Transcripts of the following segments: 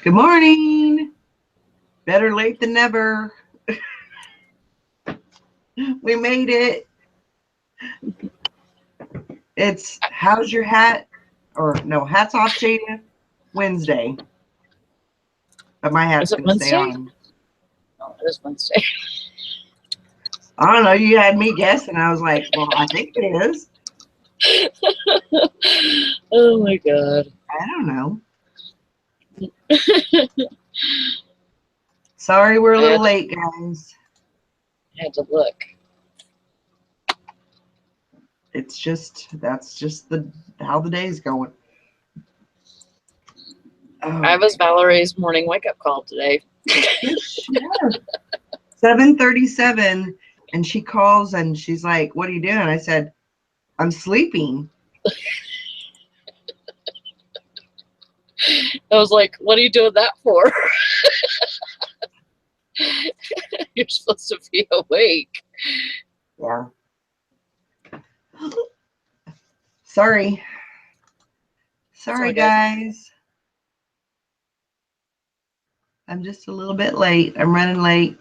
Good morning. Better late than never. We made it. It's how's your hat? Or no, hats off, Jada. Wednesday. But my hat's Is it going to stay Wednesday? on. No, it is Wednesday. I don't know. You had me guessing. I was like, well, I think it is. Oh my god. I don't know. Sorry, we're a little late, guys. I had to look. That's just how the day's going. I was Valerie's morning wake up call today. 7:37, and she calls and she's like, "What are you doing?" I said, "I'm sleeping." I was like, what are you doing that for? You're supposed to be awake. Yeah. Sorry, guys. I'm just a little bit late. I'm running late.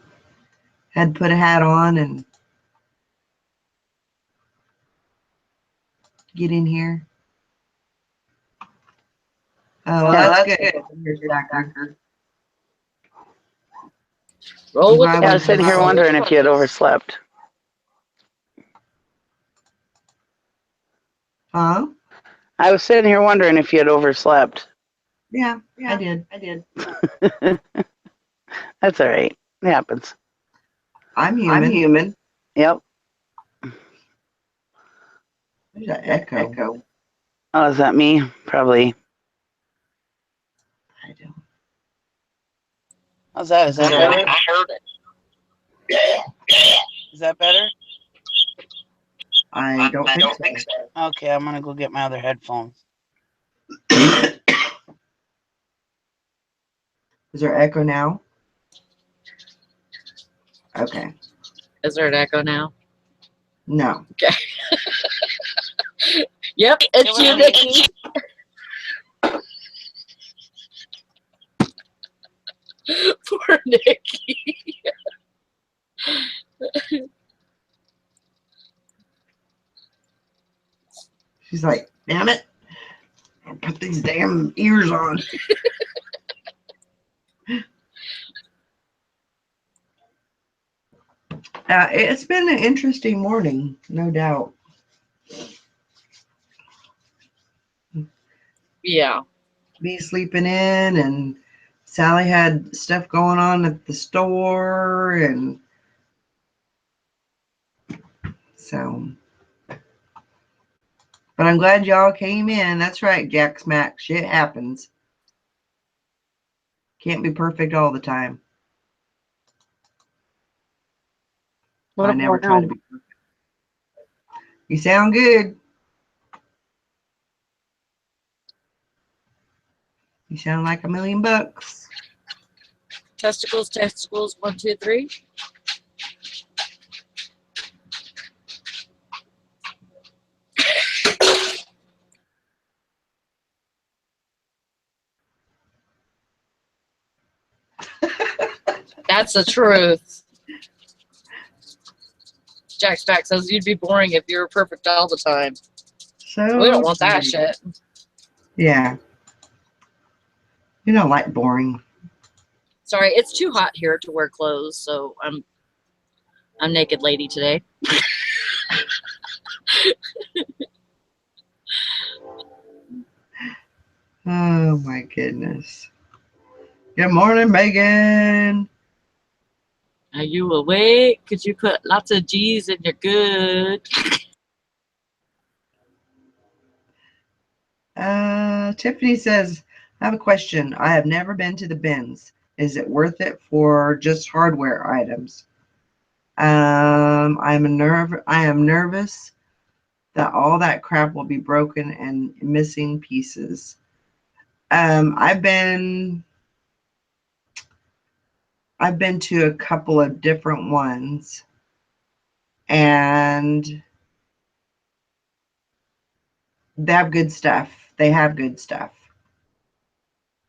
Had to put a hat on and get in here. Oh, well, that's good. Roll with Yeah, I was sitting here wondering if you had overslept. Huh? I was sitting here wondering if you had overslept. Yeah, I did. That's all right. It happens. I'm human. Yep. There's an echo. Oh, is that me? Probably. I don't. How's that? Is that better? I heard it. Is that better? I don't think so. Okay, I'm gonna go get my other headphones. Is there echo now? Okay. Is there an echo now? No. Okay. Yep, it's you, Nikki. Poor Nikki. She's like, damn it. I'll put these damn ears on. It's been an interesting morning, no doubt. Yeah. Me sleeping in, and Sally had stuff going on at the store, and so. But I'm glad y'all came in. That's right, Jack Smack. Shit happens. Can't be perfect all the time. I never try to be perfect. You sound good. You sound like $1,000,000. Testicles, 1, 2, 3. That's the truth. Jack Stack says you'd be boring if you were perfect all the time. So We don't want that shit. Yeah. You don't like boring. Sorry, it's too hot here to wear clothes, so I'm naked lady today. Oh my goodness. Good morning, Megan. Are you awake? Could you put lots of G's in your good? Tiffany says, I have a question. I have never been to the bins. Is it worth it for just hardware items? I am nervous that all that crap will be broken and missing pieces. I've been to a couple of different ones, and they have good stuff.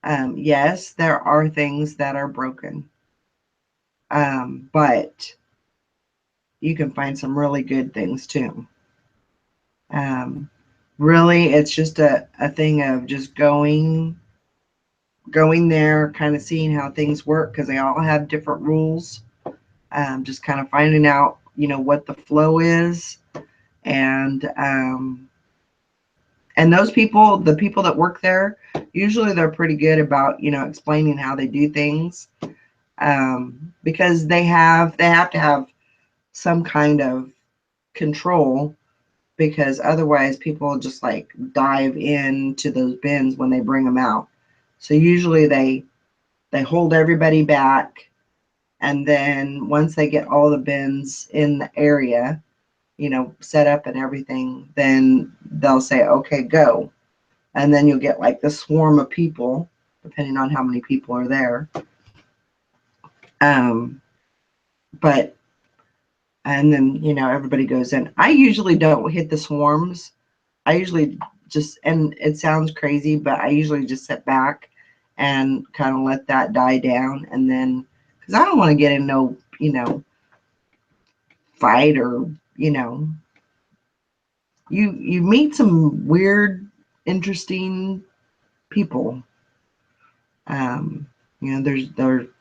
Yes, there are things that are broken, but you can find some really good things too. Um, really, it's just a thing of just going there, kind of seeing how things work because they all have different rules. Just kind of finding out, what the flow is, and those people, the people that work there, usually they're pretty good about, explaining how they do things, because they have to have some kind of control, because otherwise people just like dive into those bins when they bring them out. So usually they hold everybody back, and then once they get all the bins in the area, set up and everything, then they'll say, okay, go. And then you'll get like the swarm of people, depending on how many people are there. Um, but, and then, everybody goes in. I usually don't hit the swarms. I usually just, and it sounds crazy, but I usually just sit back and kind of let that die down. And then, because I don't want to get in no, fight, or, you meet some weird, interesting people. Um,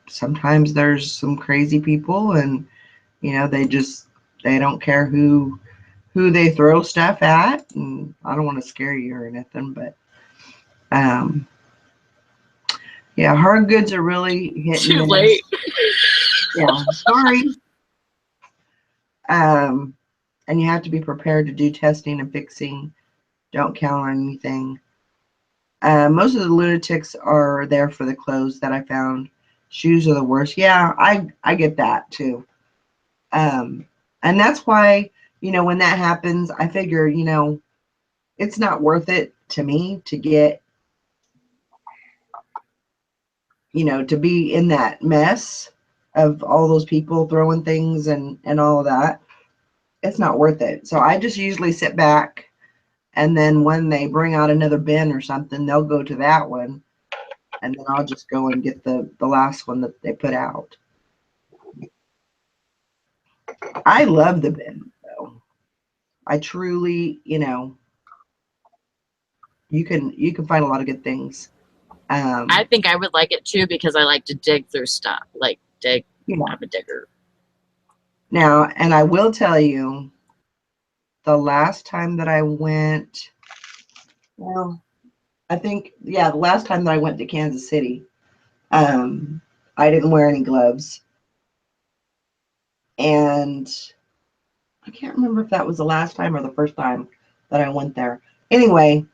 sometimes there's some crazy people, and they don't care who they throw stuff at. And I don't want to scare you or anything, but um, yeah, hard goods are really hit and Too miss. late. Yeah, sorry. Um, and you have to be prepared to do testing and fixing. Don't count on anything. Most of the lunatics are there for the clothes that I found. Shoes are the worst. Yeah, I get that too. Um, and that's why, when that happens, I figure, it's not worth it to me to get, to be in that mess of all those people throwing things and all of that. It's not worth it. So I just usually sit back, and then when they bring out another bin or something, they'll go to that one, and then I'll just go and get the last one that they put out. I love the bin though. I truly, you can find a lot of good things. I think I would like it too because I like to dig through stuff. Like dig. Yeah. I'm a digger. Now, and I will tell you, the last time that I went, well, I think, yeah, the last time that I went to Kansas City, I didn't wear any gloves. And I can't remember if that was the last time or the first time that I went there. Anyway,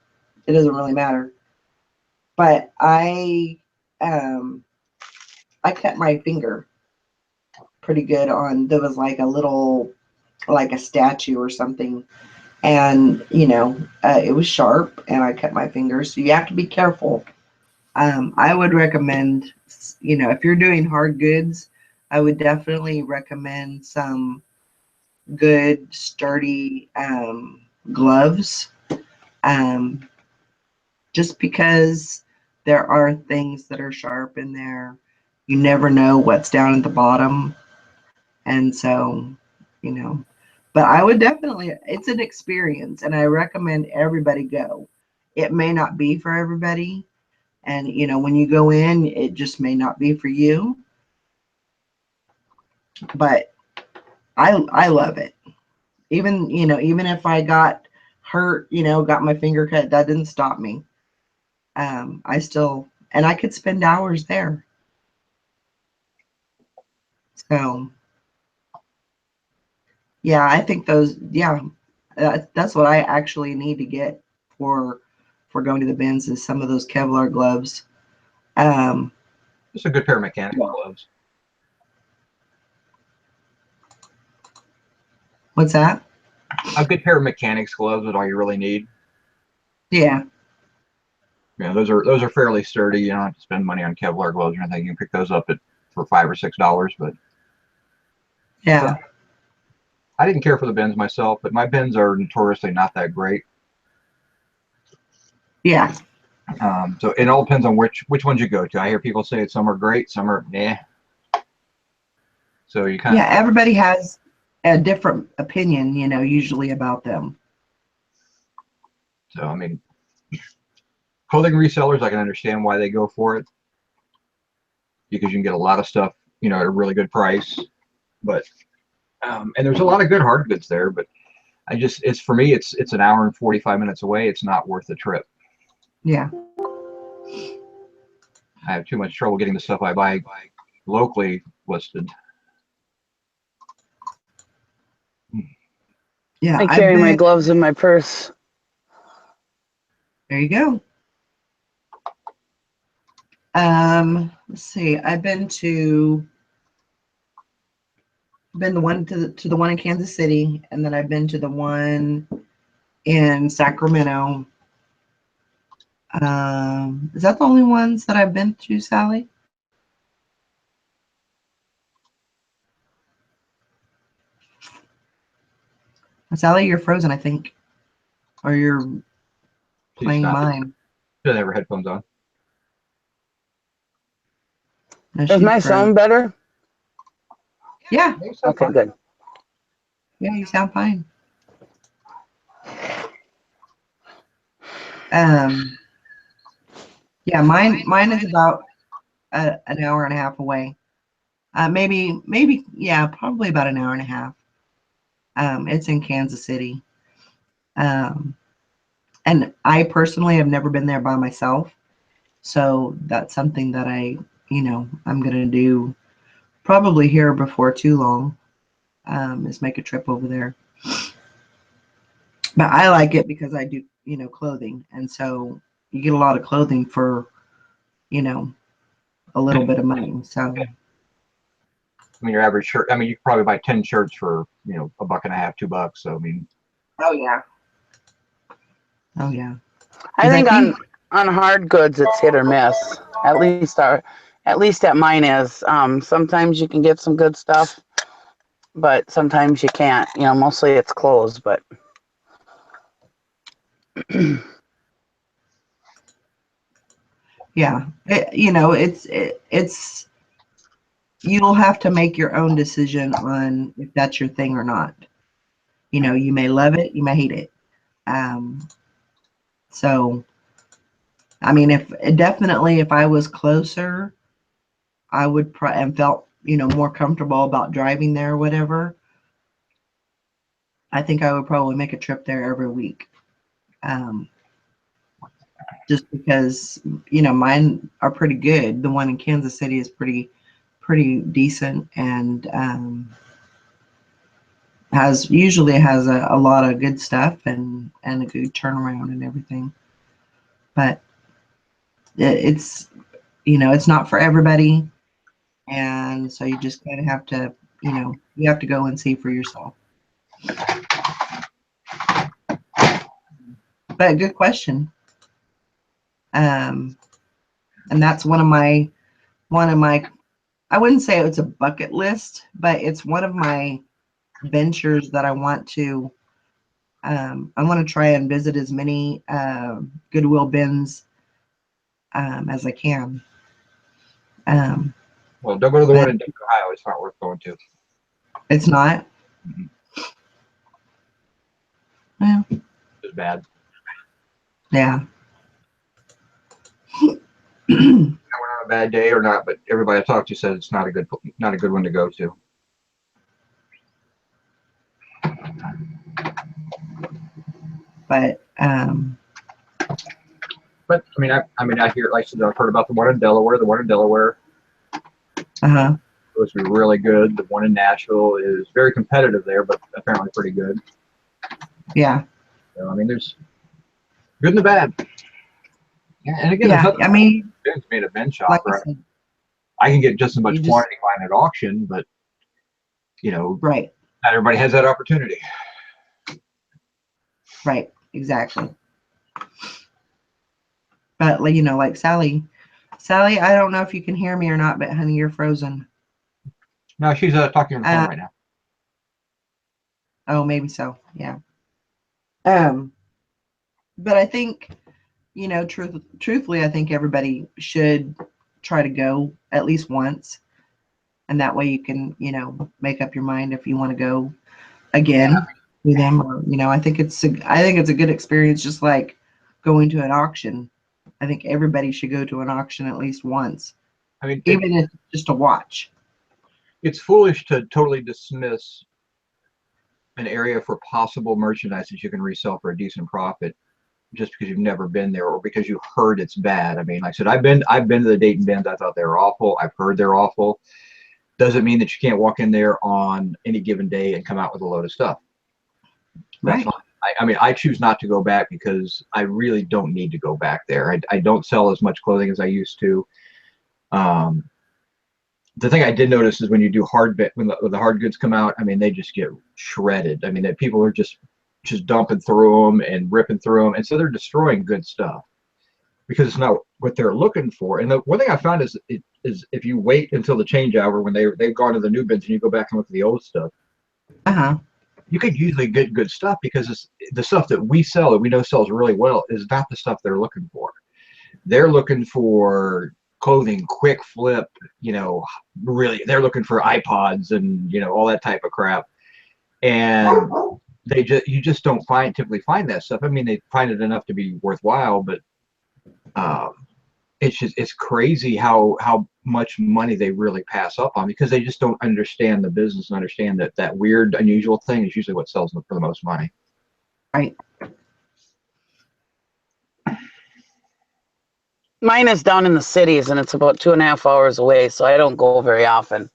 it doesn't really matter. But I cut my finger pretty good on, there was like a little, like a statue or something. And, it was sharp, and I cut my finger. So you have to be careful. I would recommend, if you're doing hard goods, I would definitely recommend some good, sturdy gloves. Um, just because there are things that are sharp in there. You never know what's down at the bottom. And so, but I would definitely, it's an experience, and I recommend everybody go. It may not be for everybody. And, when you go in, it just may not be for you. But I love it. Even, even if I got hurt, got my finger cut, that didn't stop me. I still, and I could spend hours there. So, yeah, I think that's what I actually need to get for going to the bins, is some of those Kevlar gloves. Just a good pair of mechanics gloves. What's that? A good pair of mechanics gloves is all you really need. Yeah. Yeah, those are fairly sturdy. You don't have to spend money on Kevlar gloves or anything. You can pick those up for $5 or $6. But Yeah. I didn't care for the bins myself, but my bins are notoriously not that great. Yeah. So it all depends on which ones you go to. I hear people say some are great, some are nah. So you kind Yeah, of, everybody has a different opinion, usually about them. so I mean, clothing resellers, I can understand why they go for it because you can get a lot of stuff, at a really good price. But and there's a lot of good hard goods there. But it's for me, it's an hour and 45 minutes away. It's not worth the trip. Yeah. I have too much trouble getting the stuff I buy locally listed. Yeah. I carry my gloves in my purse. There you go. Let's see. I've been the one to the one in Kansas City, and then I've been to the one in Sacramento. Is that the only ones that I've been to, Sally? Sally, you're frozen, I think, or you're playing mine. She doesn't have her headphones on. No, Is she's my frozen. sound better? Yeah. Okay, good. Yeah, you sound fine. Yeah, mine is about an hour and a half away. Maybe, yeah, probably about an hour and a half. It's in Kansas City. And I personally have never been there by myself. So that's something that I'm going to do probably here before too long, is make a trip over there. But I like it because I do, clothing. And so you get a lot of clothing for, a little bit of money. So, I mean, your average shirt. I mean, you could probably buy 10 shirts for $1.50, $2. So I mean. oh yeah. Oh yeah. I think on hard goods it's hit or miss. At least at mine is. Sometimes you can get some good stuff, but sometimes you can't. Mostly it's clothes, but yeah. It's you'll have to make your own decision on if that's your thing or not. You may love it, you may hate it. So I mean, if I was closer, I would and felt, more comfortable about driving there or whatever. I think I would probably make a trip there every week. Just because, mine are pretty good. The one in Kansas City is pretty decent, and usually has a lot of good stuff and a good turnaround and everything. But it's it's not for everybody, and so you just kind of have to you have to go and see for yourself. But good question. And that's one of my I wouldn't say it's a bucket list, but it's one of my ventures that I want to try and visit as many Goodwill bins as I can. Well, don't go to the one in Dayton, Ohio. It's not worth going to. It's not. Mm-hmm. Well, it's bad. Yeah. I went on a bad day or not, but everybody I talked to said it's not a good one to go to. But I hear, like I said, I've heard about the one in Delaware. The one in Delaware supposed to be really good. The one in Nashville is very competitive there, but apparently pretty good. Yeah. So, I mean, there's good and the bad. Yeah, and again, yeah, I mean, it's made a bin shop, like right? I can get just as much quantity buying at auction, but right. Not everybody has that opportunity. Right, exactly. But like Sally, I don't know if you can hear me or not, but honey, you're frozen. No, she's talking on the phone right now. Oh, maybe so. Yeah. But I think you know, truthfully, I think everybody should try to go at least once, and that way you can, you know, make up your mind if you want to go again with them, or you know, I think it's a good experience, just like going to an auction. I think everybody should go to an auction at least once, I mean, even if it's just to watch. it's foolish to totally dismiss an area for possible merchandise that you can resell for a decent profit just because you've never been there or because you heard it's bad. I mean, like I said, I've been to the Dayton bins. I thought they were awful. I've heard they're awful. Doesn't mean that you can't walk in there on any given day and come out with a load of stuff. That's Right. fine. I mean, I choose not to go back because I really don't need to go back there. I don't sell as much clothing as I used to. The thing I did notice is when you do when the hard goods come out, I mean, they just get shredded. I mean, that people are just dumping through them and ripping through them, and so they're destroying good stuff because it's not what they're looking for. And the one thing I found is if you wait until the change hour when they've gone to the new bins and you go back and look at the old stuff, you could usually get good stuff because the stuff that we sell that we know sells really well is not the stuff they're looking for. They're looking for clothing, quick flip, you know, really, they're looking for iPods and, you know, all that type of crap. And you just don't typically find that stuff. I mean, they find it enough to be worthwhile, but it's crazy how much money they really pass up on because they just don't understand the business and understand that weird, unusual thing is usually what sells them for the most money. Right. Mine is down in the cities, and it's about 2.5 hours away, so I don't go very often.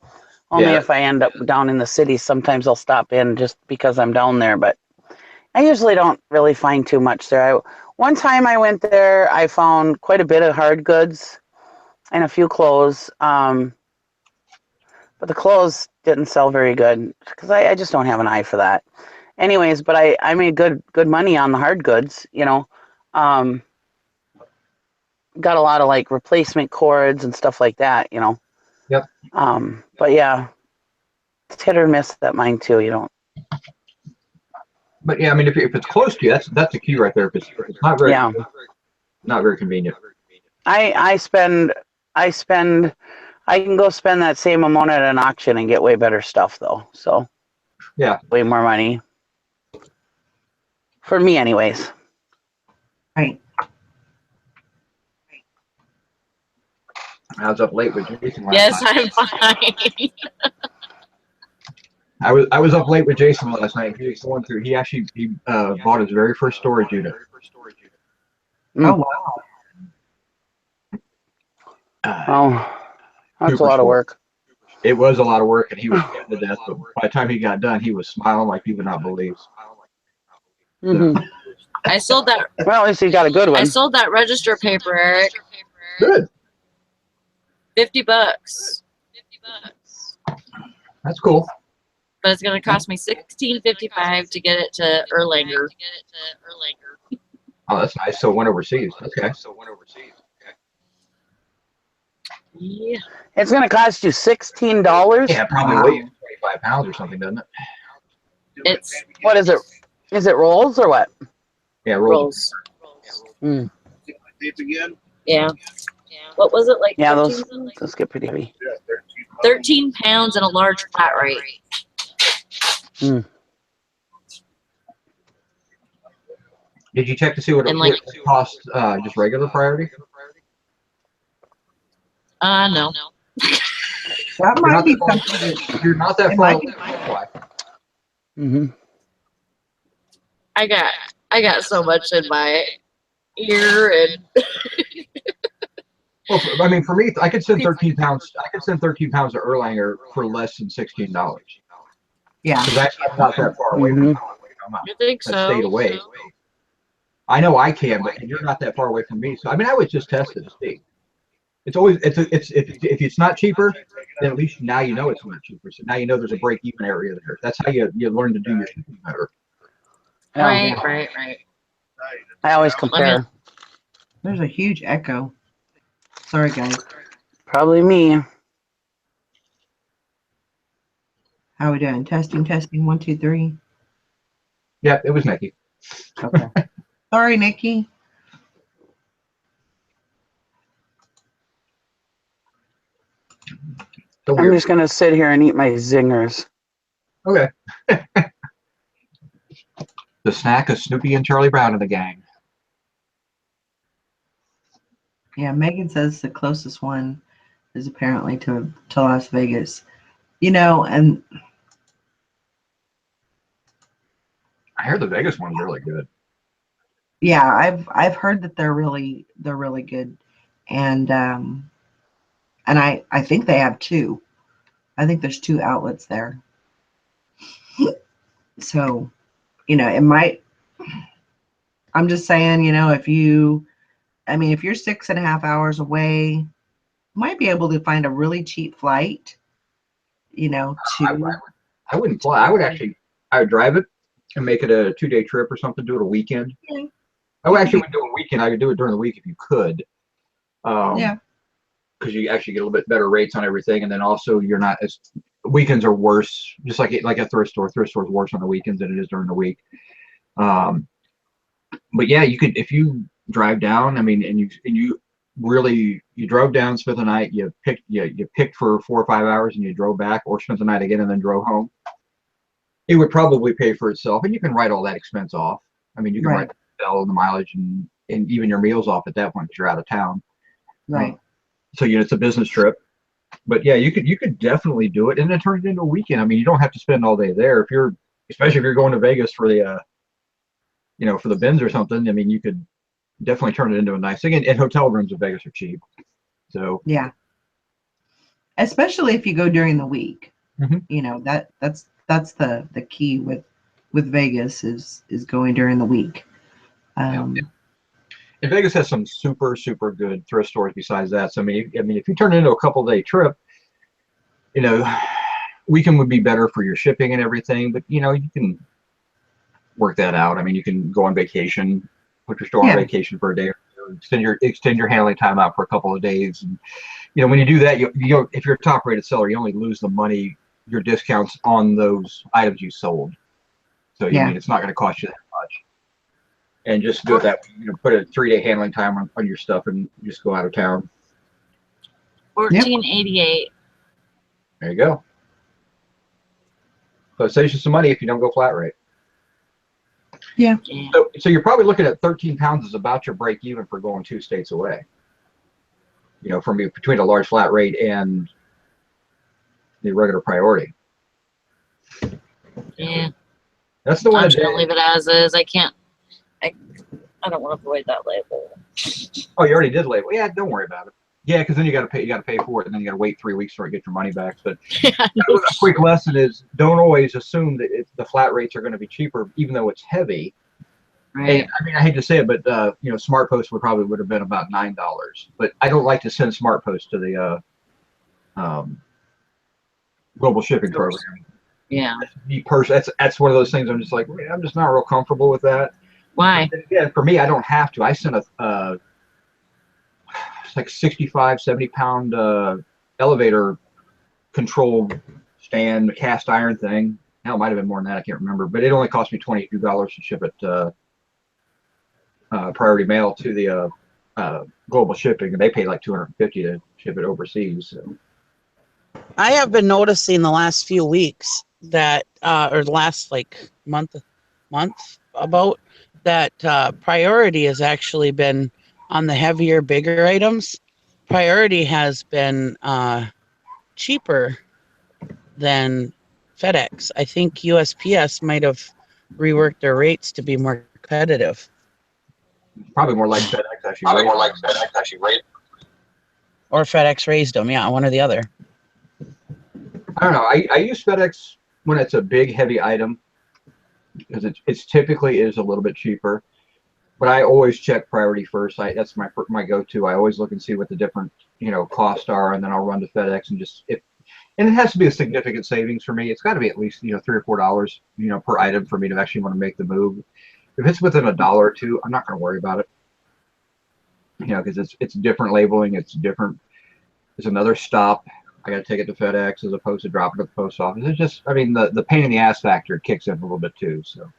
Only Yeah. if I end up down in the city, sometimes I'll stop in just because I'm down there, but I usually don't really find too much there. One time I went there, I found quite a bit of hard goods and a few clothes, but the clothes didn't sell very good because I just don't have an eye for that. Anyways, but I made good money on the hard goods, you know. Got a lot of like replacement cords and stuff like that, you know. Yep. But yeah, it's hit or miss that mine too. You don't. But yeah, I mean, if it's close to you, that's the key right there. If it's not very, Yeah. not very convenient. I can go spend that same amount at an auction and get way better stuff though. So Yeah. way more money for me, anyways. Right. I was up late with Jason last Yes, night. I'm fine. I was up late with Jason last night. He was going through. He actually bought his very first storage unit. Oh wow. Oh, that's Super a lot of short. work. It was a lot of work, and he was scared to death. But by the time he got done, he was smiling like you would not believe. Mm-hmm. I sold that. Well, at least you got a good I one. sold that register paper, Eric. Good. $50. That's cool. But it's going to cost me $16.55 to get it to Erlanger. Oh, that's nice. So it went overseas. Okay. Yeah. It's going to cost you $16. Yeah, probably Wow. weighs 25 pounds or something, doesn't it? It's What is it? Is it rolls or what? Yeah, rolls. rolls. Mm. Yeah. What was it like? Yeah, 13, those get pretty heavy. 13 pounds and a large flat rate. Mm. Did you check to see what And, it cost just regular priority? No. That might be something If you're not that it far might away, be- why? Mm-hmm. I got so much in my ear and Well, I mean, for me, I could send 13 pounds. I could send 13 pounds to Erlanger for less than $16. Yeah. Because I'm not that far away from I'm not I think that so. state away. I know I can, but you're not that far away from me. So I mean, I would just test it to see. It's always if it's not cheaper, then at least now you know it's not cheaper. So now you know there's a break even area there. That's how you learn to do your shipping better. Yeah. Right. I always compare. There's a huge echo. Sorry, guys. Probably me. How we doing? Testing. 1, 2, 3. Yeah, it was Nikki. Okay. Sorry, Nikki. So I'm weird. just gonna sit here and eat my zingers. Okay. The snack of Snoopy and Charlie Brown and the gang. Yeah, Megan says the closest one is apparently to Las Vegas. You know, and I hear the Vegas one's really good. yeah, I've heard that they're really good, and I think they have two. I think there's two outlets there. So, you know, it might. I'm just saying, you know, if you're 6.5 hours away, you might be able to find a really cheap flight. You know, I wouldn't fly. I would drive it and make it a 2-day trip or something. Do it a weekend. Yeah. I would actually would do a weekend. I could do it during the week if you could. Yeah. Because you actually get a little bit better rates on everything, and then also you're not as weekends are worse. Just like a thrift store. Thrift store is worse on the weekends than it is during the week. But yeah, you could if you drive down. I mean, and you really you drove down, spent the night. You picked for 4 or 5 hours, and you drove back, or spent the night again and then drove home. It would probably pay for itself, and you can write all that expense off. I mean, you can write the hotel and the mileage and even your meals off at that point because you're out of town. Right. So it's a business trip. But yeah, you could definitely do it and then turn it into a weekend. I mean, you don't have to spend all day there especially if you're going to Vegas for the for the bins or something. I mean, you could definitely turn it into a nice thing. And hotel rooms in Vegas are cheap. So Yeah. Especially if you go during the week. Mm-hmm. You know, that's the key with Vegas is going during the week. And Vegas has some super, super good thrift stores besides that. So I mean, if you turn it into a couple-day trip, weekend would be better for your shipping and everything. But you can work that out. I mean, you can go on vacation, put your store on vacation for a day, or extend your handling time out for a couple of days. And when you do that, you if you're a top-rated seller, you only lose the money, your discounts on those items you sold. So mean it's not going to cost you that much. And just do it that way. Put a 3-day handling time on your stuff and just go out of town. $14.88. There you go. So it saves you some money if you don't go flat rate. Yeah. So you're probably looking at 13 pounds is about your break even for going 2 states away. From between a large flat rate and the regular priority. Yeah. That's the one. I'm just gonna leave it as is. I can't. I don't want to avoid that label. Oh, you already did label. Yeah, don't worry about it. Yeah, because then you got to pay. You got to pay for it, and then you got to wait 3 weeks for it to get your money back. But a quick lesson is: don't always assume that the flat rates are going to be cheaper, even though it's heavy. Right. And, I mean, I hate to say it, but Smart Post would have been about $9. But I don't like to send Smart Post to the global shipping program. Yeah. That's one of those things. I'm just like, I'm just not real comfortable with that. Why? Yeah, for me, I don't have to. I sent a it's like 65, 70 pound elevator control stand, cast iron thing. Hell, it might have been more than that. I can't remember, but it only cost me $22 to ship it priority mail to the global shipping, and they paid like $250 to ship it overseas. So. I have been noticing the last few weeks that, or the last month about that priority has actually been on the heavier, bigger items. Priority has been cheaper than FedEx. I think USPS might have reworked their rates to be more competitive. Probably more like FedEx actually. Or FedEx raised them, yeah, one or the other. I don't know. I use FedEx when it's a big, heavy item because it's typically is a little bit cheaper. But I always check priority first. That's my go-to. I always look and see what the different costs are, and then I'll run to FedEx and and it has to be a significant savings for me. It's got to be at least $3 or $4 per item for me to actually want to make the move. If it's within $1 or $2, I'm not going to worry about it. Because it's different labeling. It's different. It's another stop. I got to take it to FedEx as opposed to dropping it at the post office. It's just, I mean, the pain in the ass factor kicks in a little bit too. So,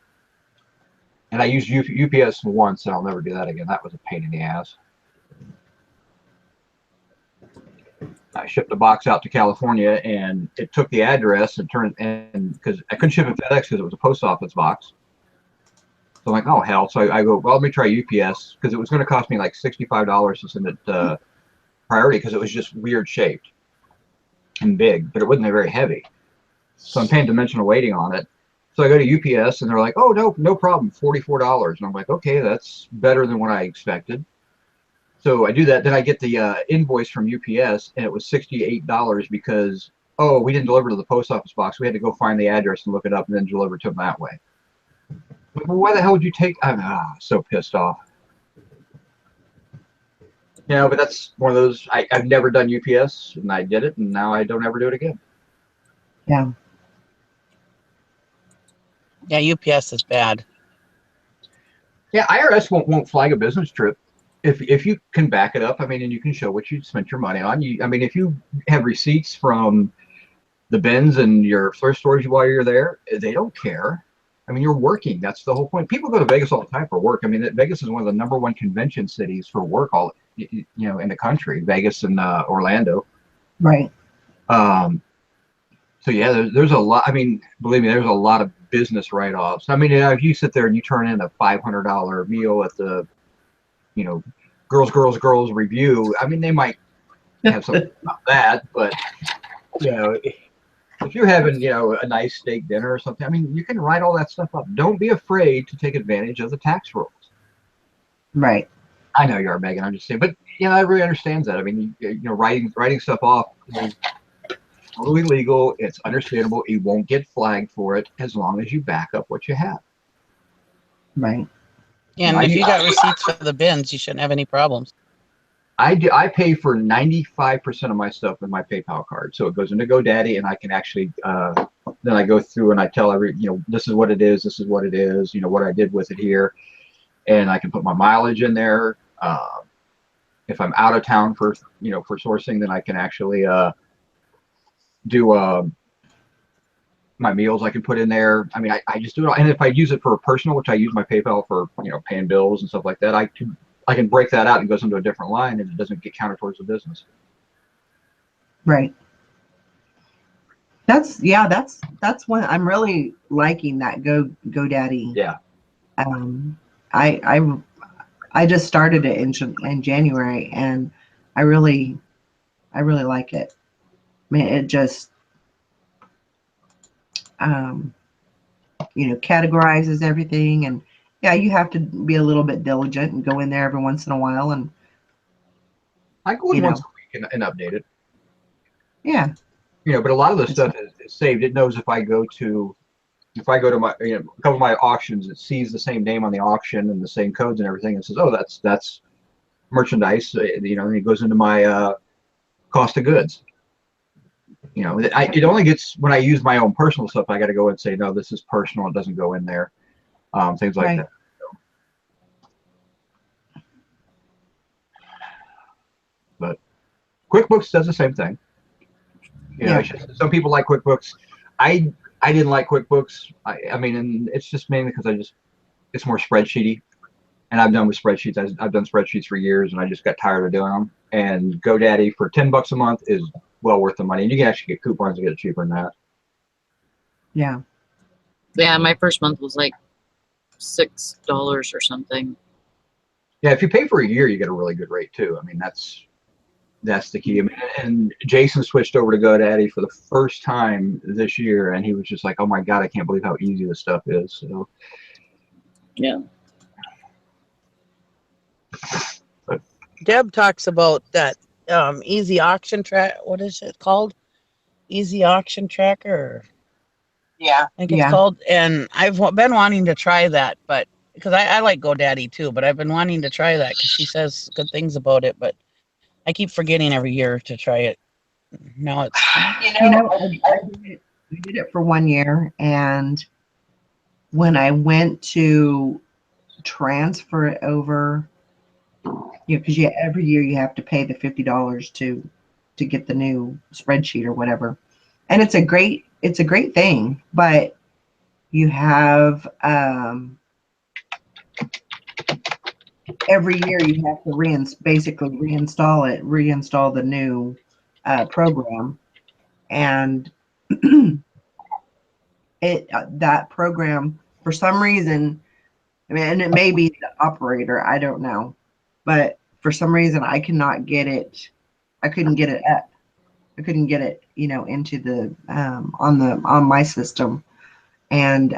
and I used UPS once, and I'll never do that again. That was a pain in the ass. I shipped a box out to California, and it took the address and turned, and because I couldn't ship it FedEx because it was a post office box. So I'm like, oh hell! So I go, well, let me try UPS because it was going to cost me like $65 to send it priority because it was just weird shaped and big, but it wasn't very heavy. So I'm paying dimensional weighting on it. So I go to UPS and they're like, oh no, no problem, $44. And I'm like, okay, that's better than what I expected. So I do that. Then I get the invoice from UPS, and it was $68 because, oh, we didn't deliver to the post office box. We had to go find the address and look it up and then deliver to them that way. Like, well, why the hell would you take? I'm so pissed off. You know, but that's one of those. I've never done UPS, and I did it, and now I don't ever do it again. Yeah. Yeah, UPS is bad. Yeah, IRS won't flag a business trip if you can back it up. I mean, and you can show what you spent your money on. I mean, if you have receipts from the bins and your thrift stores while you're there, they don't care. I mean, you're working. That's the whole point. People go to Vegas all the time for work. I mean, Vegas is one of the #1 convention cities for work in the country. Vegas and Orlando. Right. So yeah, there's a lot. I mean, believe me, there's a lot of business write-offs. I mean, if you sit there and you turn in a $500 meal at the, girls review, I mean, they might have something about that, but if you're having a nice steak dinner or something, I mean, you can write all that stuff up. Don't be afraid to take advantage of the tax rules. Right. I know you are, Megan. I'm just saying, but everybody understands that. I mean, writing stuff off is totally legal. It's understandable. You won't get flagged for it as long as you back up what you have. Right. And if you got receipts for the bins, you shouldn't have any problems. I pay for 95% of my stuff with my PayPal card, so it goes into GoDaddy, and I can actually then I go through and I tell this is what it is, this is what it is, what I did with it here, and I can put my mileage in there. If I'm out of town for for sourcing, then I can actually do my meals. I can put in there. I mean, I just do it all. And if I use it for a personal, which I use my PayPal for paying bills and stuff like that, I can break that out and it goes into a different line, and it doesn't get counted towards the business. Right. That's what I'm really liking, that GoDaddy. Yeah. I just started it in January, and I really like it. I mean, it just categorizes everything, and yeah, you have to be a little bit diligent and go in there every once in a while, and I go in once a week and update it. Yeah. But a lot of the stuff is saved. It knows if I go to my a couple of my auctions, it sees the same name on the auction and the same codes and everything, and says, oh, that's merchandise. And it goes into my cost of goods. It only gets, when I use my own personal stuff, I got to go and say, no, this is personal. It doesn't go in there. Things like that. But QuickBooks does the same thing. Some people like QuickBooks. I didn't like QuickBooks. I mean, and it's just mainly because it's more spreadsheety, and I've done with spreadsheets. I've done spreadsheets for years, and I just got tired of doing them. And GoDaddy for $10 a month is well worth the money, and you can actually get coupons to get it cheaper than that. Yeah. Yeah, my first month was like $6 or something. Yeah, if you pay for a year, you get a really good rate too. I mean, that's the key. I mean, and Jason switched over to GoDaddy for the first time this year, and he was just like, "Oh my God, I can't believe how easy this stuff is." So, yeah. But Deb talks about that easy auction track. What is it called? Easy auction tracker. Yeah. I think it's called. And I've been wanting to try that, but because I like GoDaddy too, but I've been wanting to try that because she says good things about it, but I keep forgetting every year to try it. Now it's I did it for 1 year, and when I went to transfer it over, because every year you have to pay the $50 to get the new spreadsheet or whatever, and it's a great thing, but you have every year you have to basically reinstall the new program, and that program for some reason, I mean, and it may be the operator, I don't know, but for some reason I cannot get it. I couldn't get it up. I couldn't get it, into the on my system, and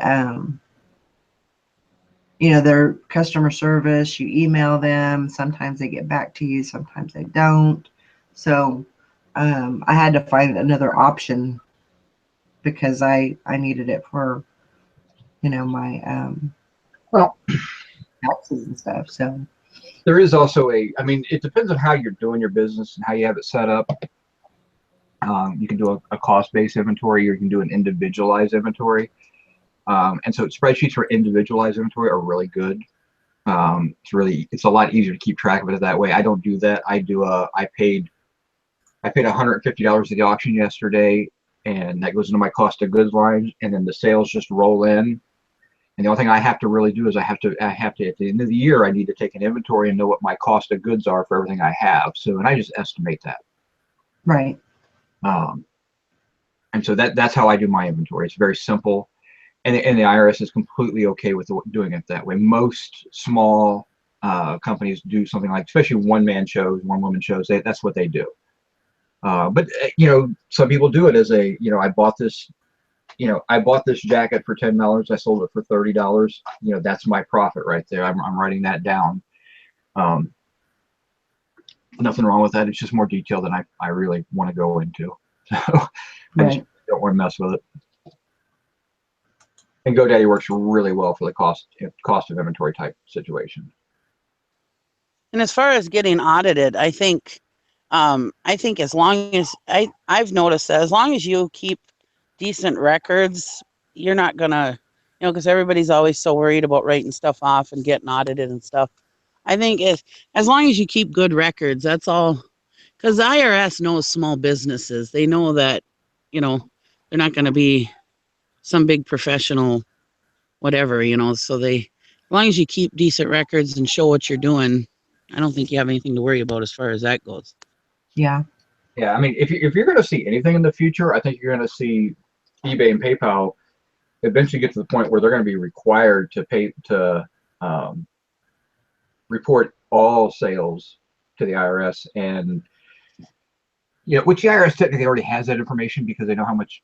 their customer service. You email them. Sometimes they get back to you. Sometimes they don't. So I had to find another option because I needed it for my Well, taxes and stuff. So there is also I mean, it depends on how you're doing your business and how you have it set up. You can do a cost-based inventory, or you can do an individualized inventory. And so spreadsheets for individualized inventory are really good. It's a lot easier to keep track of it that way. I don't do that. I paid $150 at the auction yesterday, and that goes into my cost of goods line, and then the sales just roll in. And the only thing I have to really do is I have to at the end of the year, I need to take an inventory and know what my cost of goods are for everything I have. So, and I just estimate that. right. And so that's how I do my inventory. It's very simple. And the IRS is completely okay with doing it that way. Most small companies do something like, especially one-man shows, one-woman shows. That's what they do. But some people do it as I bought this jacket for $10. I sold it for $30. That's my profit right there. I'm writing that down. Nothing wrong with that. It's just more detail than I really want to go into. So I just don't want to mess with it. And GoDaddy works really well for the cost of inventory type situation. And as far as getting audited, I think as long as I've noticed that as long as you keep decent records, you're not gonna, because everybody's always so worried about writing stuff off and getting audited and stuff. I think as long as you keep good records, that's all. Because the IRS knows small businesses. They know that, they're not going to be some big professional, whatever, So as long as you keep decent records and show what you're doing, I don't think you have anything to worry about as far as that goes. Yeah. Yeah, I mean, if you're going to see anything in the future, I think you're going to see eBay and PayPal eventually get to the point where they're going to be required to report all sales to the IRS, and which the IRS technically already has that information because they know how much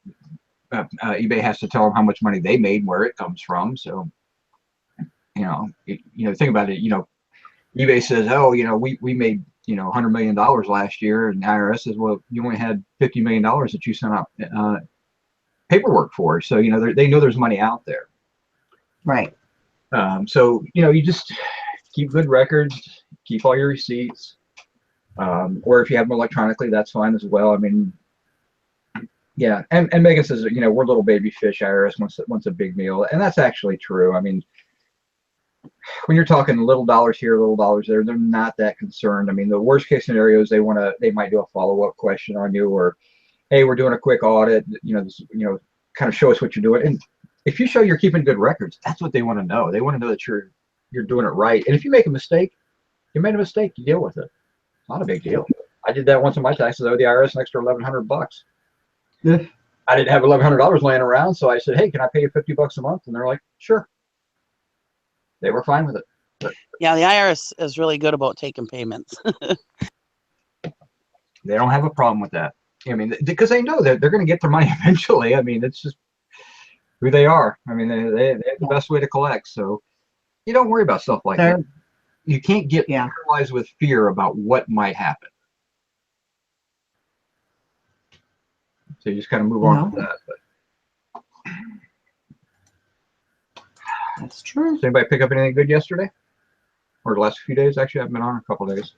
eBay has to tell them how much money they made and where it comes from. So think about it. eBay says, oh, we made $100 million last year, and the IRS says, well, you only had $50 million that you sent out paperwork for. So they know there's money out there. Right. So you just keep good records, keep all your receipts, or if you have them electronically, that's fine as well. I mean, yeah. And Megan says, we're little baby fish. IRS wants a big meal, and that's actually true. I mean, when you're talking little dollars here, little dollars there, they're not that concerned. I mean, the worst case scenario is they might do a follow-up question on you, or, hey, we're doing a quick audit, kind of show us what you're doing. And if you show you're keeping good records, that's what they want to know. They want to know that you're doing it right. And if you make a mistake, you made a mistake, you deal with it. It's not a big deal. I did that once on my taxes. I owed the IRS an extra $1,100. Yeah. I didn't have $1,100 laying around, so I said, hey, can I pay you $50 a month? And they're like, sure. They were fine with it. But yeah, the IRS is really good about taking payments. they don't have a problem with that. I mean, because they know that they're going to get their money eventually. I mean, it's just who they are. I mean, they have the best way to collect. So you don't worry about stuff like that. You can't get paralyzed with fear about what might happen. So you just kind of move on with that. But that's true. Did anybody pick up anything good yesterday? Or the last few days? Actually, I've been on a couple of days.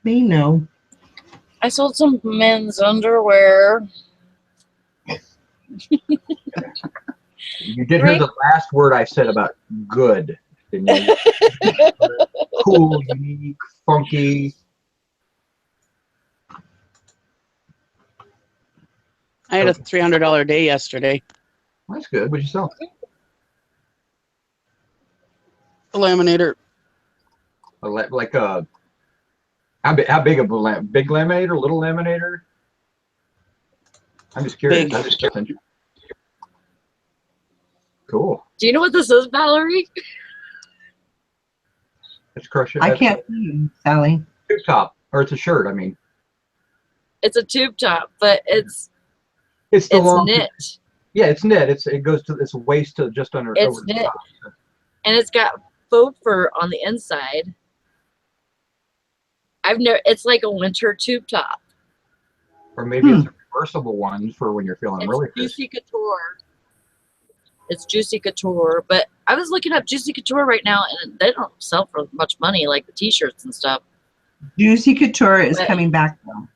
Me, no. I sold some men's underwear. You did hear the last word I said about good, didn't you? Cool, unique, funky. I had a $300 day yesterday. That's good. What'd you sell? A laminator. Like a How big of a big laminator, little laminator? I'm just curious. Big. Cool. Do you know what this is, Valerie? It's crochet. I can't see you, Sally. Tube top, or it's a shirt. I mean, It's a tube top, but it's it's long. knit. Yeah, it's knit. It goes to its waist to just under. It's over the knit, top. and it's got faux fur on the inside. It's like a winter tube top. Or maybe it's a reversible one for when you're feeling It's really Juicy Couture. It's Juicy Couture, but I was looking up Juicy Couture right now, and they don't sell for much money like the t-shirts and stuff. Juicy Couture is But- coming back now.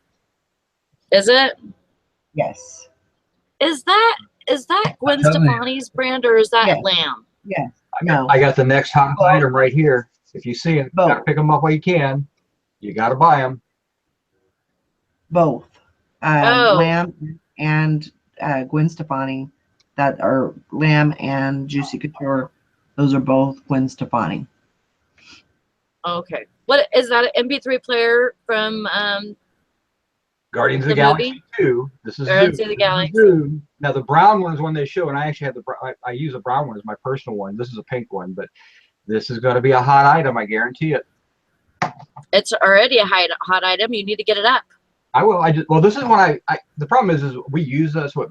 Is it? Yes. Is that Gwen I'm telling you. Stefani's brand, or is that Yes. Lamb? Yes. No. I got the next hot item right here. If you see it, Both. gotta pick them up while you can. You gotta buy them. Both. Oh. Lamb and Gwen Stefani. That are Lamb and Juicy Couture. Those are both Gwen Stefani. Okay. What is that? An MP3 player from? Guardians of the The Galaxy movie? 2. This is Guardians Zoom. of the This is Galaxy. Zoom. Now the brown one is one they show, and I actually have I use a brown one as my personal one. This is a pink one, but this is going to be a hot item. I guarantee it. It's already a hot item. You need to get it up. I will. Well, this is when the problem is we use this, what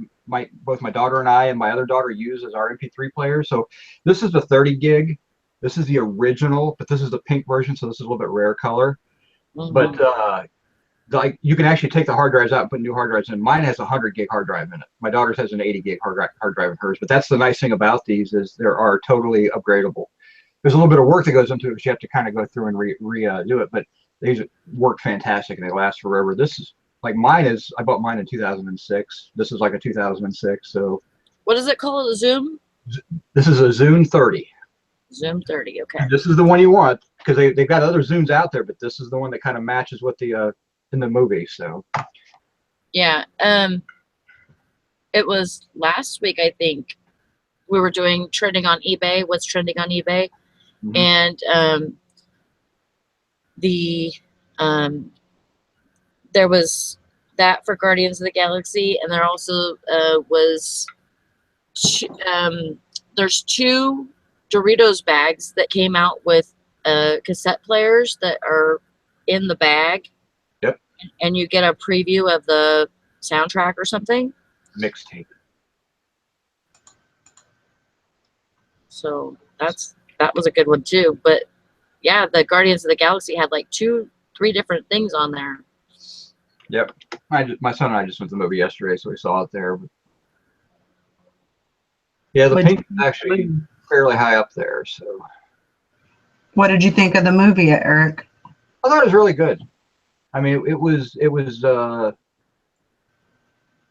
both my daughter and I and my other daughter use as our MP3 player. So this is the 30 gig. This is the original, but this is the pink version. So this is a little bit rare color. Mhm. But like you can actually take the hard drives out and put new hard drives in. Mine has a 100 gig hard drive in it. My daughter's has an 80 gig hard drive in hers. But that's the nice thing about these is they are totally upgradable. There's a little bit of work that goes into it, because you have to kind of go through and redo it. But these work fantastic and they last forever. This is like mine is. I bought mine in 2006. This is like a 2006. So What is it called? A Zoom? this is a Zoom 30. Zoom 30. Okay. And this is the one you want, because they've got other Zooms out there, but this is the one that kind of matches with the in the movie. So Yeah. It was last week, I think. We were doing trending on eBay. What's trending on eBay? Mhm. And there was that for Guardians of the Galaxy, and there also was there's 2 Doritos bags that came out with cassette players that are in the bag. Yep. And you get a preview of the soundtrack or something. mixtape. So that was a good one too. But yeah, the Guardians of the Galaxy had like 2-3 different things on there. Yep. My son and I just went to the movie yesterday, so we saw it there. But yeah, the pink is actually fairly high up there. So What did you think of the movie, Eric? I thought it was really good. I mean, it was. I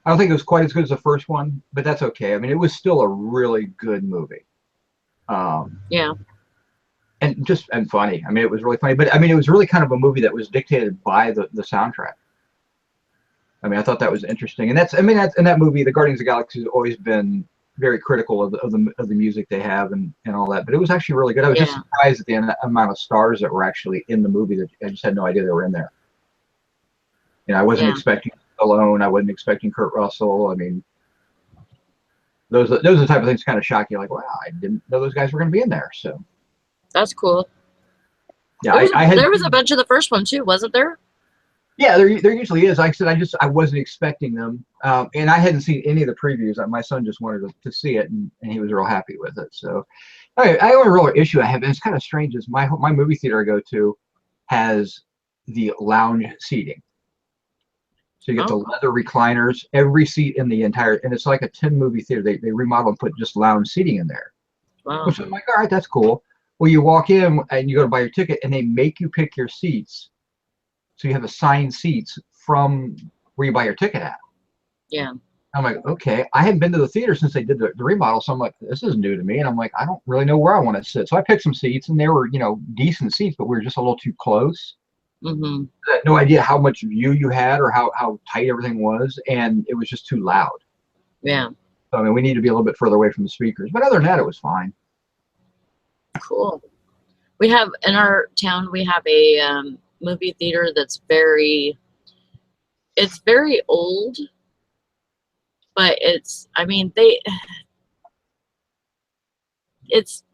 don't think it was quite as good as the first one, but that's okay. I mean, it was still a really good movie. Yeah. And funny. I mean, it was really funny, but I mean, it was really kind of a movie that was dictated by the soundtrack. I mean, I thought that was interesting, and in that movie, the Guardians of the Galaxy has always been very critical of the music they have and all that, but it was actually really good. I was just surprised at the amount of stars that were actually in the movie. That I just had no idea they were in there. You know, I wasn't expecting Stallone. I wasn't expecting Kurt Russell. I mean, those are the type of things kind of shock you. Like, wow, I didn't know those guys were going to be in there. So That's cool. yeah, there was a bunch of the first one too, wasn't there? Yeah, there usually is. Like I said, I wasn't expecting them, and I hadn't seen any of the previews. My son just wanted to see it, and he was real happy with it. So, the only real issue I have, and it's kind of strange, is my movie theater I go to has the lounge seating. So you get the leather recliners, every seat in the entire, and it's like a 10 movie theater. They remodel and put just lounge seating in there. Wow. Which I'm like, all right, that's cool. Well, you walk in and you go to buy your ticket, and they make you pick your seats. So you have assigned seats from where you buy your ticket at. Yeah. I'm like, okay. I hadn't been to the theater since they did the remodel, so I'm like, this is new to me. And I'm like, I don't really know where I want to sit. So I picked some seats, and they were, decent seats, but we were just a little too close. Mm-hmm. I had no idea how much view you had or how tight everything was, and it was just too loud. Yeah. So I mean, we need to be a little bit further away from the speakers. But other than that, it was fine. Cool. We have in our town, we have a movie theater that's very old, but it's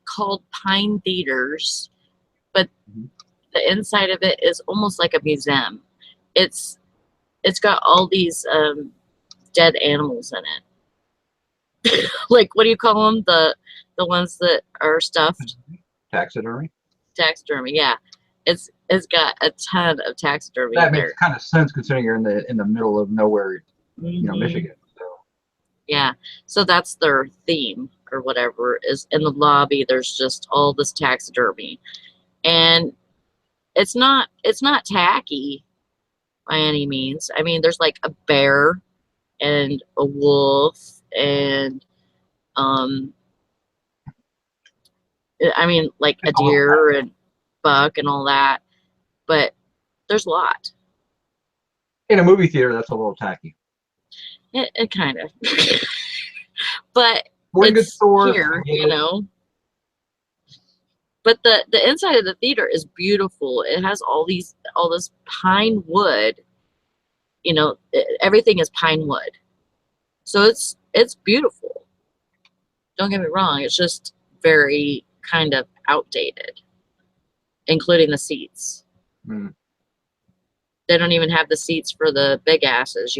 called Pine Theaters, but Mhm. the inside of it is almost like a museum. It's got all these dead animals in it. Like, what do you call them? The ones that are stuffed? Taxidermy. Taxidermy. Yeah, it's got a ton of taxidermy That in makes there. kind of sense considering you're in the middle of nowhere, Mhm. Michigan. So Yeah, so that's their theme or whatever. Is in the lobby. There's just all this taxidermy, and it's not tacky by any means. I mean, there's like a bear and a wolf and um I mean, like a it's a little deer and buck and all that, but there's a lot. in a movie theater. That's a little tacky. It kind of, but Sporting goods it's stores, I here, get it. But the inside of the theater is beautiful. It has all this pine wood. Everything is pine wood, so it's beautiful. Don't get me wrong. It's just very kind of outdated, including the seats. Mm, They don't even have the seats for the big asses.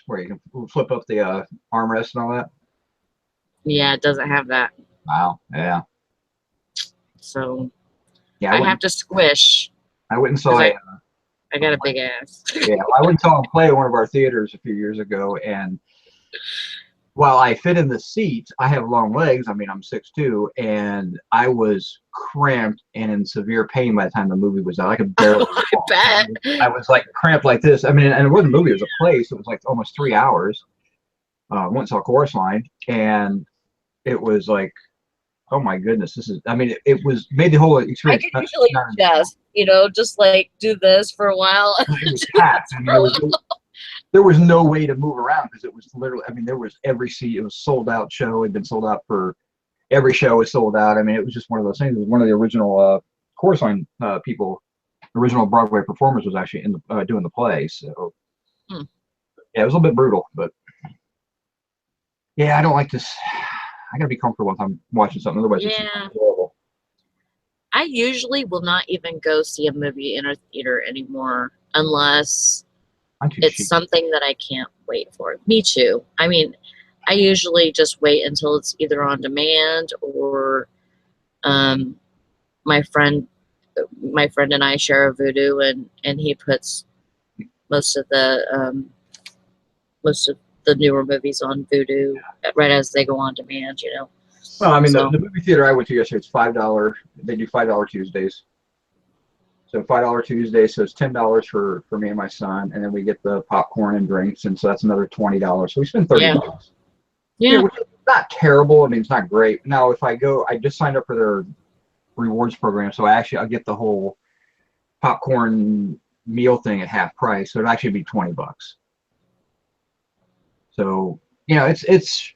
where you can flip up the armrest and all that. Yeah, it doesn't have that. Wow. Yeah. So Yeah. I have to squish I went and saw because a. I got a big ass. Yeah, I went and saw him play at one of our theaters a few years ago, and while I fit in the seat, I have long legs. I mean, I'm 6'2", and I was cramped and in severe pain by the time the movie was out. I could barely I walk. bet. I was like cramped like this. I mean, and it wasn't a movie; it was a play, so it was like almost 3 hours. Went and saw Chorus Line, and it was like, oh my goodness, this is. I mean, it was made the whole I experience could not, usually not just like do this for a while. it was packed. I mean, there was no way to move around because it was literally. I mean, there was every seat. It was sold out show. It had been sold out for every show was sold out. I mean, it was just one of those things. It was one of the original Chorus Line people, original Broadway performers was actually in the doing the play. So Hmm. yeah, it was a little bit brutal, but yeah, I don't like this. I gotta be comfortable if I'm watching something. Otherwise, it's Yeah, horrible. I usually will not even go see a movie in a theater anymore unless I'm too it's cheap. something that I can't wait for. Me too. I mean, I usually just wait until it's either on demand or um, my friend my friend and I share a Voodoo, and he puts most of the most of the newer movies on Voodoo right as they go on demand. Well, I mean, So the movie theater I went to yesterday, it's $5. They do $5 Tuesdays. So $5 Tuesday, so it's $10 for me and my son, and then we get the popcorn and drinks, and so that's another $20. So we spend yeah, $30. yeah, Which is not terrible. I mean, it's not great. Now, if I go, I just signed up for their rewards program, so I'll get the whole popcorn meal thing at half price, so it'd actually be $20. So it's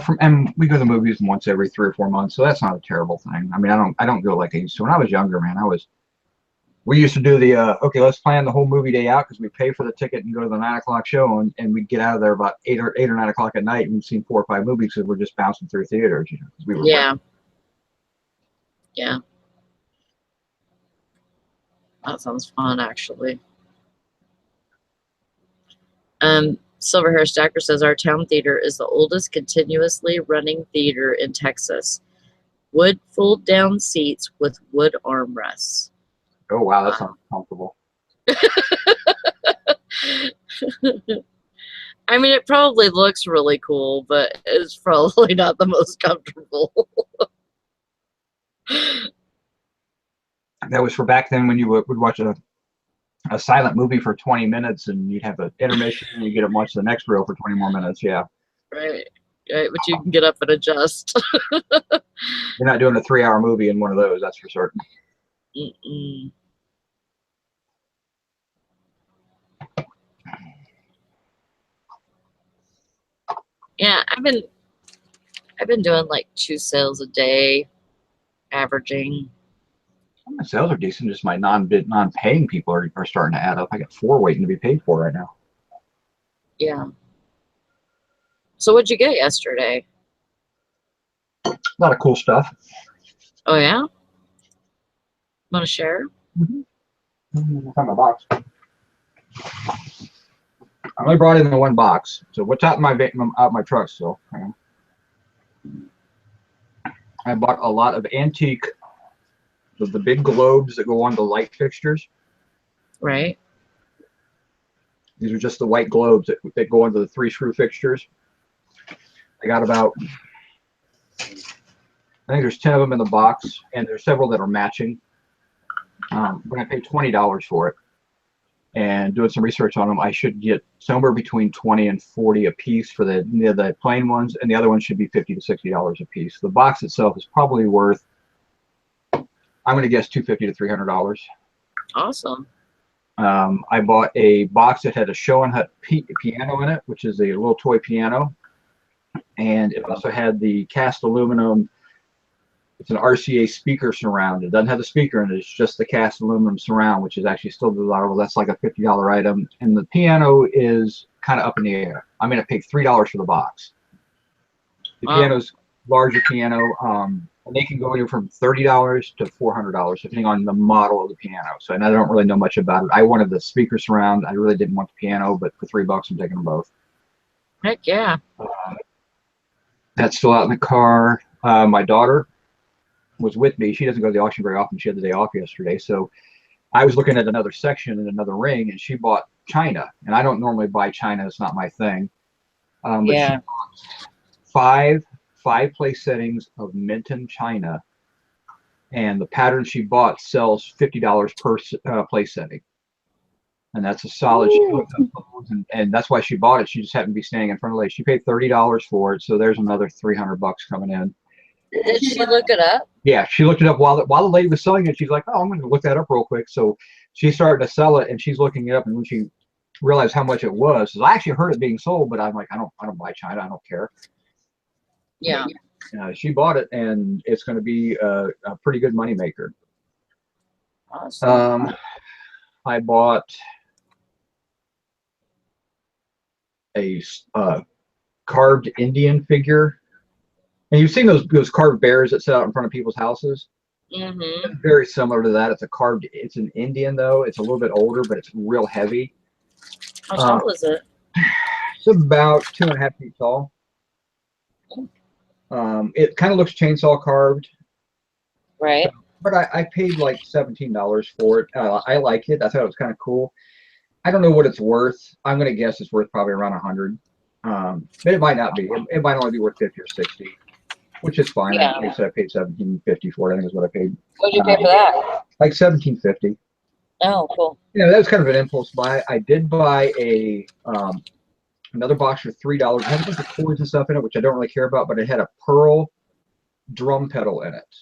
from and we go to the movies once every 3 or 4 months, so that's not a terrible thing. I mean, I don't go like I used to. When I was younger, man, we used to do the okay, let's plan the whole movie day out because we pay for the ticket and go to the 9 o'clock show, and we'd get out of there about 8 or 9 o'clock at night, and we've seen 4 or 5 movies because we're just bouncing through theaters, 'cause we were yeah, yeah. That sounds fun, actually. Silver Hair Stacker says our town theater is the oldest continuously running theater in Texas. Wood fold down seats with wood armrests. oh wow, that sounds comfortable. I mean, it probably looks really cool, but it's probably not the most comfortable. That was for back then when you would watch a silent movie for 20 minutes and you'd have an intermission and you get to watch the next reel for 20 more minutes. Yeah. Right, but you can get up and adjust. You're not doing a 3-hour movie in one of those, that's for certain. Mm-mm. Yeah, I've been doing like 2 sales a day, averaging. My sales are decent. Just my non-paying people are starting to add up. I got 4 waiting to be paid for right now. Yeah. So what'd you get yesterday? A lot of cool stuff. Oh yeah. Want to share? What's on my box? I only brought in the 1 box. So what's out my truck still? I bought a lot of antique, the big globes that go on the light fixtures. Right. These are just the white globes that go into the 3-screw fixtures. I got about, I think there's 10 of them in the box, and there's several that are matching. But I paid $20 for it. And doing some research on them, I should get somewhere between 20 and 40 a piece for the plain ones, and the other ones should be $50 to $60 a piece. The box itself is probably worth, I'm going to guess, $250 to $300. Awesome. I bought a box that had a show and hut piano in it, which is a little toy piano, and it also had the cast aluminum. It's an RCA speaker surround. It doesn't have the speaker in it. It's just the cast aluminum surround, which is actually still desirable. That's like a $50 item. And the piano is kind of up in the air. I mean, I paid $3 for the box. The piano's larger piano, and they can go anywhere from $30 to $400, depending on the model of the piano. So, and I don't really know much about it. I wanted the speaker surround. I really didn't want the piano, but for $3, I'm taking them both. Heck yeah. That's still out in the car. My daughter was with me. She doesn't go to the auction very often. She had the day off yesterday. So I was looking at another section in another ring, and she bought china. And I don't normally buy china. It's not my thing. But Yeah. she bought five place settings of Minton china. And the pattern she bought sells $50 per place setting. And that's a solid. She looked up those, and that's why she bought it. She just happened to be standing in front of the lady. She paid $30 for it. So there's another $300 coming in. Did she look it up? Yeah, she looked it up while the lady was selling it. She's like, "Oh, I'm going to look that up real quick." So she started to sell it, and she's looking it up. And when she realized how much it was, I actually heard it being sold, but I'm like, I don't buy china. I don't care. Yeah. She bought it, and it's going to be a pretty good money maker. Awesome. I bought a carved Indian figure. And you've seen those carved bears that sit out in front of people's houses? Mm-hmm. Very similar to that. It's an Indian, though. It's a little bit older, but it's real heavy. How tall is it? It's about 2.5 feet tall. It kind of looks chainsaw carved. Right. But I paid like $17 for it. I like it. I thought it was kind of cool. I don't know what it's worth. I'm going to guess it's worth probably around 100. But it might not be. It might only be worth 50 or 60. Which is fine. Yeah. Like I said, I paid $17.50 for it. I think is what I paid. What did you pay for that? Like $17.50. Oh, cool. Yeah, that was kind of an impulse buy. I did buy another box for $3. It had a bunch of coins and stuff in it, which I don't really care about, but it had a pearl drum pedal in it.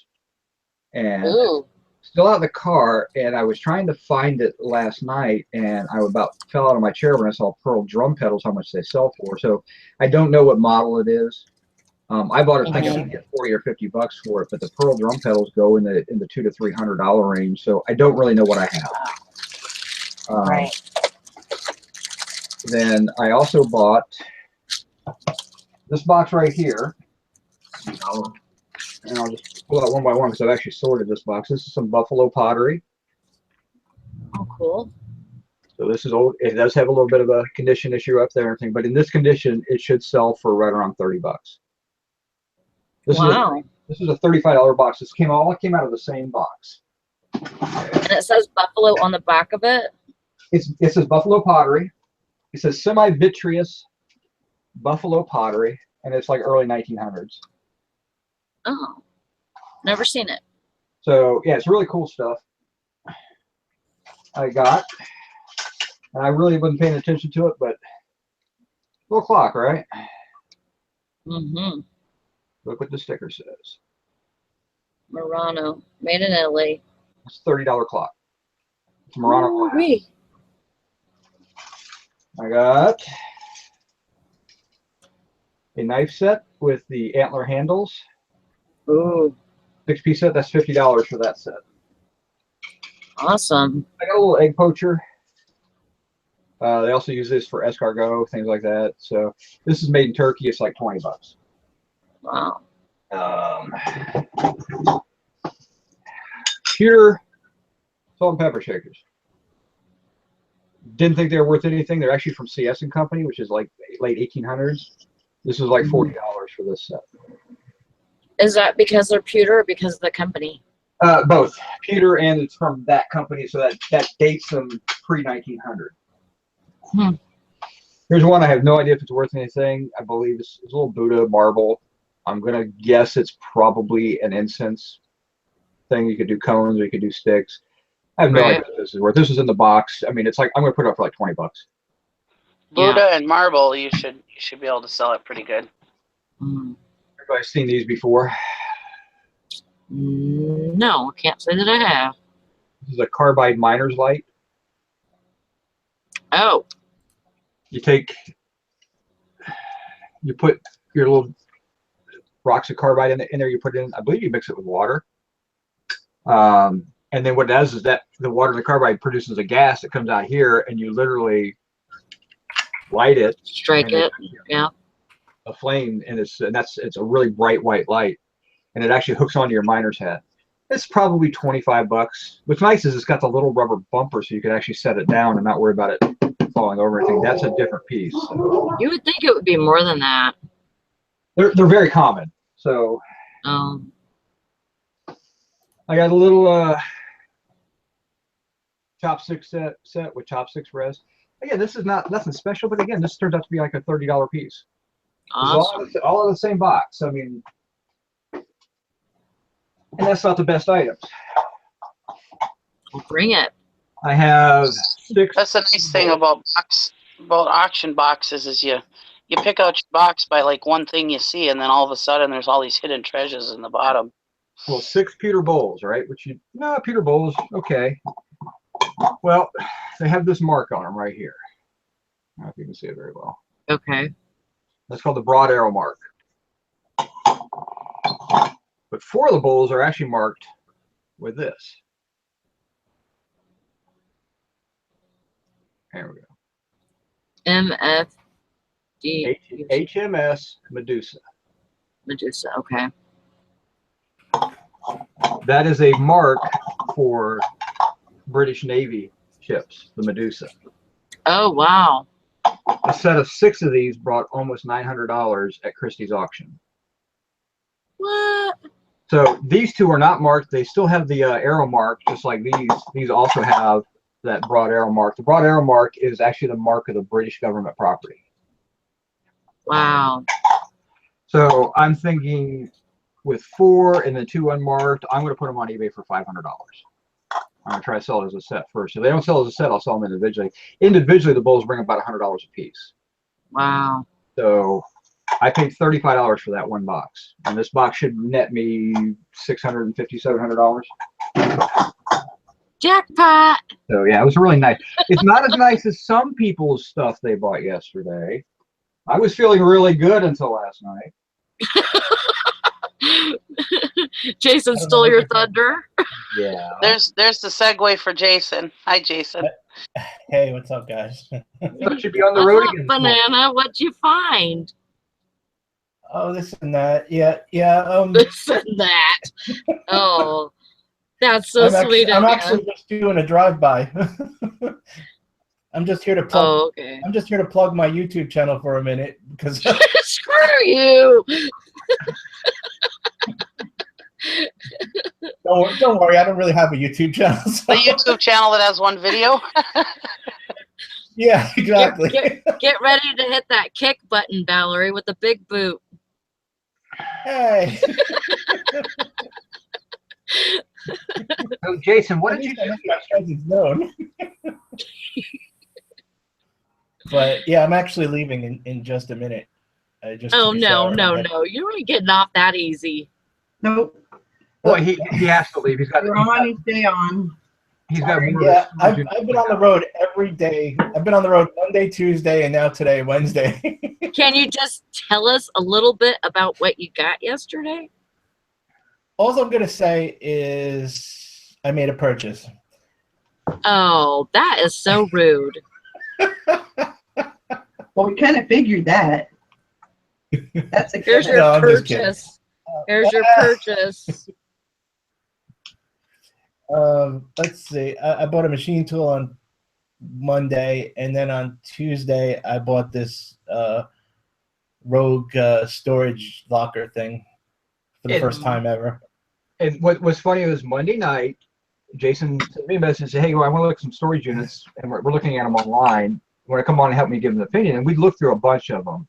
And Ooh. still out of the car, and I was trying to find it last night, and I about fell out of my chair when I saw pearl drum pedals, how much they sell for. So I don't know what model it is. I bought it. I think I could get 40 or 50 bucks for it, but the pearl drum pedals go in the $200 to $300 range. So I don't really know what I have. Right. Then I also bought this box right here, and I'll just pull out one by one because I've actually sorted this box. This is some buffalo pottery. Oh, cool. So this is old. It does have a little bit of a condition issue up there and everything, but in this condition, it should sell for right around 30 bucks. Wow. This is a $35 box. This all came out of the same box. And it says buffalo on the back of it? It says buffalo pottery. It says semi-vitreous buffalo pottery, and it's like early 1900s. Oh, never seen it. So yeah, it's really cool stuff. I got, and I really wasn't paying attention to it, but little clock, right? Mm-hmm. Look what the sticker says. Murano, made in Italy. It's a $30 clock. It's a Murano clock. I got a knife set with the antler handles. Ooh. 6-piece set. That's $50 for that set. Awesome. I got a little egg poacher. They also use this for escargot, things like that. So this is made in Turkey. It's like $20. Wow. Pure salt and pepper shakers. Didn't think they were worth anything. They're actually from CS and Company, which is like late 1800s. This is like $40 for this set. Is that because they're pewter or because of the company? Both pewter, and it's from that company, so that dates them pre-1900. Here's one I have no idea if it's worth anything. I believe it's a little Buddha marble. I'm gonna guess it's probably an incense thing. You could do cones or you could do sticks. I have no idea what this is worth. This is in the box. I mean, it's like I'm gonna put it up for like $20. Buddha and marble, you should be able to sell it pretty good. Everybody's seen these before. No, I can't say that I have. This is a carbide miner's light. Oh. You put your little rocks of carbide in there. You put it in. I believe you mix it with water. And then what it does is that the water and the carbide produces a gas that comes out here, and you literally light it. Strike it. Yeah. A flame, and it's a really bright white light, and it actually hooks onto your miner's hat. It's probably $25. What's nice is it's got the little rubber bumper, so you can actually set it down and not worry about it falling over anything. That's a different piece. So. You would think it would be more than that. They're very common. So I got a little chopstick set with chopsticks rest. Again, this is nothing special, but again, this turns out to be like a $30 piece. Awesome. All in the same box. I mean, and that's not the best items. Well, bring it. I have 6. That's the nice thing about auction boxes is you pick out your box by like one thing you see, and then all of a sudden there's all these hidden treasures in the bottom. Well, 6 pewter bowls, right? Pewter bowls, okay. Well, they have this mark on them right here. I don't know if you can see it very well. Okay. That's called the broad arrow mark. But 4 of the bowls are actually marked with this. There we go. MFD. HMS Medusa. Medusa, okay. That is a mark for British Navy ships, the Medusa. Oh, wow. A set of 6 of these brought almost $900 at Christie's auction. What? So these 2 are not marked. They still have the arrow mark, just like these. These also have that broad arrow mark. The broad arrow mark is actually the mark of the British government property. Wow. So I'm thinking with 4 and the 2 unmarked, I'm going to put them on eBay for $500. I'm going to try to sell it as a set first. If they don't sell as a set, I'll sell them individually. Individually, the bowls bring about $100 a piece. Wow. So I paid $35 for that one box, and this box should net me $650, $700. Jackpot. So yeah, it was really nice. It's not as nice as some people's stuff they bought yesterday. I was feeling really good until last night. Jason stole your thunder. Yeah. There's the segue for Jason. Hi, Jason. Hey, what's up, guys? So it should be on the road What's up, again. Banana? What'd you find? Oh, this and that. Yeah. This and that. Oh, that's so sweet. I'm actually just doing a drive-by. I'm just here to plug. Oh, okay. I'm just here to plug my YouTube channel for a minute because Screw you. don't worry, I don't really have a YouTube channel. So. The YouTube channel that has one video. Yeah, exactly. Get ready to hit that kick button, Valerie, with the big boot. Hey. So Jason, what did you do? My presence known. But yeah, I'm actually leaving in just a minute. Oh no! You ain't getting off that easy. Nope. Well, he has to leave. You're on, you stay on. He's got more. Yeah, I've been on the road every day. I've been on the road Monday, Tuesday, and now today, Wednesday. Can you just tell us a little bit about what you got yesterday? All I'm going to say is I made a purchase. Oh, that is so rude. Well, we kind of figured that. That's a Here's given. your No, I'm just kidding. purchase. Here's your purchase. Let's see. I bought a machine tool on Monday, and then on Tuesday I bought this Rogue storage locker thing for the first time ever. And what was funny was Monday night, Jason sent me a message and said, "Hey, I want to look at some storage units, and we're looking at them online. You want to come on and help me give them an opinion?" And we looked through a bunch of them.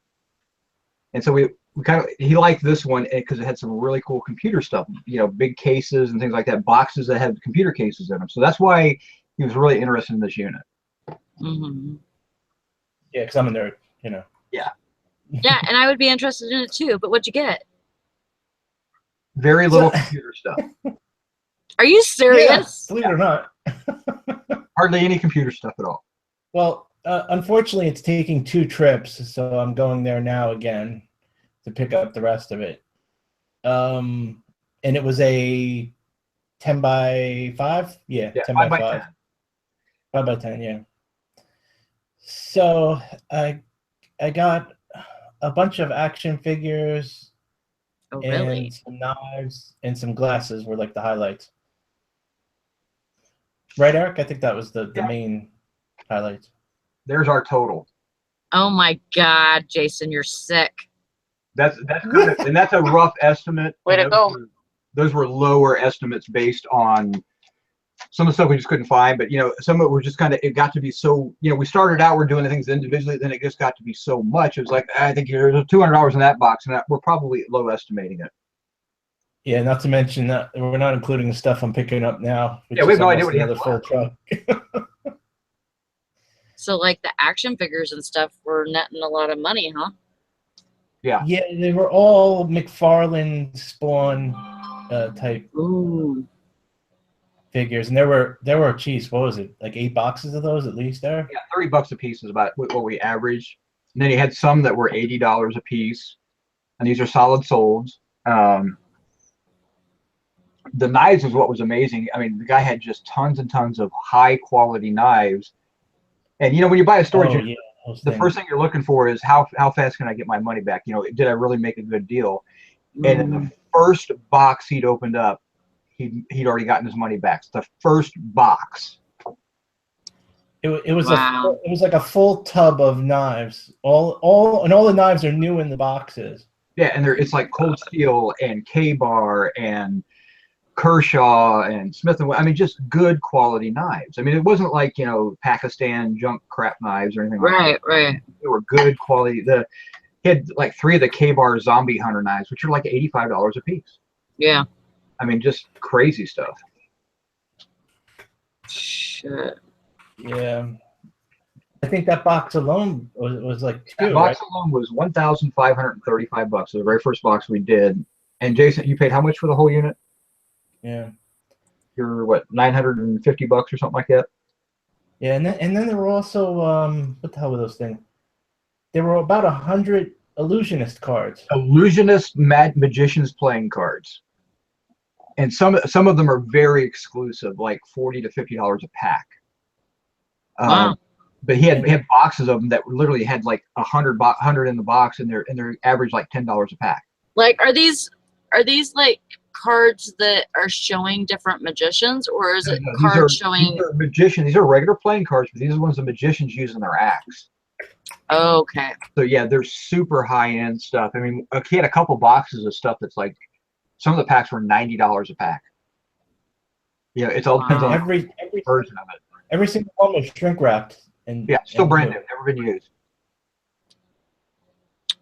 And so we kind of, he liked this one because it had some really cool computer stuff, big cases and things like that, boxes that had computer cases in them. So that's why he was really interested in this unit. Mm-hmm. Yeah, because I'm a nerd, Yeah. Yeah, and I would be interested in it too. But what'd you get? Very little computer stuff. Are you serious? Yeah, believe it or not. Hardly any computer stuff at all. Well, unfortunately, it's taking 2 trips, so I'm going there now again to pick up the rest of it. And it was a 10 by 5? Yeah, 10 by 5. 5 by 10, yeah. So I got a bunch of action figures really? and some knives and some glasses were like the highlights. Right, Eric? I think that was the main highlights. There's our total. Oh my God, Jason, you're sick. That's kind of, and that's a rough estimate. Way to go. Those were lower estimates based on some of the stuff we just couldn't find, but some of it were just kind of, it got to be so, we started out, we're doing the things individually, then it just got to be so much. It was like, I think there's $200 in that box, and we're probably low estimating it. Yeah, not to mention that we're not including the stuff I'm picking up now. Yeah, we have no idea what he has another full truck. So like the action figures and stuff were netting a lot of money, huh? Yeah. Yeah, they were all McFarlane Spawn type figures, and there were geez, what was it, like 8 boxes of those at least there? Yeah, $30 a piece is about what we averaged. And then you had some that were $80 a piece, and these are solid solds. The knives is what was amazing. I mean, the guy had just tons and tons of high quality knives. And when you buy a storage unit, the first thing you're looking for is how fast can I get my money back? Did I really make a good deal? And in the first box he'd opened up, he'd already gotten his money back. The first box. It was it was like a full tub of knives. All the knives are new in the boxes. Yeah, and it's like Cold Steel and K-Bar and Kershaw and Smith & Wesson. I mean, just good quality knives. I mean, it wasn't like Pakistan junk crap knives or anything like that. Right. They were good quality. He had like 3 of the K-Bar Zombie Hunter knives, which are like $85 a piece. Yeah. I mean, just crazy stuff. Shit. Yeah. I think that box alone was like 2. That box alone was $1,535. The very first box we did. And Jason, you paid how much for the whole unit? Yeah. You're what, $950 or something like that? Yeah, and then there were also what the hell were those things? There were about 100 illusionist cards. Illusionist magicians playing cards. And some of them are very exclusive, like $40 to $50 a pack. Wow. But he had boxes of them that literally had like 100 in the box, and they're average like $10 a pack. Like, are these like cards that are showing different magicians, or is it cards showing? These are magicians. These are regular playing cards, but these are the ones the magicians use in their acts. Okay. So yeah, they're super high end stuff. I mean, he had a couple boxes of stuff that's like, some of the packs were $90 a pack. Yeah, it all depends on every version of it. Every single one was shrink wrapped and still brand new, never been used.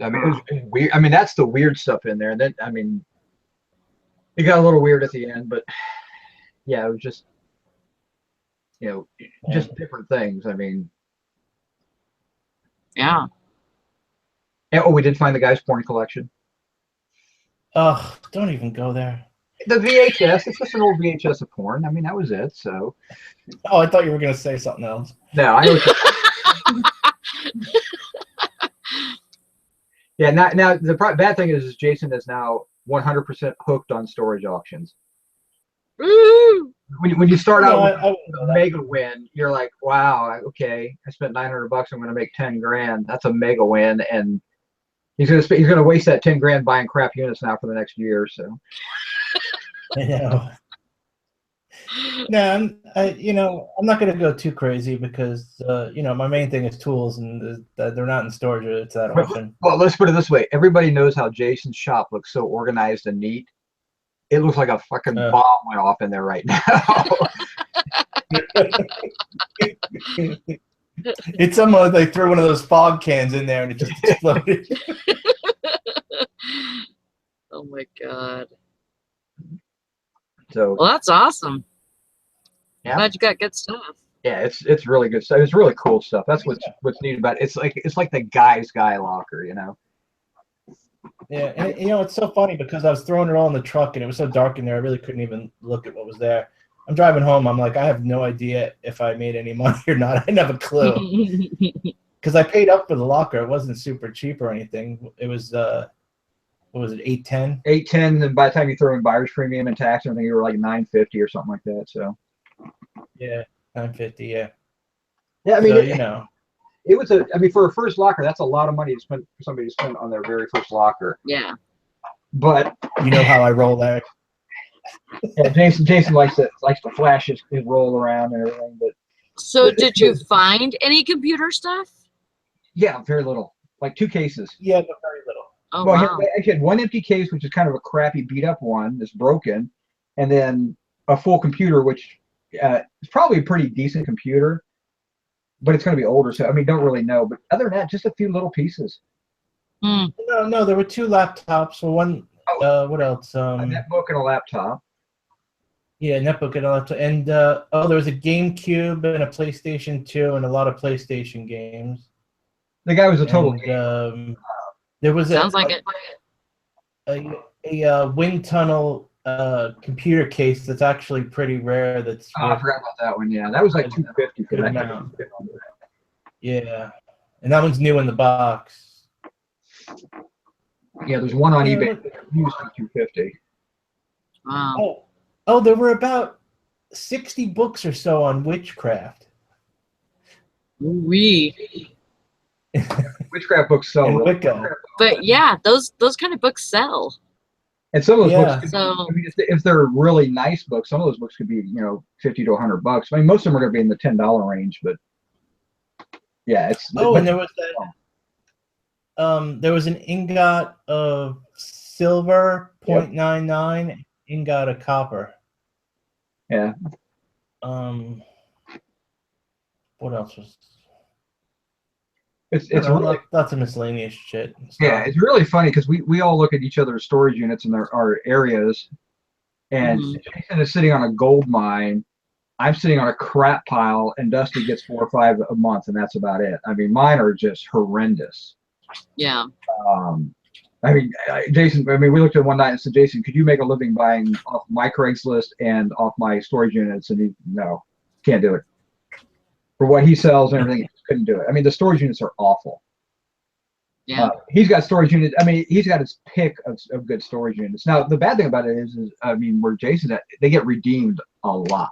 I mean, it was weird. I mean, that's the weird stuff in there. And then, I mean, it got a little weird at the end, but yeah, it was just, just different things. I mean, yeah. And, we did find the guy's porn collection. Oh, don't even go there. The VHS, it's just an old VHS of porn. I mean, that was it. So. Oh, I thought you were going to say something else. No, I know. Yeah. Now the bad thing is Jason is now 100% hooked on storage auctions. Woo! When you start No, out I with a mega win, you're like, wow, okay, I spent $900. I'm going to make 10 grand. That's a mega win, and he's going to waste that 10 grand buying crap units now for the next year. So you know. No, I'm not going to go too crazy because, my main thing is tools, and they're not in storage it's that often. Well, let's put it this way: everybody knows how Jason's shop looks so organized and neat. It looks like a fucking bomb went off in there right now. It's almost like threw one of those fog cans in there and it just exploded. Oh my god. So Well, that's awesome. yeah, Glad you got good stuff. yeah, it's really good stuff. It's really cool stuff. That's what's neat about it. It's like the guy's guy locker, you know. Yeah, and it's so funny because I was throwing it all in the truck and it was so dark in there I really couldn't even look at what was there. I'm driving home. I'm like, I have no idea if I made any money or not. I didn't have a clue because I paid up for the locker. It wasn't super cheap or anything. It was what was it, $810? $810, and by the time you throw in buyer's premium and tax and everything, you were like $950 or something like that. So Yeah, $950. Yeah. Yeah, I mean, So, it was for a first locker, that's a lot of money to spend for somebody to spend on their very first locker. Yeah. But you know how I roll there. yeah, Jason likes to flash his roll around and everything. But So did you find any computer stuff? yeah, very little, like 2 cases. Yeah, but very little. Oh Well, wow. I had 1 empty case, which is kind of a crappy, beat up one that's broken, and then a full computer, which is probably a pretty decent computer, but it's going to be older. So I mean, don't really know. But other than that, just a few little pieces. No, there were 2 laptops. Well, one. What else? A netbook and a laptop. Yeah, netbook and a laptop, and there was a GameCube and a PlayStation 2 and a lot of PlayStation games. The guy was a total gamer. There was Sounds like it. a wind tunnel computer case that's actually pretty rare. That's I forgot about that one. Yeah, that was like $250 for that. Amount. Yeah, and that one's new in the box. Yeah, there's one on eBay used for $250. Wow. Oh, there were about 60 books or so on witchcraft. We. Witchcraft books sell. And Really. Wicca. But yeah, those kind of books sell. And some of those Yeah. books, So I mean, if they're really nice books, some of those books could be, $50 to $100. I mean, most of them are going to be in the $10 range, but yeah, it's. And there was that. There was an ingot of silver, 0.99, ingot of copper. Yeah. What else was? It's really, lots of miscellaneous shit. Yeah, it's really funny because we all look at each other's storage units in our areas, and Jason is sitting on a gold mine. I'm sitting on a crap pile, and Dusty gets 4 or 5 a month, and that's about it. I mean, mine are just horrendous. yeah. I mean, Jason. I mean, we looked at one night and said, Jason, could you make a living buying off my Craigslist and off my storage units? And no, can't do it. For what he sells and everything, he just couldn't do it. I mean, the storage units are awful. Yeah. He's got storage units. I mean, he's got his pick of good storage units. Now, the bad thing about it is I mean, where Jason's at, they get redeemed a lot.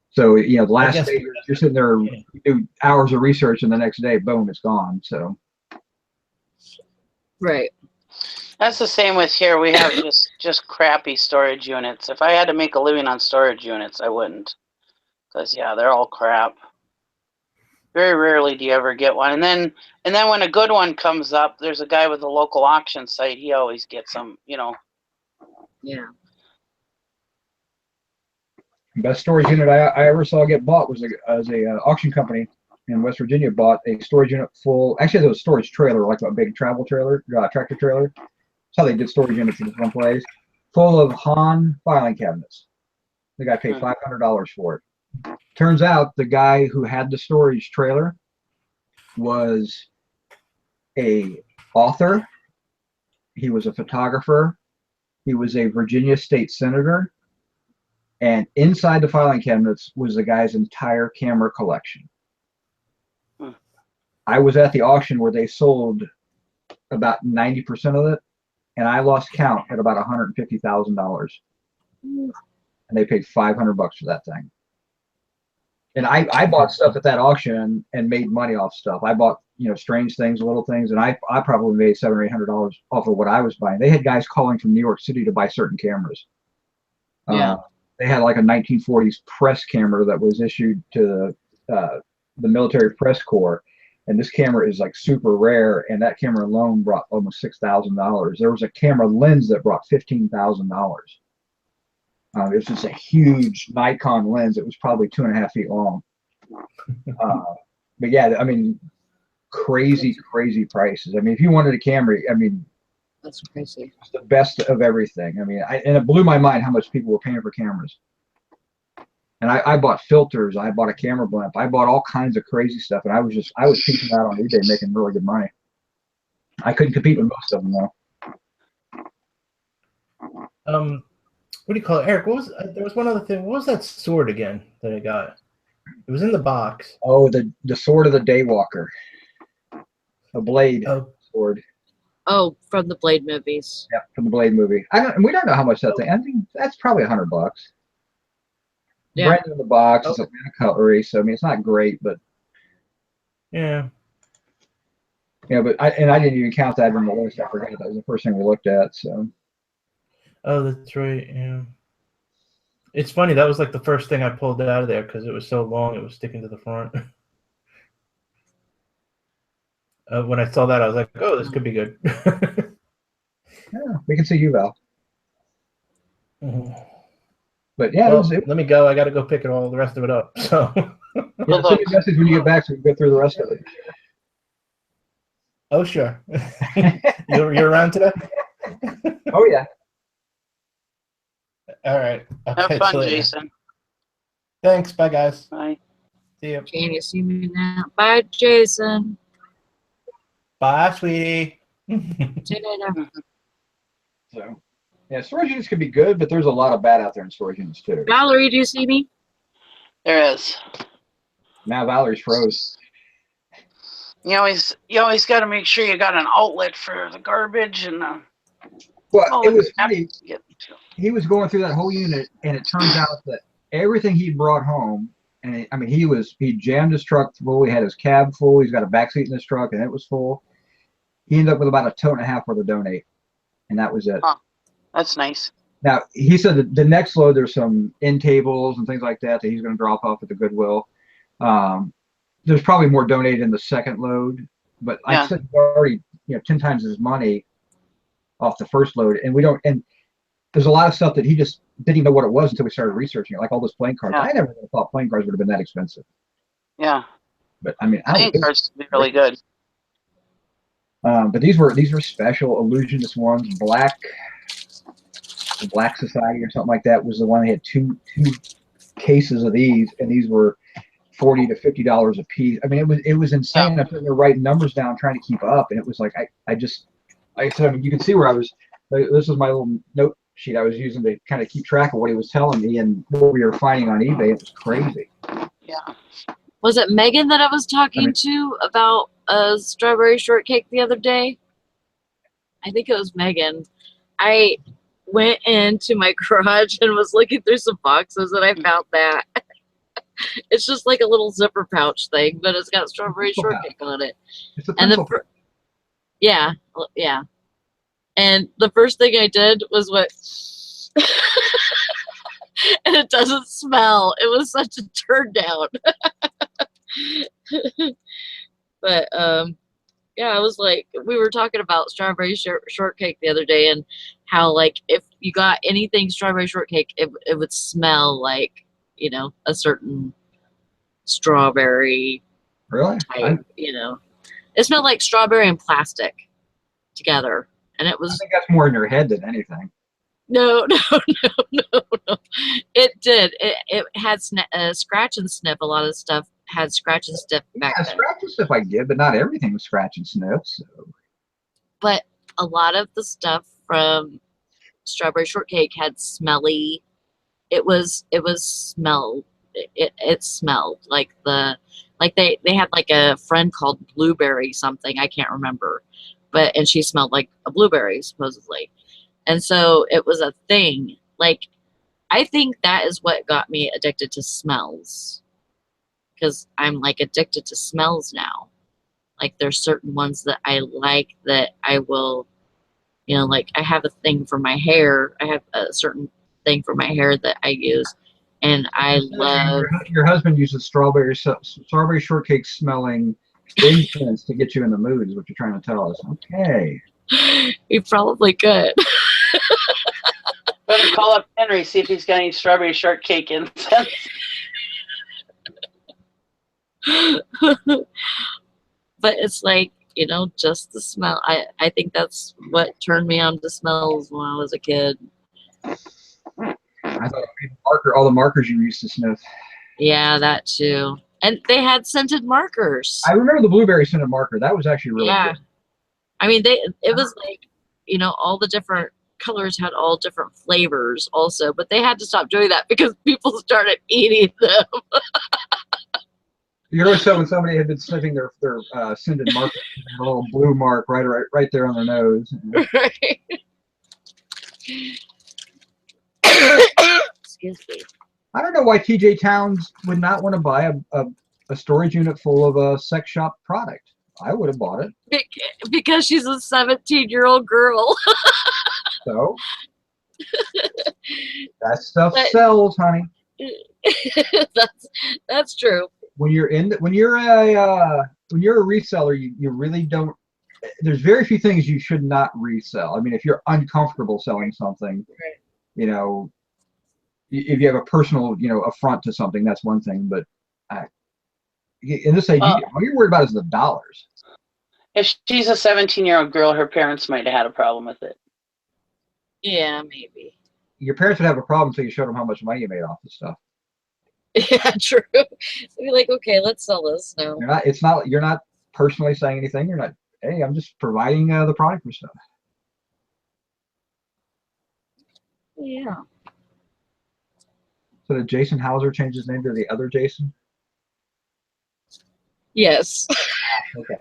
So, the last day you're sitting there, you do hours of research, and the next day, boom, it's gone. So. Right. That's the same with here. We have just crappy storage units. If I had to make a living on storage units, I wouldn't. Because, yeah, they're all crap. Very rarely do you ever get one. And then when a good one comes up, there's a guy with a local auction site. He always gets them, Yeah. Best storage unit I ever saw get bought was a auction company in West Virginia bought a storage unit full. Actually, it was a storage trailer, like a big travel trailer, tractor trailer. That's how they did storage units in this one place, full of Han filing cabinets. The guy paid $500 for it. Turns out the guy who had the storage trailer was a author. He was a photographer. He was a Virginia state senator. And inside the filing cabinets was the guy's entire camera collection. I was at the auction where they sold about 90% of it, and I lost count at about $150,000. and they paid $500 for that thing. And I bought stuff at that auction and made money off stuff. I bought, strange things, little things, and I probably made $700 or $800 off of what I was buying. They had guys calling from New York City to buy certain cameras. Yeah. They had like a 1940s press camera that was issued to the military press corps, and this camera is like super rare. And that camera alone brought almost $6,000. There was a camera lens that brought $15,000. It was just a huge Nikon lens. It was probably 2.5 feet long. But yeah, I mean, crazy prices. I mean, if you wanted a camera, I mean, That's crazy. it's the best of everything. I mean, and it blew my mind how much people were paying for cameras. And I bought filters. I bought a camera blimp. I bought all kinds of crazy stuff. And I was piecing out on eBay, making really good money. I couldn't compete with most of them though. What do you call it, Eric? There was one other thing. What was that sword again that I got? It was in the box. Oh, the sword of the Daywalker. A blade sword. Oh, from the Blade movies. Yeah, from the Blade movie. We don't know how much that thing. I think that's probably $100. Yeah. Brand new in the box. It's a cutlery, so I mean it's not great, but yeah. Yeah, but I didn't even count that in the list. I forgot that was the first thing we looked at. So. Oh, that's right. Yeah. It's funny. That was like the first thing I pulled out of there because it was so long. It was sticking to the front. When I saw that, I was like, "Oh, this could be good." Yeah, we can see you, Val. Mhm. But yeah, Well, let me go. I got to go pick the rest of it up. So. Yeah, send me a message when you get back so we can go through the rest of it. Oh, sure. You're around today? Oh yeah. All right. Have fun, Jason. Thanks. Bye, guys. Bye. See you. Can you see me now? Bye, Jason. Bye, sweetie. See you later. So, yeah, storage units can be good, but there's a lot of bad out there in storage units too. Valerie, do you see me? There is. Now Valerie's froze. You always got to make sure you got an outlet for the garbage and the. Well, it was funny. Yeah. He was going through that whole unit, and it turns out that everything he brought home, and he jammed his truck full. He had his cab full. He's got a back seat in his truck, and it was full. He ended up with about a tote and a half worth of donate, and that was it. Huh. That's nice. Now he said that the next load there's some end tables and things like that he's going to drop off at the Goodwill. There's probably more donated in the second load, but like I said, already 10 times his money off the first load, and there's a lot of stuff that he just didn't even know what it was until we started researching it, like all those playing cards. I never thought playing cards would have been that expensive. Yeah. But I mean, playing cards would be really good. But these were special illusionist ones. The Black Society or something like that was the one. They had two cases of these, and these were $40 to $50 a piece. I mean, it was insane. I'm sitting there writing numbers down, trying to keep up, and it was like I said, I mean, you can see where I was. This is my little note sheet I was using to kind of keep track of what he was telling me and what we were finding on eBay. It was crazy. Yeah. Was it Megan that I was talking to about a strawberry shortcake the other day? I think it was Megan. I went into my garage and was looking through some boxes, and I found that. It's just like a little zipper pouch thing, but it's got strawberry shortcake on it. It's a And pencil. yeah. And the first thing I did was and it doesn't smell. It was such a turn down. But yeah, I was like, we were talking about strawberry shortcake the other day, and how like if you got anything strawberry shortcake, it would smell like a certain strawberry Really? type. It smelled like strawberry and plastic together, and it was. I think that's more in your head than anything. No. It did. It had scratch and sniff. A lot of stuff had scratch and sniff back then. Scratch and sniff I get, but not everything was scratch and sniff. So. But a lot of the stuff from strawberry shortcake had smelly. It smelled. It smelled like they had like a friend called Blueberry something, I can't remember, and she smelled like a blueberry supposedly. And so it was a thing. Like I think that is what got me addicted to smells. Because I'm like addicted to smells now. Like there's certain ones that I like that I will, you know, like I have a thing for my hair. I have a certain thing for my hair that I use. And I love. Your husband uses strawberry shortcake smelling incense to get you in the mood, is what you're trying to tell us. Okay. You probably could. Better call up Henry, see if he's got any strawberry shortcake incense. But it's like, you know, just the smell. I think that's what turned me on to smells when I was a kid. I thought all the markers you used to sniff. Yeah, that too. And they had scented markers. I remember the blueberry scented marker. That was actually really good. I mean, it was like, you know, all the different colors had all different flavors also, but they had to stop doing that because people started eating them. You notice that when somebody had been sniffing their scented marker, a little blue mark right there on their nose. Right. Excuse me. I don't know why TJ Towns would not want to buy a storage unit full of sex shop product. I would have bought it. Because she's a 17-year-old girl. So that stuff sells, honey. That's true. When you're a reseller, you really don't. There's very few things you should not resell. I mean, if you're uncomfortable selling something, right. You know, if you have a personal, you know, affront to something, that's one thing. But in this age, all you're worried about is the dollars. If she's a 17-year-old girl, her parents might have had a problem with it. Yeah, maybe. Your parents would have a problem until you showed them how much money you made off the stuff. Yeah, true. You're like, okay, let's sell this now. You're not personally saying anything. You're not. Hey, I'm just providing the product for stuff. Yeah. So did Jason Hauser change his name to the other Jason? Yes. Okay.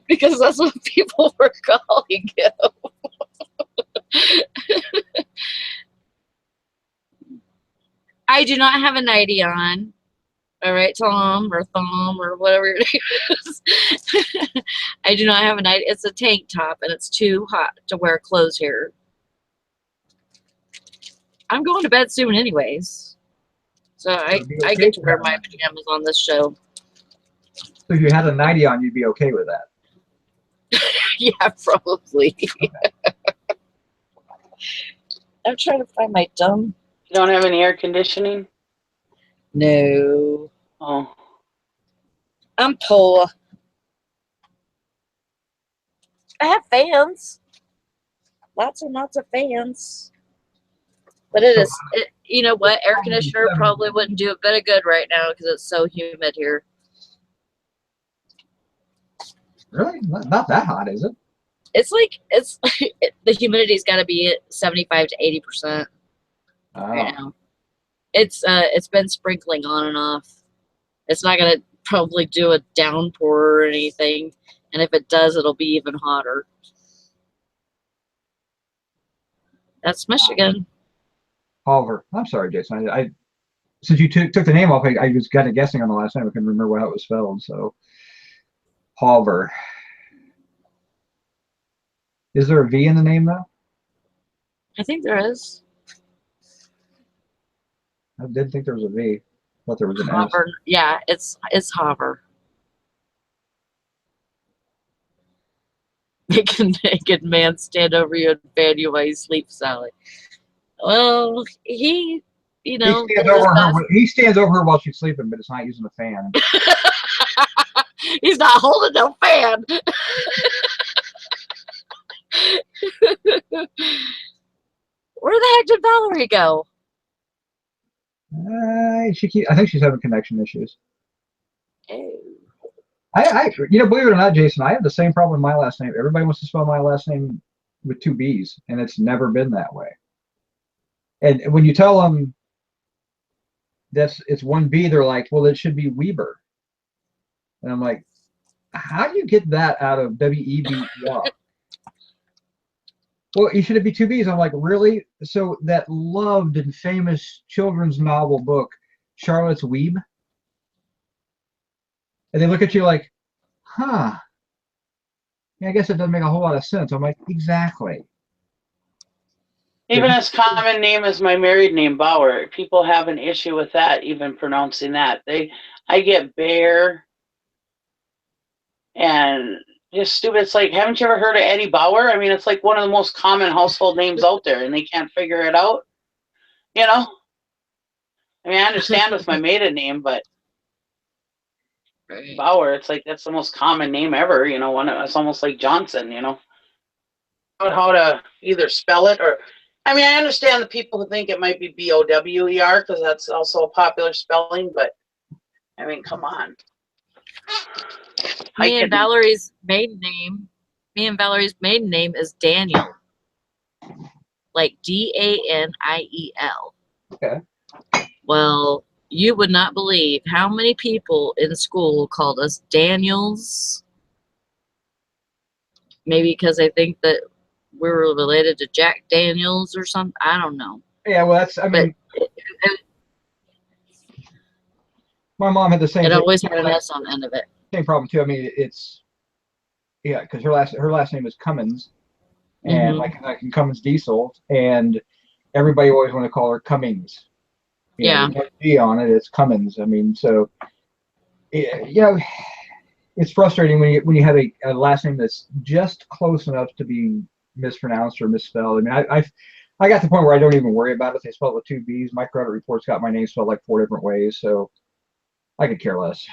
Because that's what people were calling him. I do not have a nightie on. All right, Tom or Thom or whatever your name is. I do not have a nightie. It's a tank top and it's too hot to wear clothes here. I'm going to bed soon anyways. So I get to wear my pajamas on this show. So if you had a nightie on, you'd be okay with that? Yeah, probably. Okay. I'm trying to find my dumb. You don't have any air conditioning? No. Oh. I'm poor. I have fans. Lots and lots of fans. But you know what? Air conditioner probably wouldn't do a bit of good right now because it's so humid here. Really? Not that hot, is it? It's like, the humidity's got to be at 75 to 80% right now. It's been sprinkling on and off. It's not going to probably do a downpour or anything. And if it does, it'll be even hotter. That's Michigan. Culver. I'm sorry, Jason. I since you took the name off, I was kind of guessing on the last name. I couldn't remember how it was spelled. So, Culver. Is there a V in the name though? I think there is. I didn't think there was a V. I thought there was an Hover. S. Yeah, it's Hover. Make a naked man stand over you and fan you while you sleep, Sally. Well, he he stands over her while she's sleeping, but it's not using a fan. He's not holding no fan. Where the heck did Valerie go? I think she's having connection issues. Oh. Believe it or not, Jason, I have the same problem with my last name. Everybody wants to spell my last name with 2 B's, and it's never been that way. And when you tell them it's 1 B, they're like, well, it should be Weber. And I'm like, how do you get that out of W-E-B-E-R? Well, you should be two B's. I'm like, really? So that loved and famous children's novel book, Charlotte's Web, and they look at you like, huh? Yeah, I guess it doesn't make a whole lot of sense. I'm like, exactly. Even as common name as my married name, Bauer, people have an issue with that, even pronouncing that. I get Bear and just stupid. It's like, haven't you ever heard of Eddie Bauer? I mean, it's like one of the most common household names out there, and they can't figure it out. You know? I mean, I understand with my maiden name, but Right. Bauer, it's like that's the most common name ever. You know, it's almost like Johnson. You know, how to either spell it or. I mean, I understand the people who think it might be Bower because that's also a popular spelling, but I mean, come on. Me and Valerie's maiden name is Daniel. Like Daniel. Okay. Well, you would not believe how many people in school called us Daniels. Maybe because I think that we were related to Jack Daniels or something. I don't know. Yeah, well, that's. I mean, my mom had the same. It always had an S on the end of it. Same problem too. I mean, it's because her last name is Cummins, and like in Cummins Diesel, and everybody always want to call her Cummings. You know, there's no D on it. It's Cummins. I mean, so you know, it's frustrating when you have a last name that's just close enough to be mispronounced or misspelled. I mean, I got to the point where I don't even worry about it. They spell it with two B's. My credit report's got my name spelled like 4 different ways, so I could care less.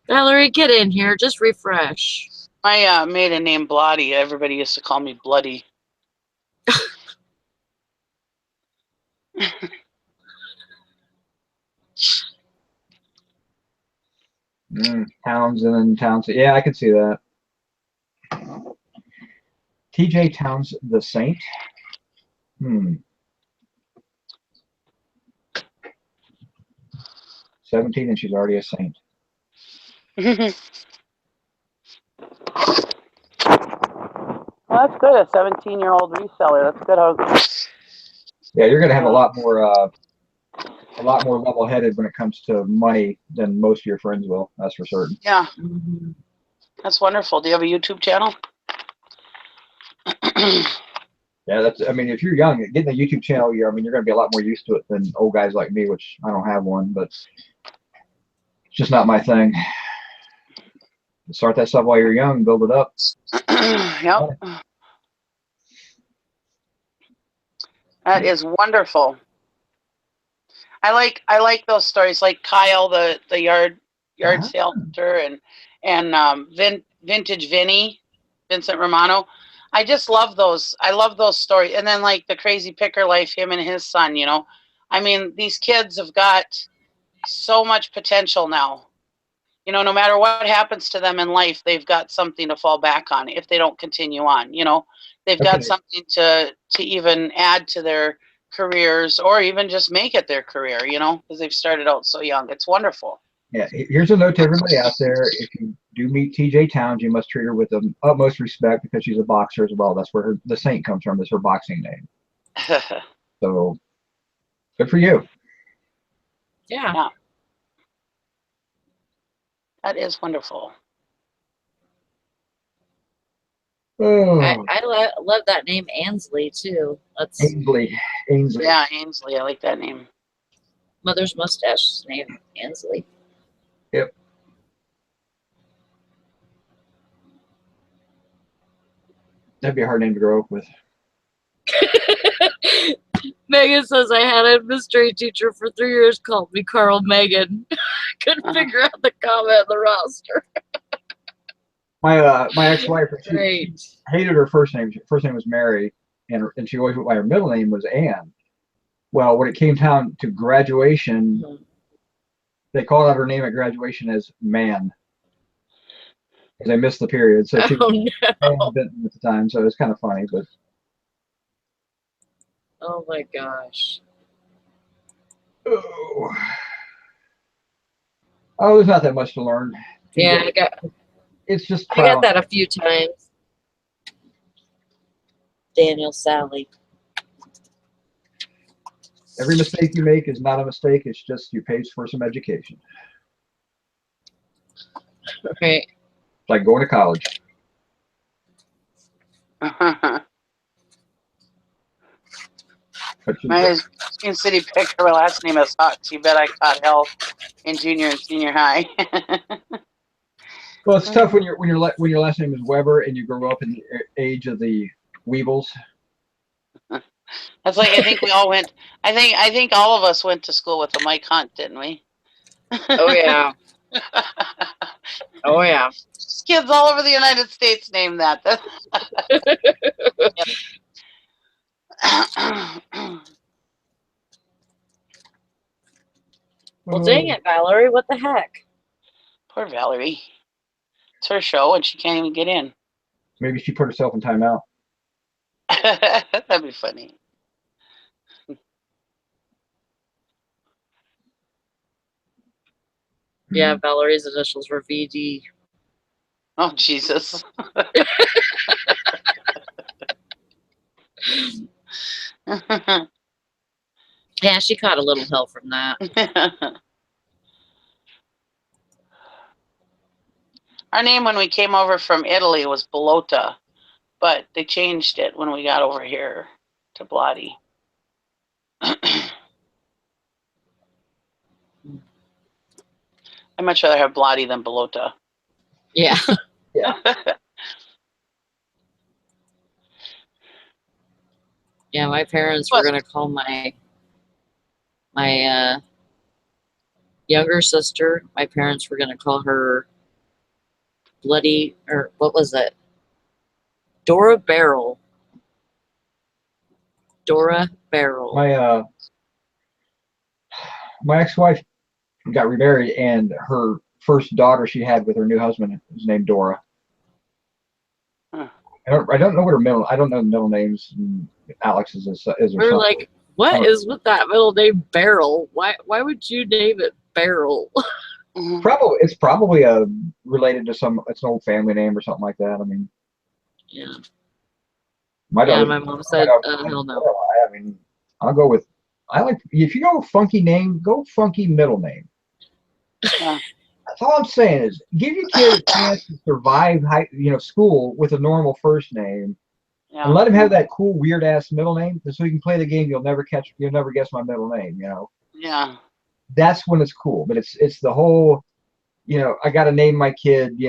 Valerie, get in here. Just refresh. My maiden name Bloody. Everybody used to call me Bloody. Townsend. Yeah, I could see that. TJ Towns the Saint. 17 and she's already a saint. Well, that's good. A 17-year-old reseller. That's good. Yeah, you're gonna have a lot more level-headed when it comes to money than most of your friends will. That's for certain. Yeah, that's wonderful. Do you have a YouTube channel? Yeah, that's. I mean, if you're young, getting a YouTube channel, you're going to be a lot more used to it than old guys like me, which I don't have one, but it's just not my thing. Start that stuff while you're young, build it up. Yep. That is wonderful. I like those stories, like Kyle, the yard salesman, and Vintage Vinny, Vincent Romano. I just love those. I love those stories. And then like the Crazy Picker Life, him and his son, you know. I mean, these kids have got so much potential now. You know, no matter what happens to them in life, they've got something to fall back on if they don't continue on, you know. They've got something to even add to their careers or even just make it their career, you know, because they've started out so young. It's wonderful. Yeah, here's a note to everybody out there. If you do meet TJ Towns, you must treat her with the utmost respect because she's a boxer as well. That's where the Saint comes from. Is her boxing name. So good for you. Yeah. That is wonderful. Oh. I love that name, Ansley, too. That's Ainsley. Yeah, Ainsley. I like that name. Mother's mustache's name, Ansley. Yep. That'd be a hard name to grow up with. Megan says I had a mystery teacher for 3 years called me Carl Megan. Couldn't figure out the comment in the roster. My ex-wife, she hated her first name. Her first name was Mary, and she always went by her middle name was Anne. Well, when it came down to graduation, they called out her name at graduation as Man because they missed the period. So she was Benton at the time, so it was kind of funny. But oh my gosh. Oh, there's not that much to learn. Yeah, it's just I got that a few times. Daniel, Sally. Every mistake you make is not a mistake. It's just you paid for some education. Right. It's like going to college. But My Queen City picker, my last name is Hux. You bet I caught hell in junior and senior high. well, it's tough when your last name is Weber and you grow up in the age of the Weebles. That's like I think we all went. I think all of us went to school with a Mike Hunt, didn't we? Oh yeah. Oh yeah. Kids all over the United States name that. Well, dang it, Valerie. What the heck? Poor Valerie. It's her show and she can't even get in. Maybe she put herself in timeout. That'd be funny. Yeah, Valerie's initials were VD. Oh, Jesus. Yeah, she caught a little hell from that. Our name when we came over from Italy was Bolota, but they changed it when we got over here to Blotti. I'd much rather have Blotti than Bolota. Yeah. Yeah. Yeah, my parents were gonna call my younger sister. My parents were gonna call her Bloody, or what was it? Dora Barrel. Dora Barrel. My ex-wife got remarried, and her first daughter she had with her new husband was named Dora. Huh. I don't know what her middle. I don't know the middle names. Alex is her We're son. like, what is with that middle name Barrel? Why would you name it Barrel? It's probably related to it's an old family name or something like that. I mean, Yeah. my mom said, hell no. I mean, if you go funky name, go funky middle name. Yeah. That's all I'm saying is give your kid a chance to survive school with a normal first name. Yeah. And let him have that cool, weird ass middle name, so he can play the game. You'll never guess my middle name. Yeah. That's when it's cool. But it's the whole, I got to name my kid,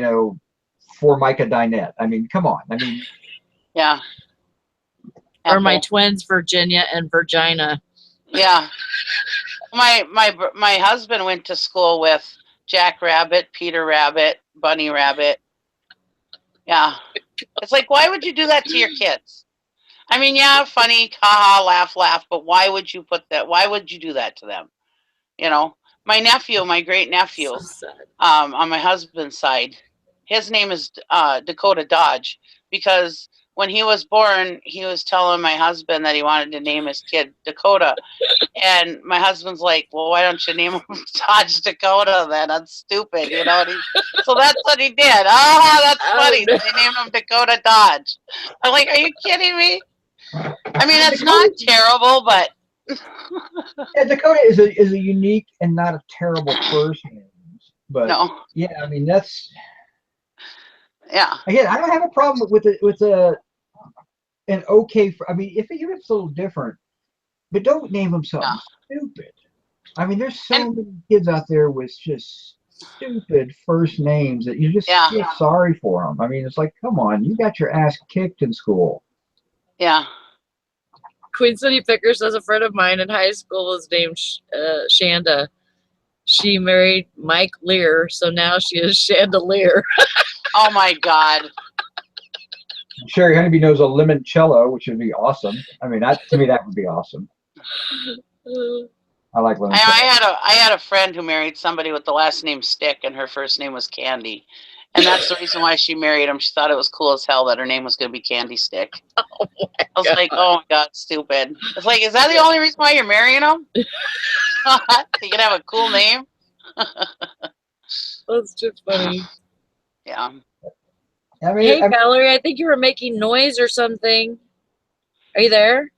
for Micah Dinette. I mean, come on. I mean, yeah. Or my twins, Virginia and Virginia. Yeah. My husband went to school with Jack Rabbit, Peter Rabbit, Bunny Rabbit. Yeah. It's like, why would you do that to your kids? I mean, yeah, funny, haha, laugh, but why would you put that? Why would you do that to them? My nephew, my great nephew, on my husband's side, his name is Dakota Dodge, because when he was born, he was telling my husband that he wanted to name his kid Dakota. And my husband's like, well, why don't you name him Dodge Dakota then? That's stupid, so that's what he did. Oh, that's funny. No. They named him Dakota Dodge. I'm like, are you kidding me? I mean, it's not terrible, but yeah, Dakota is a unique and not a terrible first name. But no. Yeah, I mean that's yeah. Again, I don't have a problem with an okay. I mean, if it's a little different, but don't name them something stupid. I mean, there's so many kids out there with just stupid first names that you just feel sorry for them. I mean, it's like, come on, you got your ass kicked in school. Yeah. Queen City Picker says a friend of mine in high school was named Shanda. She married Mike Lear, so now she is Chandelier. Oh my God. Sherry Honeybee knows a limoncello, which would be awesome. I mean, to me, that would be awesome. I like limoncello. I had a friend who married somebody with the last name Stick, and her first name was Candy. And that's the reason why she married him. She thought it was cool as hell that her name was going to be Candy Stick. Oh I was like, oh my God, stupid. It's like, is that the only reason why you're marrying him? You can have a cool name? That's just funny. Yeah. I mean, hey, Valerie, I think you were making noise or something. Are you there?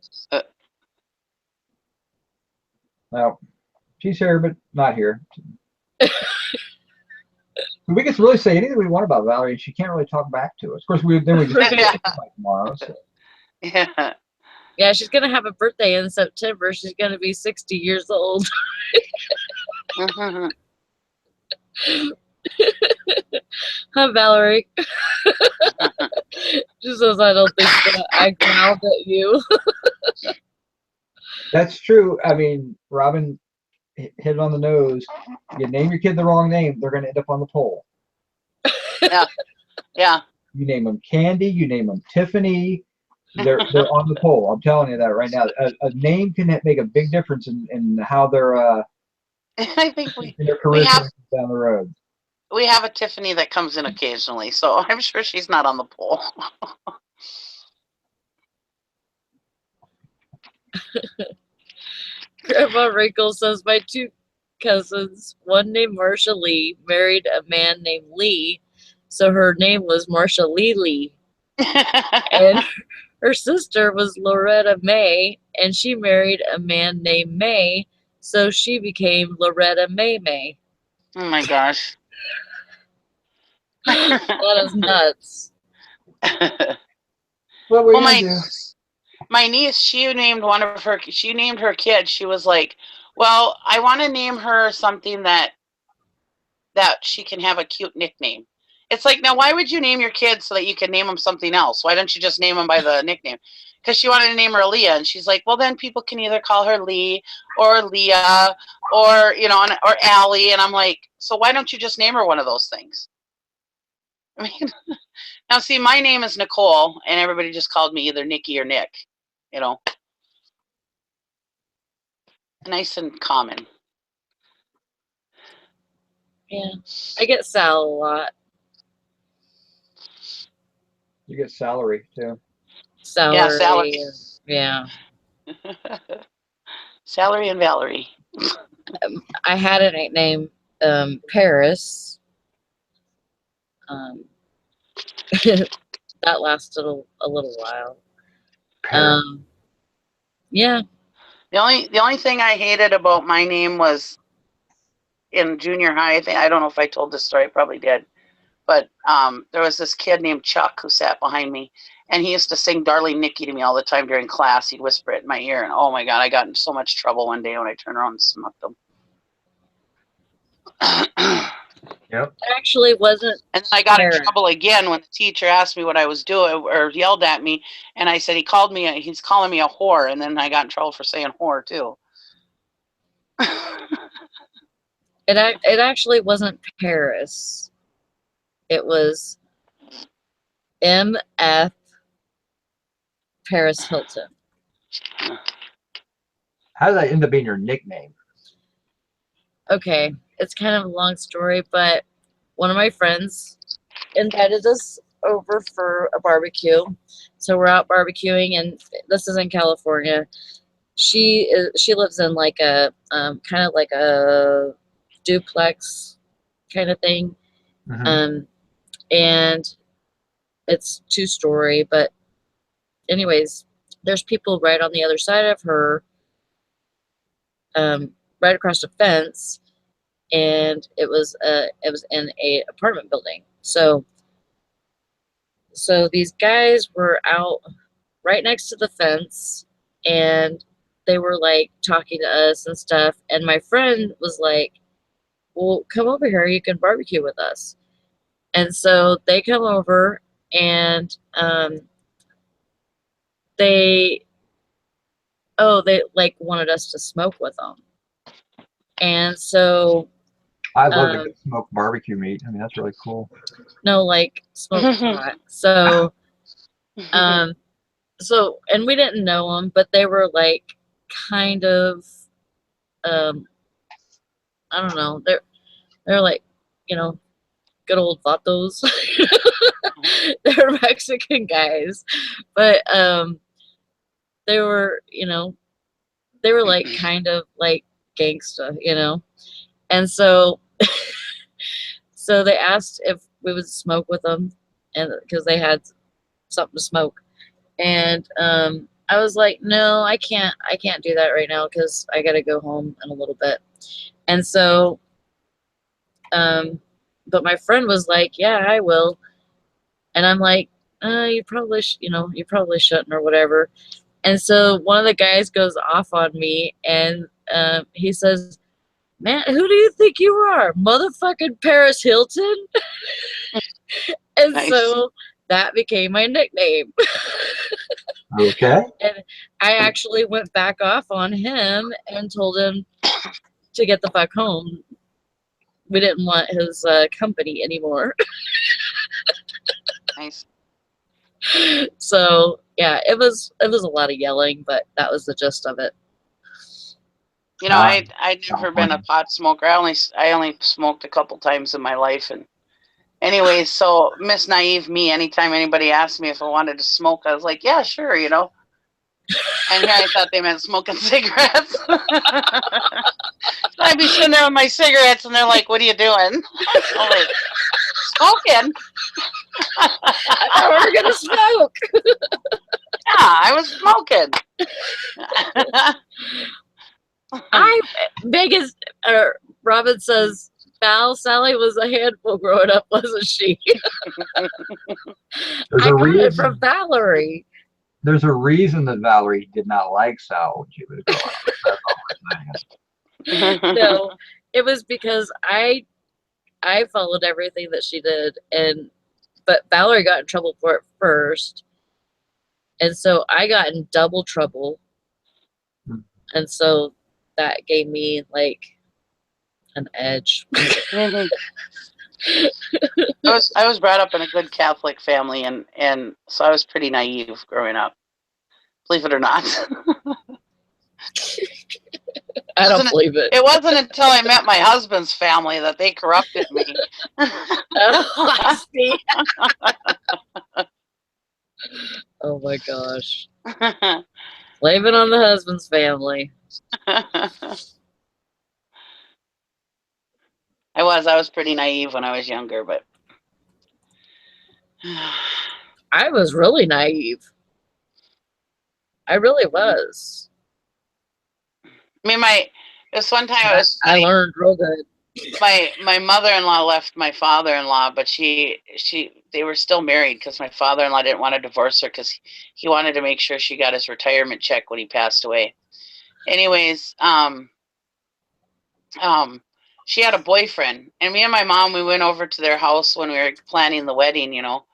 Well, she's here, but not here. We can really say anything we want about Valerie, and she can't really talk back to us. Of course, we just Right. tomorrow. So. Yeah. Yeah, she's gonna have a birthday in September. She's gonna be 60 years old. Mhm. Huh, Valerie? She says, I don't think so. I growled at you. That's true. I mean, Robin hit it on the nose. You name your kid the wrong name, they're going to end up on the poll. Yeah. Yeah. You name them Candy, you name them Tiffany, they're on the poll. I'm telling you that right now. A name can make a big difference in how their I think in their we career have choices down the road. we have a Tiffany that comes in occasionally, so I'm sure she's not on the poll. Grandma Wrinkle says, my two cousins, one named Marsha Lee, married a man named Lee, so her name was Marsha Lee Lee. And her sister was Loretta May, and she married a man named May, so she became Loretta May May. Oh my gosh. That is nuts. What were you gonna do? My niece, she named her kid. She was like, well, I want to name her something that she can have a cute nickname. It's like, now why would you name your kid so that you can name them something else? Why don't you just name them by the nickname? Because she wanted to name her Leah, and she's like, well, then people can either call her Lee or Leah or, or Allie. And I'm like, so why don't you just name her one of those things? I mean, now see, my name is Nicole, and everybody just called me either Nikki or Nick, nice and common. Yeah, I get Sal a lot. You get salary too. Salary. Yeah, salary. Yeah. Salary and Valerie. I had a nickname, Paris. That lasted a little while. Yeah. The only thing I hated about my name was in junior high. I don't know if I told this story. I probably did. But there was this kid named Chuck who sat behind me, and he used to sing Darling Nikki to me all the time during class. He'd whisper it in my ear, and oh my God, I got in so much trouble one day when I turned around and smucked him. Yep. It actually wasn't. And then I got in trouble again when the teacher asked me what I was doing or yelled at me, and I said he's calling me a whore, and then I got in trouble for saying whore too. It actually wasn't Paris. It was M.F. Paris Hilton. How did that end up being your nickname? Okay, it's kind of a long story, but one of my friends invited us over for a barbecue. So we're out barbecuing, and this is in California. She lives in like a kind of like a duplex kind of thing. Mm-hmm. And it's 2-story, but anyways, there's people right on the other side of her, right across the fence, and it was in a apartment building. So these guys were out right next to the fence, and they were like talking to us and stuff, and my friend was like, well, come over here, you can barbecue with us. And so they come over, and they like wanted us to smoke with them. And so I love to smoke barbecue meat. I mean, that's really cool. no, like smoke pot. So and we didn't know them, but they were like kind of I don't know, they're like, good old vatos. They're Mexican guys, but they were like kind of like gangsta, and so so they asked if we would smoke with them, and because they had something to smoke. And I was like, no, I can't do that right now because I got to go home in a little bit. And so, but my friend was like, yeah, I will. And I'm like, you probably, you probably shouldn't or whatever. And so one of the guys goes off on me and he says, man, who do you think you are? Motherfucking Paris Hilton? And Nice. so that became my nickname. Okay. And I actually went back off on him and told him to get the fuck home. We didn't want his company anymore. Nice. So yeah, it was a lot of yelling, but that was the gist of it. You know, I'd never been a California. pot smoker. I only smoked a couple times in my life, and anyways, so Miss Naive me, anytime anybody asked me if I wanted to smoke, I was like, yeah, sure, you know. And here I thought they meant smoking cigarettes. So I'd be sitting there with my cigarettes, and they're like, what are you doing? I'm like, smoking. I thought we were gonna smoke. Yeah, I was smoking. Robin says, Val, Sally was a handful growing up, wasn't she? There's I a got it reason. from Valerie. There's a reason that Valerie did not like Sal when she was growing up. That's all I'm saying. No, it was because I followed everything that she did, but Valerie got in trouble for it first, and so I got in double trouble, and so that gave me like an edge. I was brought up in a good Catholic family, and so I was pretty naive growing up. Believe it or not. I don't believe it. It wasn't until I met my husband's family that they corrupted me. Oh, I see. Oh my gosh. Blame it on the husband's family. I was pretty naive when I was younger, but I was really naive. I really was. I mean, this one time I learned real good. my mother-in-law left my father-in-law, but they were still married because my father-in-law didn't want to divorce her because he wanted to make sure she got his retirement check when he passed away. Anyways, she had a boyfriend, and me and my mom, we went over to their house when we were planning the wedding, you know,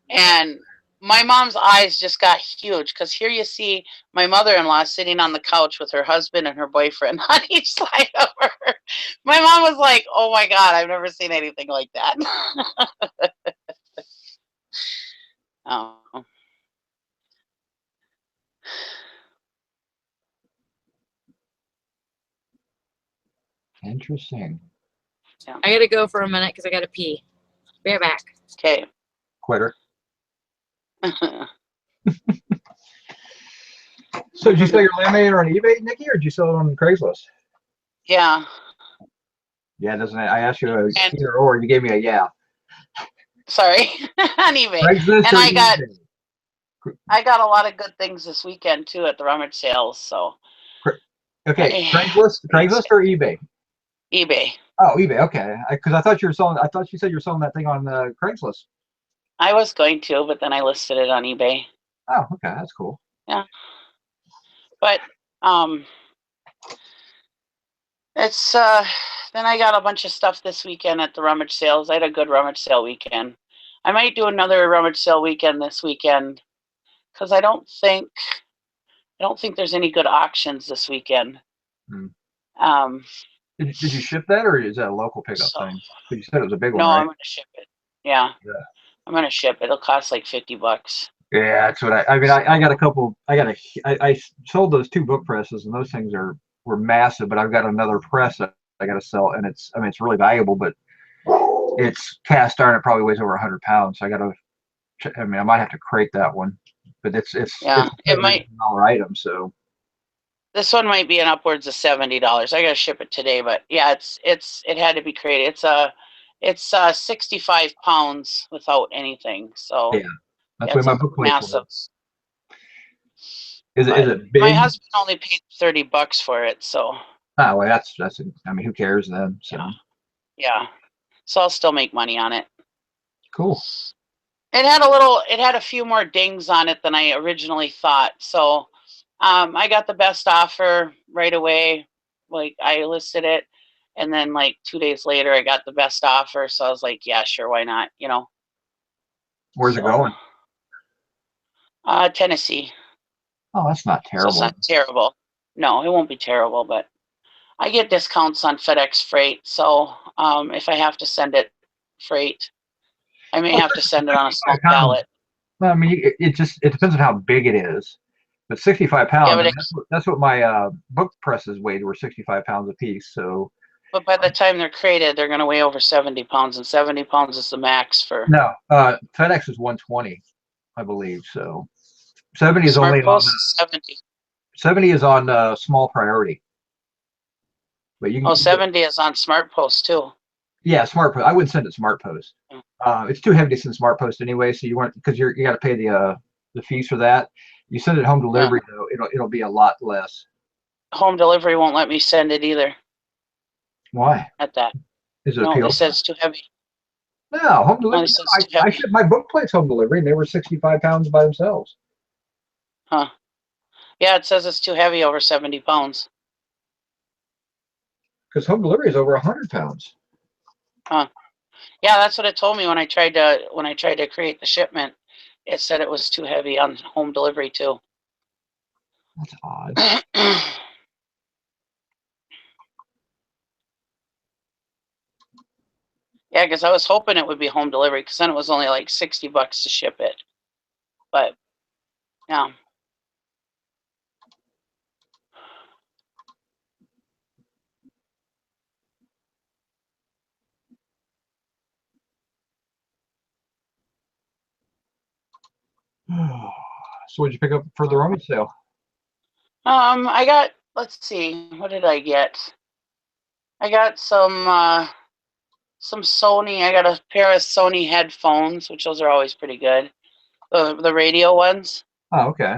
and my mom's eyes just got huge because here you see my mother-in-law sitting on the couch with her husband and her boyfriend on each side of her. My mom was like, oh my God, I've never seen anything like that. Oh. Interesting. I gotta go for a minute because I gotta pee. Be right back. Okay. Quitter. So did you sell your laminator on eBay, Nikki, or did you sell it on Craigslist? Yeah. Yeah, doesn't it? I asked you either or. You gave me a yeah. Sorry. On eBay. Craigslist And or eBay? I got a lot of good things this weekend too at the rummage sales. So. Okay, Craigslist or eBay? eBay. Oh, eBay. Okay, because I thought you were selling. I thought you said you were selling that thing on Craigslist. I was going to, but then I listed it on eBay. Oh, okay, that's cool. Yeah. But it's then I got a bunch of stuff this weekend at the rummage sales. I had a good rummage sale weekend. I might do another rummage sale weekend this weekend because I don't think there's any good auctions this weekend. Did you ship that, or is that a local pickup thing? Because you said it was a big one, No, right? I'm gonna ship it. Yeah. I'm gonna ship it. It'll cost like $50. Yeah, that's what I mean. I got a couple. I sold those 2 book presses, and those things were massive. But I've got another press that I got to sell, and it's really valuable, but it's cast iron. It probably weighs over 100 pounds. So I got to. I mean, I might have to crate that one, but it's it might $1 item. So this one might be an upwards of $70. I gotta ship it today, but yeah, it had to be crated. It's 65 pounds without anything. So yeah, that's why my book weighs massive. Is But it big? my husband only paid $30 for it, so Oh, well, that's I mean, who cares then? So yeah. So I'll still make money on it. cool. It had a few more dings on it than I originally thought. So I got the best offer right away. Like I listed it, and then like 2 days later I got the best offer. So I was like, yeah, sure, why not? You know. Where's it going? Tennessee. Oh, that's not So it's terrible. not terrible. No, it won't be terrible, but I get discounts on FedEx freight. So if I have to send it freight, I may have to send it on a small 65 pounds. pallet. Well, I mean, it depends on how big it is. But 65 pounds, Yeah, but I mean, that's what my book presses weighed, were 65 pounds a piece. So But by the time they're created, they're going to weigh over 70 pounds, and 70 pounds is the max for no, FedEx is 120, I believe. So 70 is only Smart on Post. 70. 70 is on small priority. But you Oh, can 70 is on Smart Post too. yeah, Smart Post. I wouldn't send it Smart Post. It's too heavy to send Smart Post anyway. So you want because you got to pay the fees for that. You send it home delivery though, it'll be a lot less. Home delivery won't let me send it either. Why? At that. Is it No, appeal? they said it's too heavy. No, home No, delivery. they said it's too I heavy. shipped my book plates home delivery, and they were 65 pounds by themselves. Huh. Yeah, it says it's too heavy over 70 pounds. Because home delivery is over 100 pounds. Huh. Yeah, that's what it told me when I tried to create the shipment. It said it was too heavy on home delivery too. That's odd. Yeah, because I was hoping it would be home delivery, because then it was only like $60 to ship it. But yeah. So what'd you pick up for the rummage sale? I got, let's see, what did I get? I got some Sony. I got a pair of Sony headphones, which those are always pretty good. The radio ones. Oh, okay.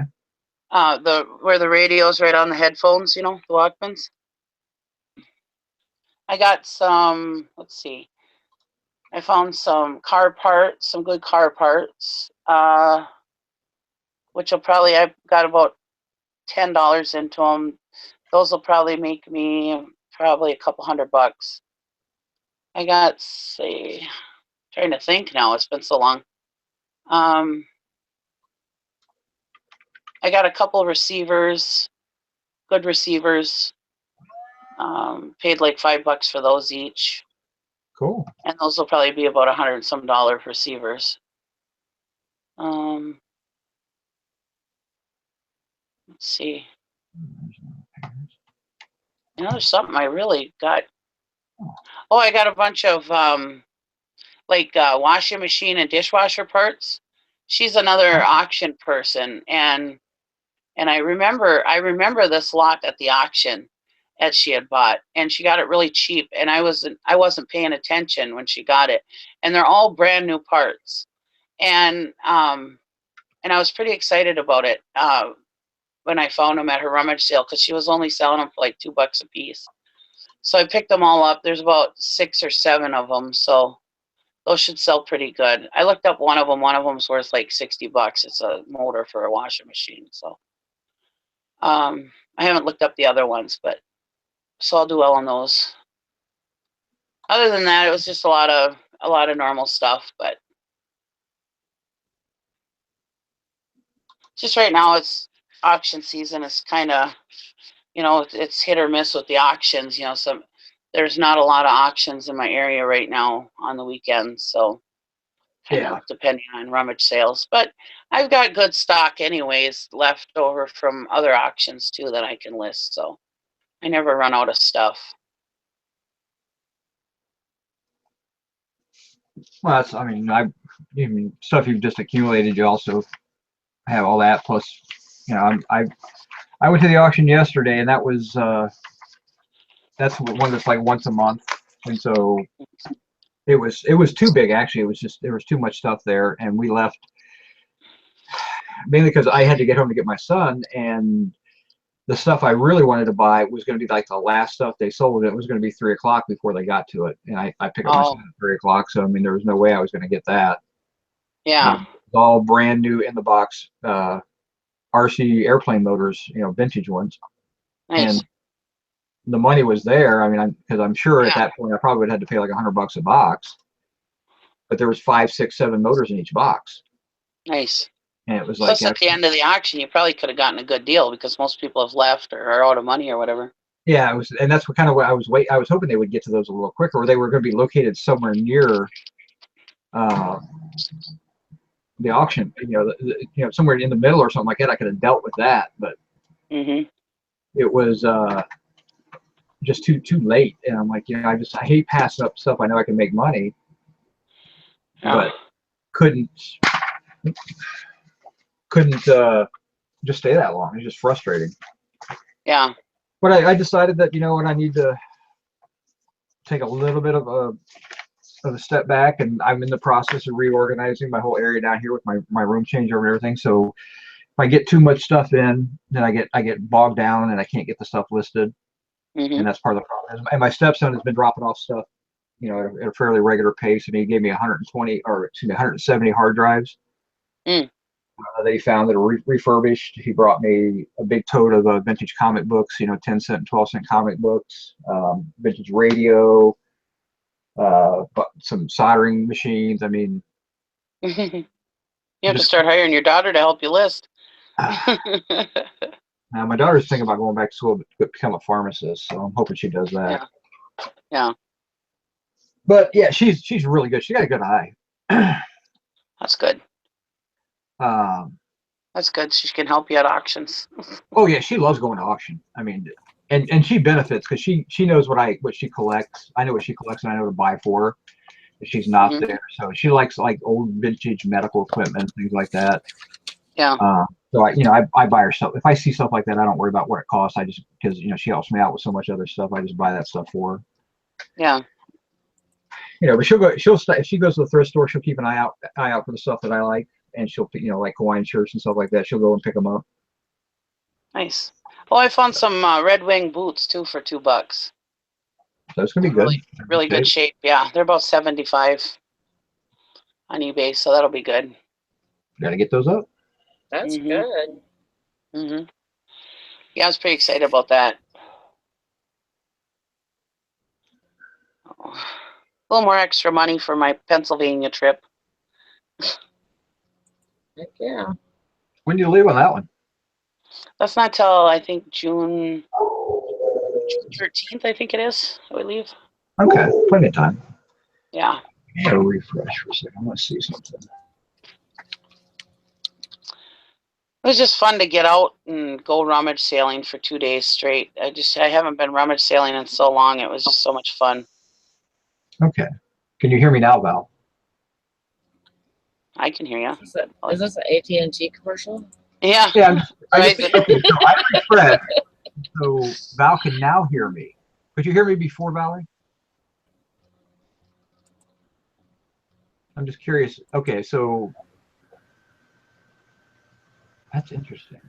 Where the radio's right on the headphones, you know, the Walkmans. I got some, let's see. I found some car parts, some good car parts. Which will probably, I've got about $10 into them. Those will probably make me probably a couple $100. I got, say, trying to think now. It's been so long. I got a couple receivers, good receivers. Paid like $5 for those each, Cool. and those will probably be about $100 and some receivers. Let's see. You know, there's something I really got. Oh, I got a bunch of washing machine and dishwasher parts. She's another auction person, and I remember this lot at the auction that she had bought, and she got it really cheap, and I wasn't paying attention when she got it, and they're all brand new parts, and I was pretty excited about it when I found them at her rummage sale, because she was only selling them for like $2 a piece. So I picked them all up. There's about 6 or 7 of them, so those should sell pretty good. I looked up one of them. One of them's worth like $60. It's a motor for a washing machine. So I haven't looked up the other ones, but so I'll do well on those. Other than that, it was just a lot of normal stuff. But just right now, it's auction season. It's kind of, you know, it's hit or miss with the auctions. You know, there's not a lot of auctions in my area right now on the weekends. So Yeah. depending on rummage sales, but I've got good stock anyways left over from other auctions too that I can list, so I never run out of stuff. Well, that's, I mean, stuff you've just accumulated, you also have all that. Plus, you know, I went to the auction yesterday, and that was that's one that's like once a month, and so it was too big actually. It was just there was too much stuff there, and we left. mainly because I had to get home to get my son, and the stuff I really wanted to buy was going to be like the last stuff they sold. It was going to be 3 o'clock before they got to it, and I picked up my son at 3 o'clock. So I mean, there was no way I was going to get that. Yeah. And it's all brand new in the box RC airplane motors, vintage ones. Nice. And the money was there. I mean, because I'm sure at that point I probably would have had to pay like $100 a box. But there was 5, 6, 7 motors in each box. Nice. And it was Plus, like at the end of the auction, you probably could have gotten a good deal because most people have left or are out of money or whatever. Yeah, it was, and that's what I was I was hoping they would get to those a little quicker, or they were going to be located somewhere near the auction. Somewhere in the middle or something like that. I could have dealt with that, but it was just too late. And I'm like, I hate passing up stuff I know I can make money, but couldn't just stay that long. It's just frustrating. Yeah. But I decided that, what, I need to take a little bit of a step back, and I'm in the process of reorganizing my whole area down here with my room changeover and everything. So if I get too much stuff in, then I get bogged down and I can't get the stuff listed. And that's part of the problem. And my stepson has been dropping off stuff, at a fairly regular pace. And he gave me 170 hard drives. They found that are refurbished. He brought me a big tote of vintage comic books, 10-cent and 12-cent comic books, vintage radio, some soldering machines. I mean, you have to start hiring your daughter to help you list. Now my daughter's thinking about going back to school to become a pharmacist, so I'm hoping she does that. Yeah. But yeah, she's really good. She got a good eye. That's good. That's good. She can help you at auctions. Oh yeah, she loves going to auction. I mean, and she benefits because she knows what she collects. I know what she collects, and I know to buy for her if she's not there. So she likes like old vintage medical equipment, things like that. Yeah. So I buy her stuff. If I see stuff like that, I don't worry about what it costs. I just, because she helps me out with so much other stuff, I just buy that stuff for her. Yeah. But if she goes to the thrift store, she'll keep an eye out for the stuff that I like, and she'll like Hawaiian shirts and stuff like that. She'll go and pick them up. Nice. Oh, I found some Red Wing boots too for $2. So it's gonna be good. Really good shape. Yeah, they're about 75 on eBay, so that'll be good. Got to get those up. That's good. Yeah, I was pretty excited about that. Oh, a little more extra money for my Pennsylvania trip. Heck yeah. When do you leave on that one? That's not till I think June 13th. I think it is. I would leave. Okay, plenty of time. Yeah. I'm gonna refresh for a second. I want to see something. It was just fun to get out and go rummage sailing for 2 days straight. I haven't been rummage sailing in so long. It was just so much fun. Okay. Can you hear me now, Val? I can hear you. Is this an AT&T commercial? Yeah. Yeah. Okay, so I refreshed, so Val can now hear me. Could you hear me before, Valerie? I'm just curious. Okay, so that's interesting.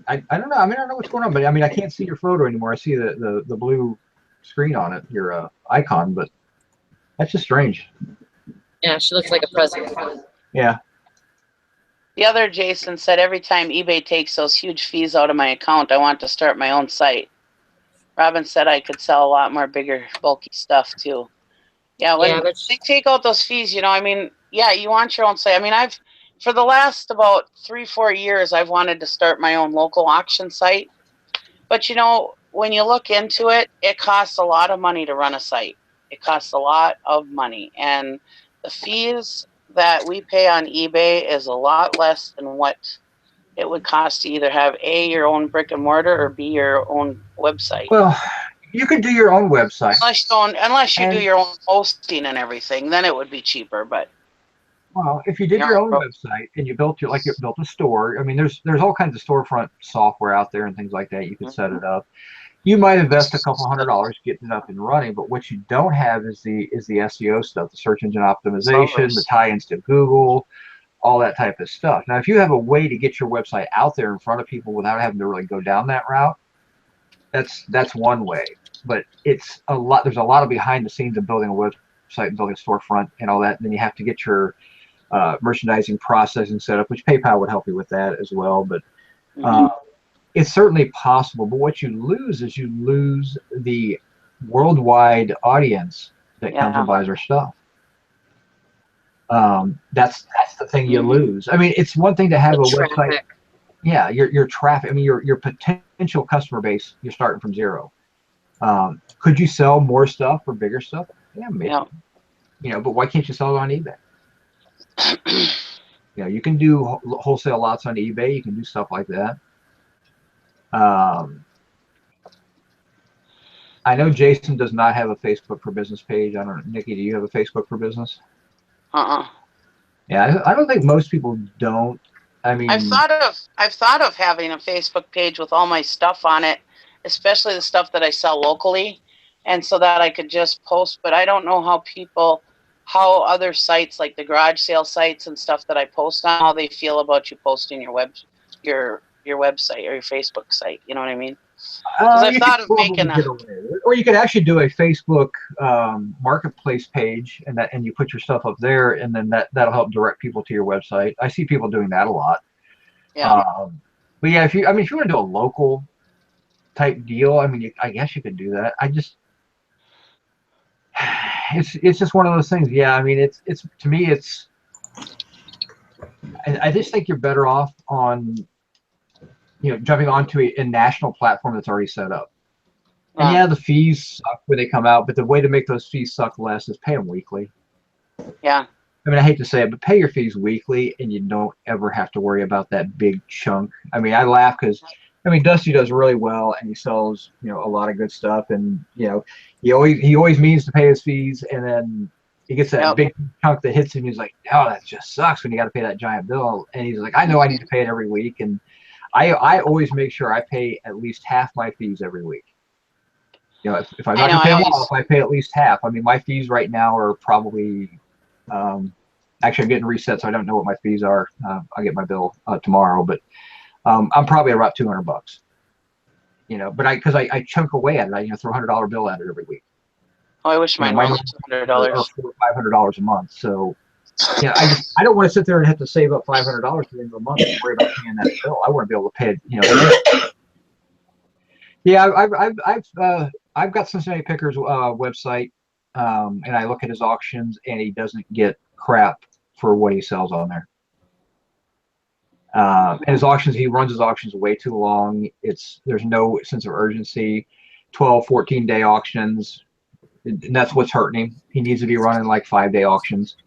I don't know. I mean, I don't know what's going on, but I mean, I can't see your photo anymore. I see the blue screen on it, your icon, but that's just strange. Yeah, she looks like a president. Yeah. The other Jason said every time eBay takes those huge fees out of my account, I want to start my own site. Robin said I could sell a lot more bigger, bulky stuff too. Yeah, when they take out those fees, I mean, yeah, you want your own site. I mean, for the last about 3-4 years, I've wanted to start my own local auction site. But when you look into it, it costs a lot of money to run a site. It costs a lot of money. And the fees that we pay on eBay is a lot less than what it would cost to either have A, your own brick and mortar, or B, your own website. Well, you could do your own website. Unless you do your own hosting and everything, then it would be cheaper. But well, if you did your own website and you built a store, I mean, there's all kinds of storefront software out there and things like that. You could set it up. You might invest a couple $100 getting it up and running, but what you don't have is the SEO stuff, the search engine optimization, the tie-ins to Google, all that type of stuff. Now, if you have a way to get your website out there in front of people without having to really go down that route, that's one way. But it's a lot. There's a lot of behind the scenes of building a website, building a storefront, and all that. And then you have to get your merchandising processing set up, which PayPal would help you with that as well. But it's certainly possible. But what you lose is you lose the worldwide audience that comes and buys our stuff. That's the thing you lose. I mean, it's one thing to have a website. Yeah, your traffic. I mean, your potential customer base. You're starting from zero. Could you sell more stuff or bigger stuff? Yeah, maybe. Yeah. You know, but why can't you sell it on eBay? You know, you can do wholesale lots on eBay. You can do stuff like that. I know Jason does not have a Facebook for Business page. I don't know, Nikki, do you have a Facebook for Business? Yeah, I don't think most people don't. I mean, I've thought of having a Facebook page with all my stuff on it, especially the stuff that I sell locally, and so that I could just post. But I don't know how other sites like the garage sale sites and stuff that I post on, how they feel about you posting your website or your Facebook site. You know what I mean? Because I've thought of making or you could actually do a Facebook marketplace page, and you put your stuff up there, and then that'll help direct people to your website. I see people doing that a lot. Yeah. But yeah, if you want to do a local type deal, I mean, I guess you could do that. It's just one of those things. Yeah, I mean, it's to me, I just think you're better off on, you know, jumping onto a national platform that's already set up. And yeah, the fees suck when they come out, but the way to make those fees suck less is pay them weekly. Yeah. I mean, I hate to say it, but pay your fees weekly, and you don't ever have to worry about that big chunk. I mean, I laugh because, I mean, Dusty does really well, and he sells, you know, a lot of good stuff, and you know, he always means to pay his fees, and then he gets that big chunk that hits him. He's like, oh, that just sucks when you got to pay that giant bill, and he's like, I know I need to pay it every week, and I always make sure I pay at least half my fees every week. You know, if I'm not going to pay them all, if I pay at least half. I mean, my fees right now are probably, actually I'm getting reset, so I don't know what my fees are. I'll get my bill tomorrow, but I'm probably about $200. You know, but because I chunk away at it, I throw $100 bill at it every week. Oh, I wish mine was $200. Or $500 a month. So yeah, I don't want to sit there and have to save up $500 at the end of the month and worry about paying that bill. I want to be able to pay it. You know. Yeah, I've got Cincinnati Picker's website, and I look at his auctions, and he doesn't get crap for what he sells on there. And his auctions, he runs his auctions way too long. There's no sense of urgency. 12, 14-day auctions, and that's what's hurting him. He needs to be running like 5-day auctions.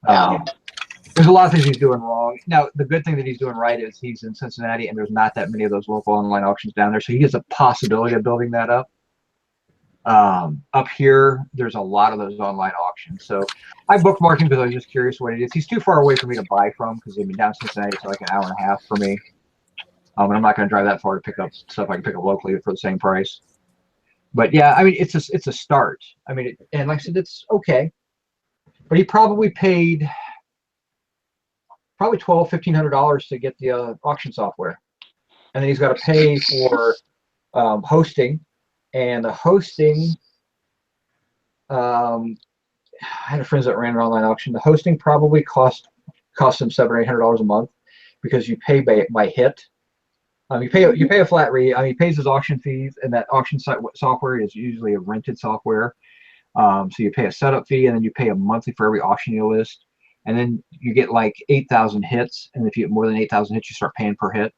There's a lot of things he's doing wrong. Now, the good thing that he's doing right is he's in Cincinnati, and there's not that many of those local online auctions down there, so he has a possibility of building that up. Up here, there's a lot of those online auctions. So I bookmarked him because I was just curious what it is. He's too far away for me to buy from because down Cincinnati, it's like an hour and a half for me. And I'm not going to drive that far to pick up stuff I can pick up locally for the same price. But yeah, I mean, it's a start. I mean, and like I said, it's okay. But he probably paid $1,200, $1,500 to get the auction software, and then he's got to pay for hosting, and the hosting. I had a friend that ran an online auction. The hosting probably cost him $700 or $800 a month because you pay by hit. You pay a flat rate. He pays his auction fees, and that auction site software is usually a rented software. So you pay a setup fee, and then you pay a monthly for every auction you list. And then you get like 8,000 hits, and if you get more than 8,000 hits, you start paying per hit.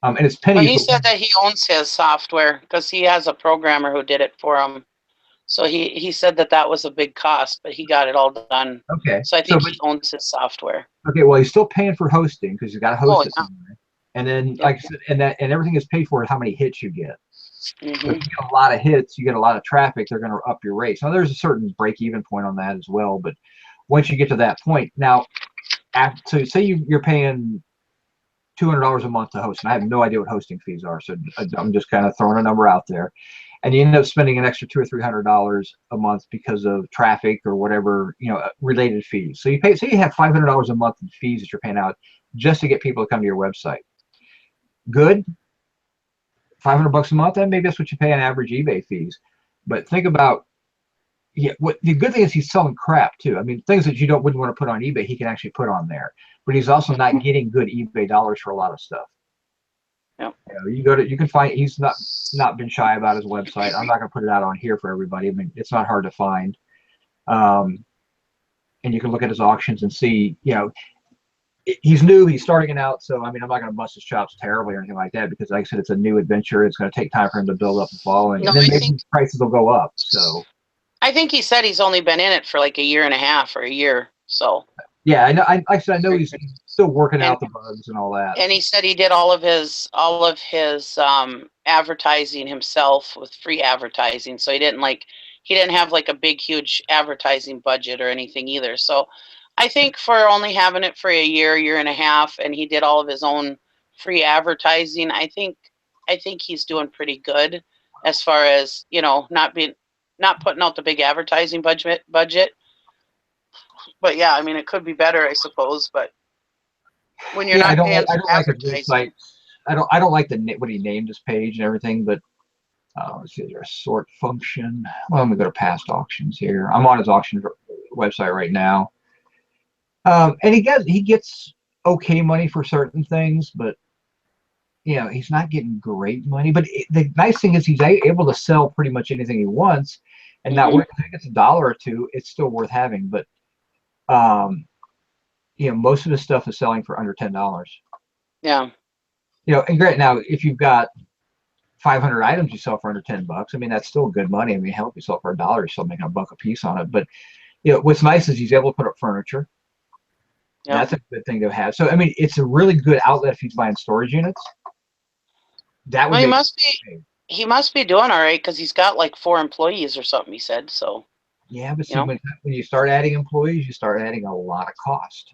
And it's pennies. Well, he said that he owns his software because he has a programmer who did it for him. So he said that was a big cost, but he got it all done. Okay. So I think he owns his software. Okay, well, he's still paying for hosting because he's got to host it somewhere. And then, like I said, and everything is paid for how many hits you get. Mm-hmm. So if you get a lot of hits, you get a lot of traffic, they're going to up your rates. Now, there's a certain break-even point on that as well, but once you get to that point, now, so say you're paying $200 a month to host, and I have no idea what hosting fees are, so I'm just kind of throwing a number out there. and you end up spending an extra $200 or $300 a month because of traffic or whatever, related fees. So you have $500 a month in fees that you're paying out just to get people to come to your website. Good, $500 a month, and maybe that's what you pay on average eBay fees. But think about, what the good thing is, he's selling crap too. I mean, things that you wouldn't want to put on eBay, he can actually put on there. But he's also not getting good eBay dollars for a lot of stuff. Yep. You can find, he's not been shy about his website. I'm not going to put it out on here for everybody. I mean, it's not hard to find. And you can look at his auctions and see, he's new, he's starting it out. So, I mean, I'm not going to bust his chops terribly or anything like that, because like I said, it's a new adventure. It's going to take time for him to build up a following. No, and then maybe prices will go up. So I think he said he's only been in it for like a year and a half or a year. So yeah, I know. I know he's still working out the bugs and all that. And he said he did all of his advertising himself with free advertising. So he didn't have like a big, huge advertising budget or anything either. So I think for only having it for a year and a half, and he did all of his own free advertising, I think he's doing pretty good as far as, not putting out the big advertising budget. But yeah, I mean, it could be better, I suppose. But when you're not paying for advertising, I don't like what he named his page and everything. But let's see, is there a sort function? Well, let me go to past auctions here. I'm on his auction website right now, and he gets okay money for certain things, but he's not getting great money. But the nice thing is he's able to sell pretty much anything he wants, and not worth. If he gets $1 or $2, it's still worth having. But most of his stuff is selling for under $10. Yeah. And great, now if you've got 500 items you sell for under $10, I mean, that's still good money. I mean, help you sell for $1, you're still making $1 a piece on it. But what's nice is he's able to put up furniture. Yeah. That's a good thing to have. So I mean, it's a really good outlet if he's buying storage units. That would he must be doing all right, because he's got like 4 employees or something, he said. So yeah, but see, when you start adding employees, you start adding a lot of cost.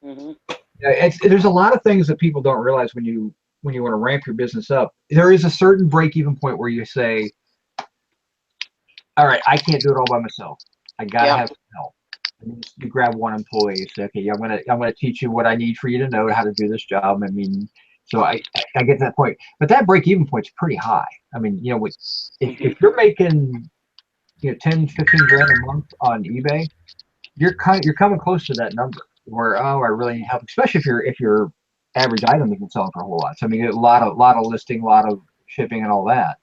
There's a lot of things that people don't realize when you want to ramp your business up. There is a certain break-even point where you say, all right, I can't do it all by myself. I gotta have some help. And you grab one employee and say, okay, I'm gonna teach you what I need for you to know how to do this job. I mean, so I get to that point, but that break-even point's pretty high. I mean, if you're making 10, 15 grand a month on eBay, you're coming close to that number where, I really need help, especially if your average item isn't selling for a whole lot. So I mean, a lot of listing, a lot of shipping and all that.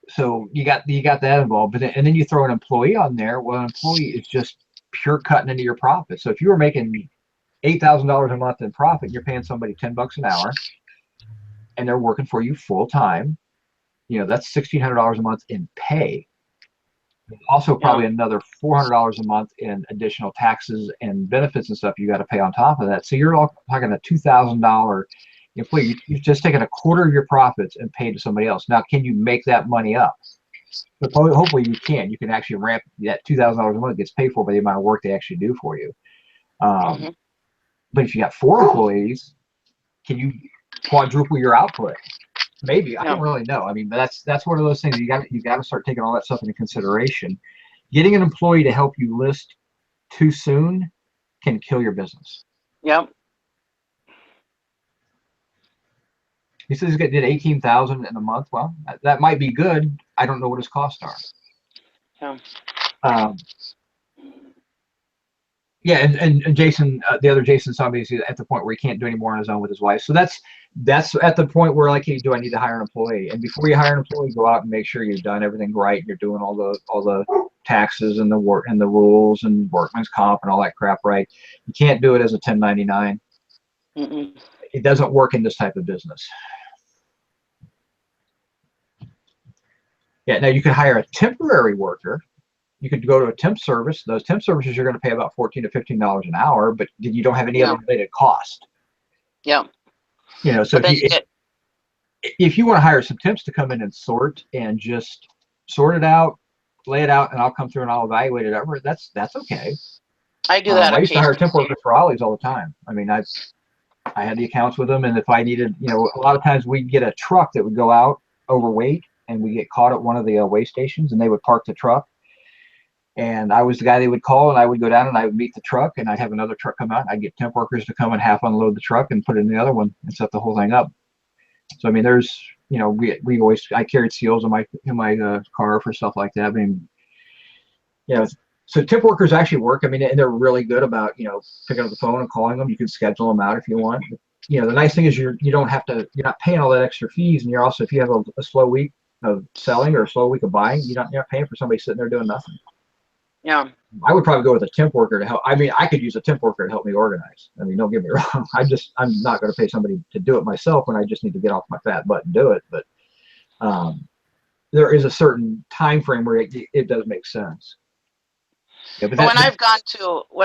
So you got that involved, and then you throw an employee on there. Well, an employee is just pure cutting into your profit. So if you were making $8,000 a month in profit, you're paying somebody $10 an hour, and they're working for you full time. That's $1,600 a month in pay. Also, probably another $400 a month in additional taxes and benefits and stuff you got to pay on top of that. So you're all talking a $2,000 employee. You've just taken a quarter of your profits and paid to somebody else. Now, can you make that money up? But hopefully you can. You can actually ramp that $2,000 a month gets paid for by the amount of work they actually do for you. But if you got 4 employees, can you quadruple your output? Maybe. I don't really know. I mean, that's one of those things you got to start taking all that stuff into consideration. Getting an employee to help you list too soon can kill your business. Yep. He says he did $18,000 in a month. Well, that might be good. I don't know what his costs are. Yeah. Yeah, and Jason, the other Jason saw me at the point where he can't do any more on his own with his wife. So that's at the point where, like, hey, do I need to hire an employee? And before you hire an employee, go out and make sure you've done everything right. And you're doing all the taxes and the work and the rules and workman's comp and all that crap right. You can't do it as a 1099. It doesn't work in this type of business. Yeah, now you can hire a temporary worker. You could go to a temp service. Those temp services you're going to pay about $14 to $15 an hour, but you don't have any other related cost. Yeah. So if you want to hire some temps to come in and sort and just sort it out, lay it out, and I'll come through and I'll evaluate it over, that's okay. I do that. I used to hire temp workers for Ollie's all the time. I mean, I I had the accounts with them, and if I needed, you know, a lot of times we'd get a truck that would go out overweight, and we get caught at one of the weigh stations, and they would park the truck. And I was the guy they would call, and I would go down and I would meet the truck, and I'd have another truck come out. And I'd get temp workers to come and half unload the truck and put it in the other one and set the whole thing up. So I mean, there's, you know, we always, I carried seals in my car for stuff like that. I mean, you know, so temp workers actually work. I mean, and they're really good about, you know, picking up the phone and calling them. You can schedule them out if you want. You know, the nice thing is you don't have to, you're not paying all that extra fees, and you're also, if you have a slow week of selling or a slow week of buying, you're not paying for somebody sitting there doing nothing. Yeah. I would probably go with a temp worker to help. I mean, I could use a temp worker to help me organize. I mean, don't get me wrong. I'm not going to pay somebody to do it myself when I just need to get off my fat butt and do it. But there is a certain time frame where it does make sense. Yeah, but when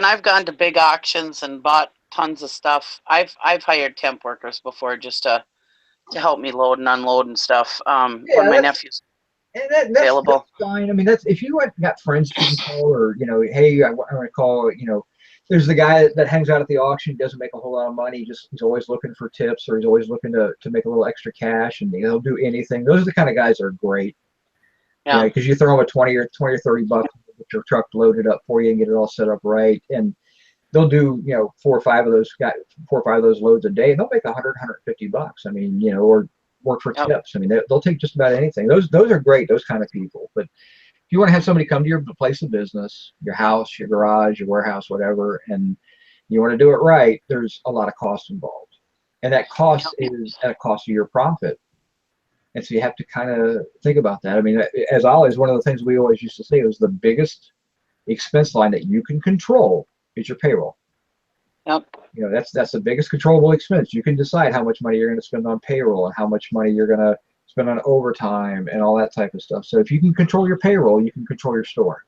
I've gone to big auctions and bought tons of stuff, I've hired temp workers before just to help me load and unload and stuff. When my nephew's available. That's fine. I mean, that's, if you got friends you can call, or, you know, hey, I want to call, you know, there's the guy that hangs out at the auction, doesn't make a whole lot of money, he's always looking for tips, or he's always looking to make a little extra cash, and he'll do anything. Those are the kind of guys that are great. Yeah, because you throw them a 20 or $30, get your truck loaded up for you and get it all set up right, and they'll do, you know, 4 or 5 of those loads a day, and they'll make $100-$150. I mean, you know, or work for tips. I mean, they'll take just about anything. Those are great, those kind of people. But if you want to have somebody come to your place of business, your house, your garage, your warehouse, whatever, and you want to do it right, there's a lot of cost involved, and that cost is at a cost of your profit. And so you have to kind of think about that. I mean, as always, one of the things we always used to say was the biggest expense line that you can control is your payroll. Yep. You know, that's the biggest controllable expense. You can decide how much money you're going to spend on payroll and how much money you're going to spend on overtime and all that type of stuff. So if you can control your payroll, you can control your store.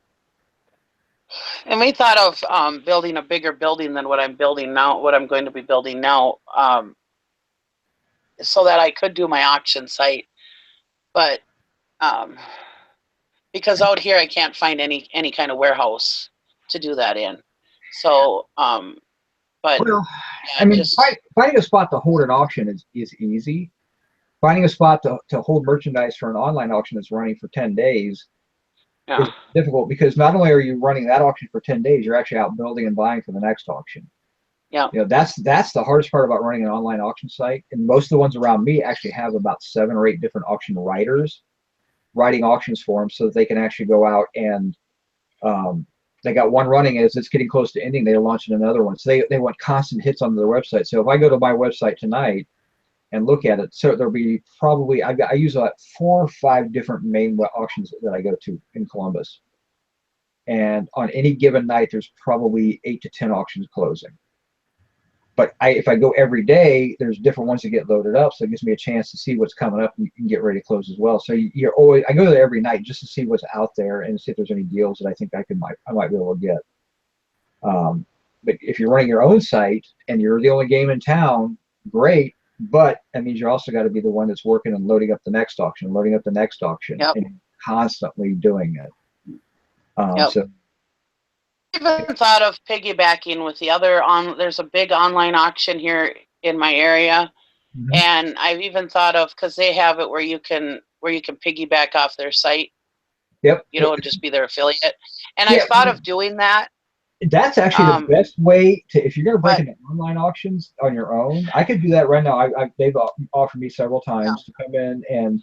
And we thought of building a bigger building than what I'm building now, what I'm going to be building now, so that I could do my auction site. But because out here I can't find any kind of warehouse to do that in. So, but well, yeah, I mean, finding a spot to hold an auction is easy. Finding a spot to hold merchandise for an online auction that's running for 10 days is difficult, because not only are you running that auction for 10 days, you're actually out building and buying for the next auction. Yeah. You know, that's the hardest part about running an online auction site. And most of the ones around me actually have about 7 or 8 different auction writers writing auctions for them, so that they can actually go out and they got one running. As it's getting close to ending, they're launching another one. So they want constant hits on their website. So if I go to my website tonight and look at it, so there'll be probably, I use about 4 or 5 different main auctions that I go to in Columbus. And on any given night, there's probably 8 to 10 auctions closing. But if I go every day, there's different ones that get loaded up, so it gives me a chance to see what's coming up and you can get ready to close as well. So you're always, I go there every night just to see what's out there and see if there's any deals that I think I might be able to get. But if you're running your own site and you're the only game in town, great. But that means you also got to be the one that's working and loading up the next auction, and constantly doing it. So. I've even thought of piggybacking with the other there's a big online auction here in my area, and I've even thought of, because they have it where you can piggyback off their site. Yep. You know, just be their affiliate. And I've thought of doing that. That's actually the best way to, if you're going to break into online auctions on your own. I could do that right now. They've offered me several times to come in and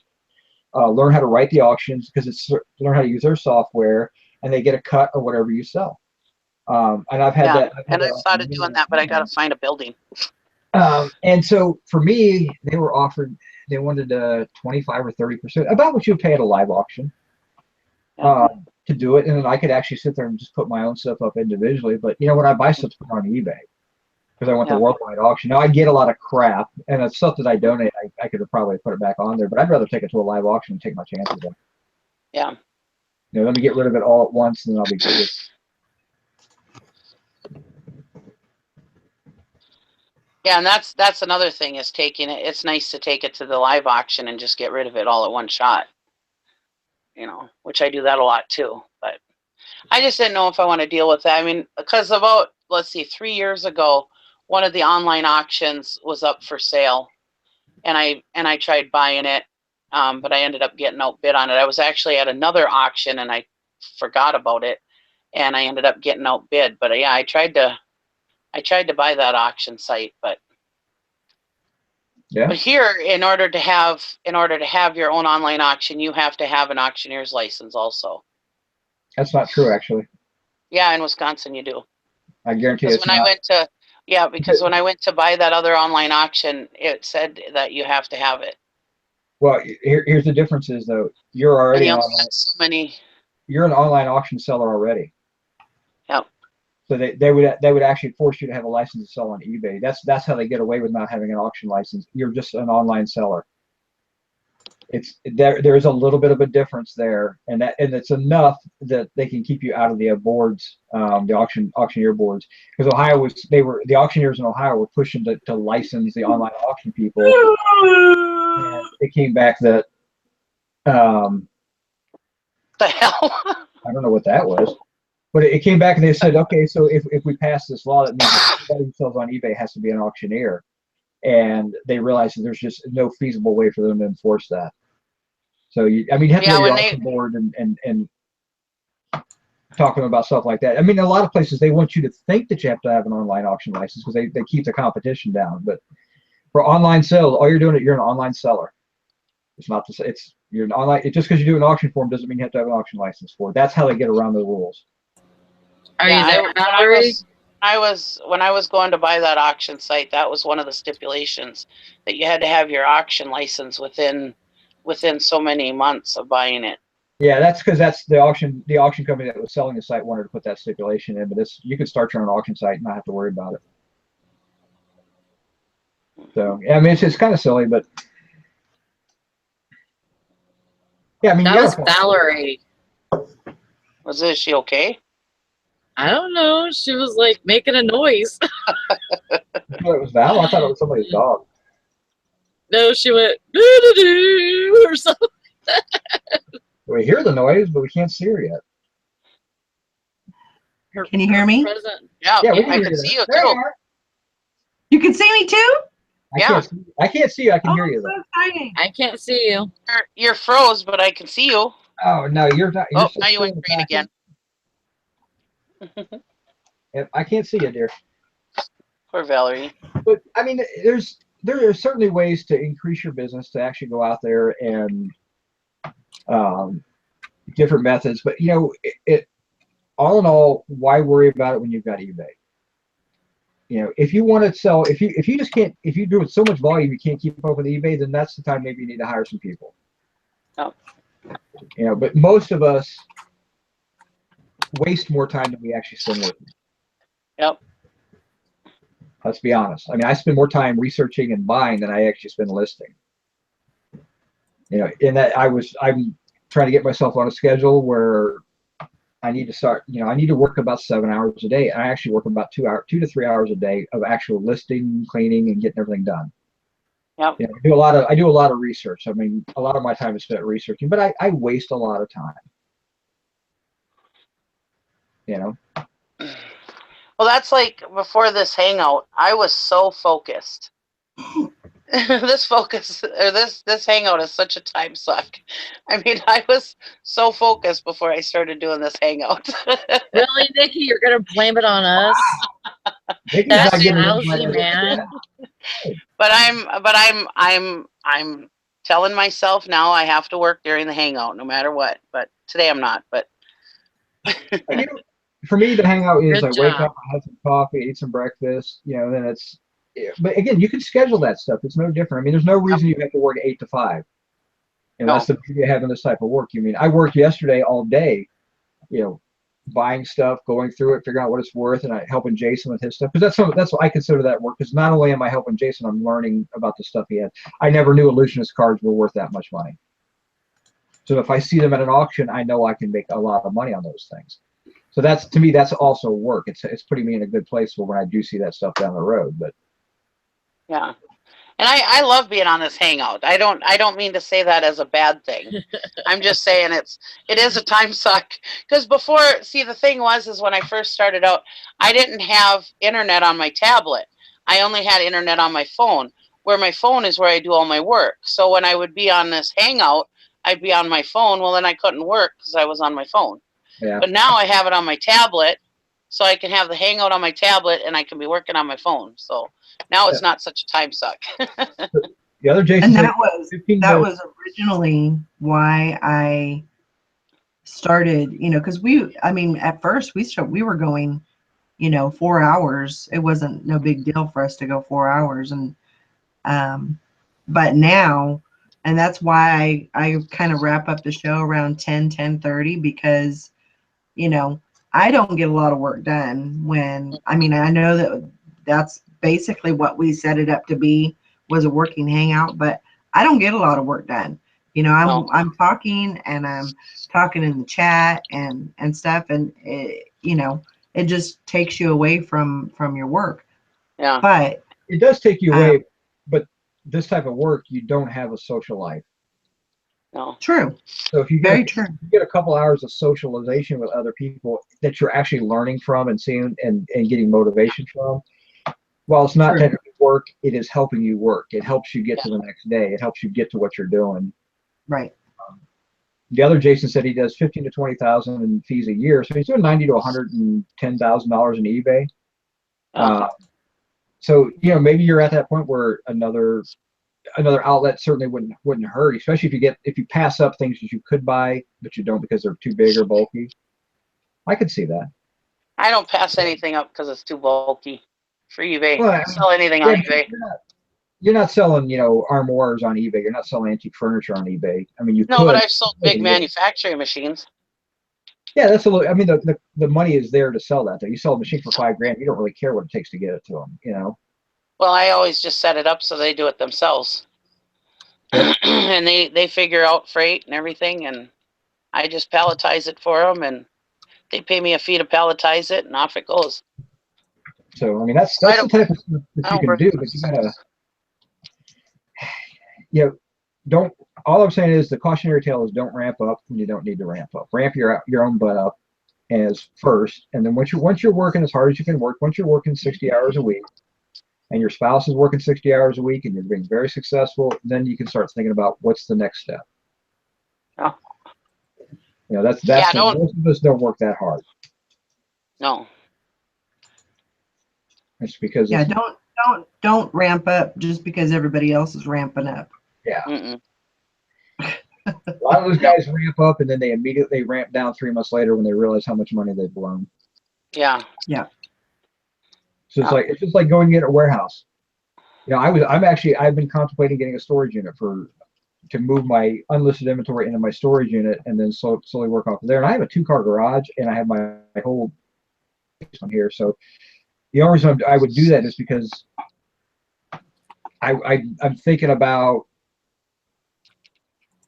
learn how to write the auctions, because it's learn how to use their software, and they get a cut of whatever you sell. And I've had that. I've thought of doing that, but I got to find a building. And so for me, they wanted 25 or 30%, about what you would pay at a live auction, to do it. And then I could actually sit there and just put my own stuff up individually. But you know, when I buy stuff, put it on eBay, because I want the worldwide auction. Now I get a lot of crap, and it's stuff that I donate. I could have probably put it back on there, but I'd rather take it to a live auction and take my chances. Yeah. You know, let me get rid of it all at once, and then I'll be good. Yeah, and that's another thing, is taking it. It's nice to take it to the live auction and just get rid of it all at one shot. You know, which I do that a lot too. But I just didn't know if I want to deal with that. I mean, because about, let's see, 3 years ago, one of the online auctions was up for sale, and I tried buying it, but I ended up getting outbid on it. I was actually at another auction and I forgot about it, and I ended up getting outbid. But yeah, I tried to buy that auction site, but Yeah. but here, in order to have your own online auction, you have to have an auctioneer's license also. That's not true, actually. Yeah, in Wisconsin you do. I guarantee Because it's when not. I went to when I went to buy that other online auction, it said that you have to have it. Well, here's the difference is, though, you're And already you an only online, had so many. you're an online auction seller already. Yep. So they would actually force you to have a license to sell on eBay. That's how they get away with not having an auction license. You're just an online seller. It's there is a little bit of a difference there, and it's enough that they can keep you out of the boards, the auctioneer boards, because the auctioneers in Ohio were pushing to license the online auction people. And it came back that The hell. I don't know what that was, but it came back and they said, okay, so if we pass this law, that means that everybody who sells on eBay has to be an auctioneer, and they realized that there's just no feasible way for them to enforce that. So you have to go to your auction board and talk to them about stuff like that. I mean, a lot of places they want you to think that you have to have an online auction license because they keep the competition down. But for online sales, all you're doing you're an online seller. It's not you're an online. Just because you do an auction form doesn't mean you have to have an auction license for it. That's how they get around the rules. Are you there, Valerie? When I was going to buy that auction site, that was one of the stipulations, that you had to have your auction license within so many months of buying it. Yeah, that's because that's the auction company that was selling the site wanted to put that stipulation in, but you could start your own auction site and not have to worry about it. So yeah, I mean it's kind of silly, but yeah, I mean That was Valerie. Is she okay? I don't know. She was like making a noise. I thought it was Val. I thought it was somebody's dog. No, she went doo-doo-doo or something. We hear the noise, but we can't see her yet. Can you hear me? Yeah, we can I hear can you. see you There you too. are. You can see me too? I can't see you. I can hear you So though. exciting. I can't see you. You're froze, but I can see you. Oh no, you're not. You're Now you went green again. Yep, I can't see you, dear. Poor Valerie. But I mean, there are certainly ways to increase your business to actually go out there and different methods. But it all in all, why worry about it when you've got eBay? If you want to sell, if you just can't, if you do so much volume you can't keep up with eBay, then that's the time maybe you need to hire some people. Oh. But most of us waste more time than we actually spend working. Yep. Let's be honest. I mean, I spend more time researching and buying than I actually spend listing. In that I'm trying to get myself on a schedule where I need to start, I need to work about 7 hours a day. I actually work about 2 to 3 hours a day of actual listing, cleaning, and getting everything done. Yep. I do a lot of research. I mean, a lot of my time is spent researching, but I waste a lot of time. Well, that's like before this hangout, I was so focused. This hangout is such a time suck. I mean, I was so focused before I started doing this hangout. Really, Nikki? You're gonna blame it on us? That's lousy, man. But I'm telling myself now I have to work during the hangout no matter what. But today I'm not. But for me, the hangout is Good I wake job. up, I have some coffee, eat some breakfast, then it's. But again, you can schedule that stuff. It's no different. I mean, there's no reason you have to work 8 to 5. That's the beauty of having this type of work. I mean, I worked yesterday all day, buying stuff, going through it, figuring out what it's worth, and helping Jason with his stuff. Because that's what I consider that work. Because not only am I helping Jason, I'm learning about the stuff he had. I never knew illusionist cards were worth that much money. So if I see them at an auction, I know I can make a lot of money on those things. So to me, that's also work. It's putting me in a good place for when I do see that stuff down the road. But yeah. And I love being on this hangout. I don't mean to say that as a bad thing. I'm just saying it is a time suck. Because before, see, the thing is when I first started out, I didn't have internet on my tablet. I only had internet on my phone, where my phone is where I do all my work. So when I would be on this hangout, I'd be on my phone. Well, then I couldn't work because I was on my phone. Yeah. But now I have it on my tablet, so I can have the hangout on my tablet and I can be working on my phone. So now it's not such a time suck. The other Jason And said that was 15 that minutes. was originally why I started, because I mean, at first we were going, 4 hours. It wasn't no big deal for us to go 4 hours. And but now, and that's why I kind of wrap up the show around 10:30, because I don't get a lot of work done when, I mean, I know that that's basically what we set it up to be, was a working hangout, but I don't get a lot of work done. No. I'm talking, and I'm talking in the chat and stuff, and it just takes you away from your work. Yeah. But It does take you away, but this type of work, you don't have a social life. No. true, So if you very get true. you get a couple hours of socialization with other people that you're actually learning from and seeing and getting motivation from, while it's not True. technically work, it is helping you work. It helps you get Yeah. to the next day. It helps you get to what you're doing. Right. The other Jason said he does 15 to 20,000 in fees a year, so he's doing $90,000 to $110,000 in eBay. So maybe you're at that point where another outlet certainly wouldn't hurt, especially if you pass up things that you could buy but you don't because they're too big or bulky. I could see that. I don't pass anything up because it's too bulky for eBay. Well, I I mean, sell anything on eBay. You're not selling armoires on eBay. You're not selling antique furniture on eBay. I mean, you No, could. but I've sold big Yeah. manufacturing machines. Yeah, that's a little. I mean, the money is there to sell that. Though you sell a machine for $5,000, you don't really care what it takes to get it to them. Well, I always just set it up so they do it themselves. Yep. And they figure out freight and everything, and I just palletize it for them, and they pay me a fee to palletize it, and off it goes. So I mean, that's the type of stuff that you can do, but you gotta, don't. All I'm saying is the cautionary tale is don't ramp up when you don't need to ramp up. Ramp your own butt up as first, and then once you're working as hard as you can work, once you're working 60 hours a week, and your spouse is working 60 hours a week, and you're being very successful, then you can start thinking about what's the next step. Oh. That's Yeah, most of us don't work that hard. No. It's because Yeah, don't ramp up just because everybody else is ramping up. Yeah. Mm-mm. A lot of those guys ramp up and then they immediately ramp down 3 months later when they realize how much money they've blown. Yeah. Yeah. So it's just like going to get a warehouse. I've been contemplating getting a storage unit to move my unlisted inventory into my storage unit and then slowly work off of there. And I have a 2-car garage and I have my whole basement here. So the only reason I would do that is because I'm thinking about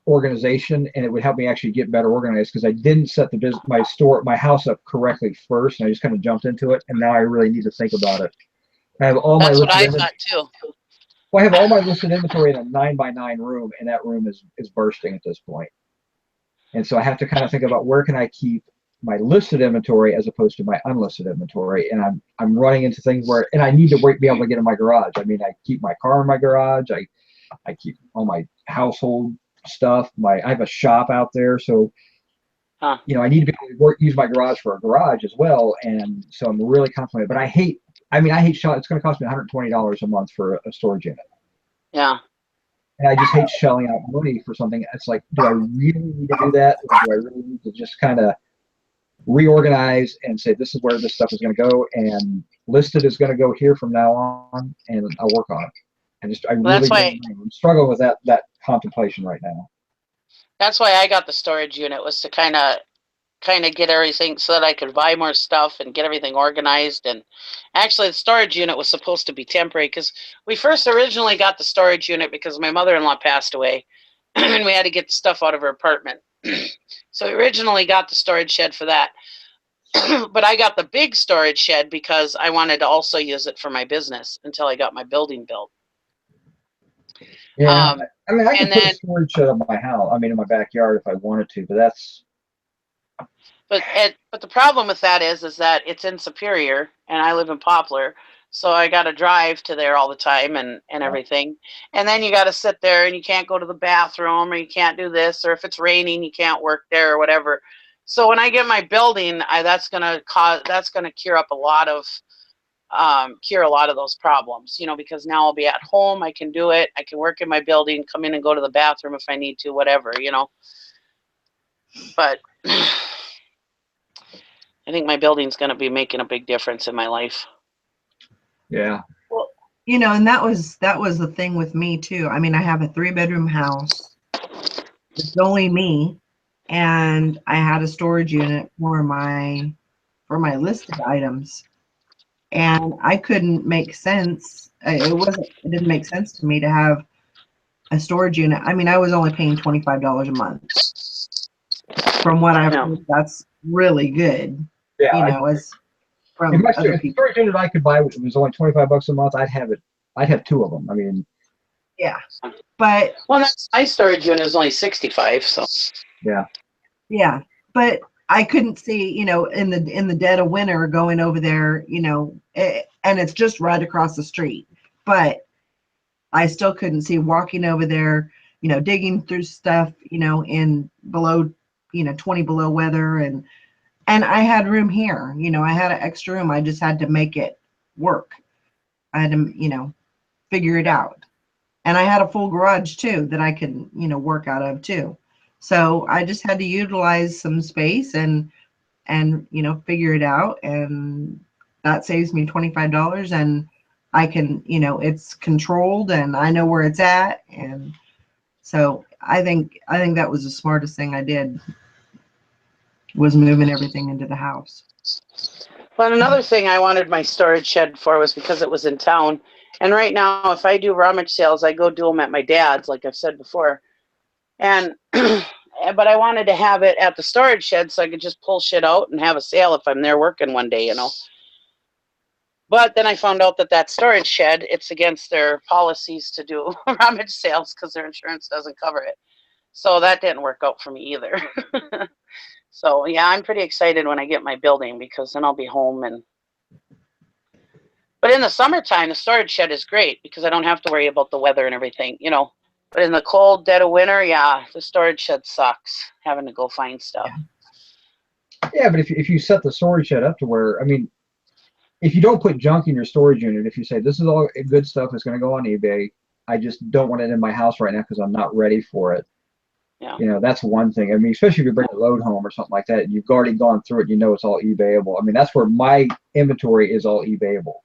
organization, and it would help me actually get better organized because I didn't set my house up correctly first, and I just kind of jumped into it, and now I really need to think about it. I have all That's my what I thought too. Well, I have all my listed inventory in a 9x9 room, and that room is bursting at this point. And so I have to kind of think about where can I keep my listed inventory as opposed to my unlisted inventory, and I'm running into things where, and I need to be able to get in my garage. I mean, I keep my car in my garage. I keep all my household stuff. I have a shop out there, so I need to be able to use my garage for a garage as well. And so I'm really contemplating. But I hate shelling. It's going to cost me $120 a month for a storage unit. Yeah. And I just hate shelling out money for something. It's like, do I really need to do that, or do I really need to just kind of reorganize and say this is where this stuff is going to go, and listed is going to go here from now on, and I'll work on it. I'm struggling with that contemplation right now. That's why I got the storage unit, was to kind of get everything so that I could buy more stuff and get everything organized. And actually the storage unit was supposed to be temporary because we first originally got the storage unit because my mother-in-law passed away and we had to get stuff out of her apartment. So we originally got the storage shed for that. But I got the big storage shed because I wanted to also use it for my business until I got my building built. Yeah, I mean, I could put a storage shed on my house. I mean, in my backyard if I wanted to, but that's. But the problem with that is that it's in Superior and I live in Poplar, So I got to drive to there all the time and everything. And then you got to sit there and you can't go to the bathroom or you can't do this, or if it's raining, you can't work there or whatever. So when I get my building, that's going to cure a lot of those problems, because now I'll be at home. I can do it. I can work in my building, come in and go to the bathroom if I need to, whatever, but I think my building's going to be making a big difference in my life. Yeah. Well, and that was the thing with me too. I mean, I have a 3-bedroom house. It's only me, and I had a storage unit for my listed items, and I couldn't make sense. It didn't make sense to me to have a storage unit. I mean, I was only paying $25 a month. From what I've heard, that's really good. Yeah. As from if other the people. storage unit I could buy was only $25 a month, I'd have 2 of them. I mean, Yeah, but that's my storage unit is only 65, so yeah, but I couldn't see, in the dead of winter going over there, and it's just right across the street, but I still couldn't see walking over there, digging through stuff, in below, 20 below weather, and I had room here, I had an extra room. I just had to make it work. I had to, figure it out. And I had a full garage too that I could, work out of too. So I just had to utilize some space and figure it out. And that saves me $25, and I can, it's controlled and I know where it's at. And so I think that was the smartest thing I did, was moving everything into the house. Well, another thing I wanted my storage shed for was because it was in town. And right now, if I do rummage sales, I go do them at my dad's, like I've said before. And but I wanted to have it at the storage shed so I could just pull shit out and have a sale if I'm there working one day, But then I found out that storage shed, it's against their policies to do rummage sales because their insurance doesn't cover it. So that didn't work out for me either. So yeah, I'm pretty excited when I get my building because then I'll be home. But in the summertime, the storage shed is great because I don't have to worry about the weather and everything, But in the cold dead of winter, yeah, the storage shed sucks, having to go find stuff. Yeah, but if you set the storage shed up to where, I mean, if you don't put junk in your storage unit, if you say this is all good stuff that's going to go on eBay, I just don't want it in my house right now because I'm not ready for it. Yeah. That's one thing. I mean, especially if you bring a load home or something like that, and you've already gone through it, it's all eBayable. I mean, that's where my inventory is all eBayable.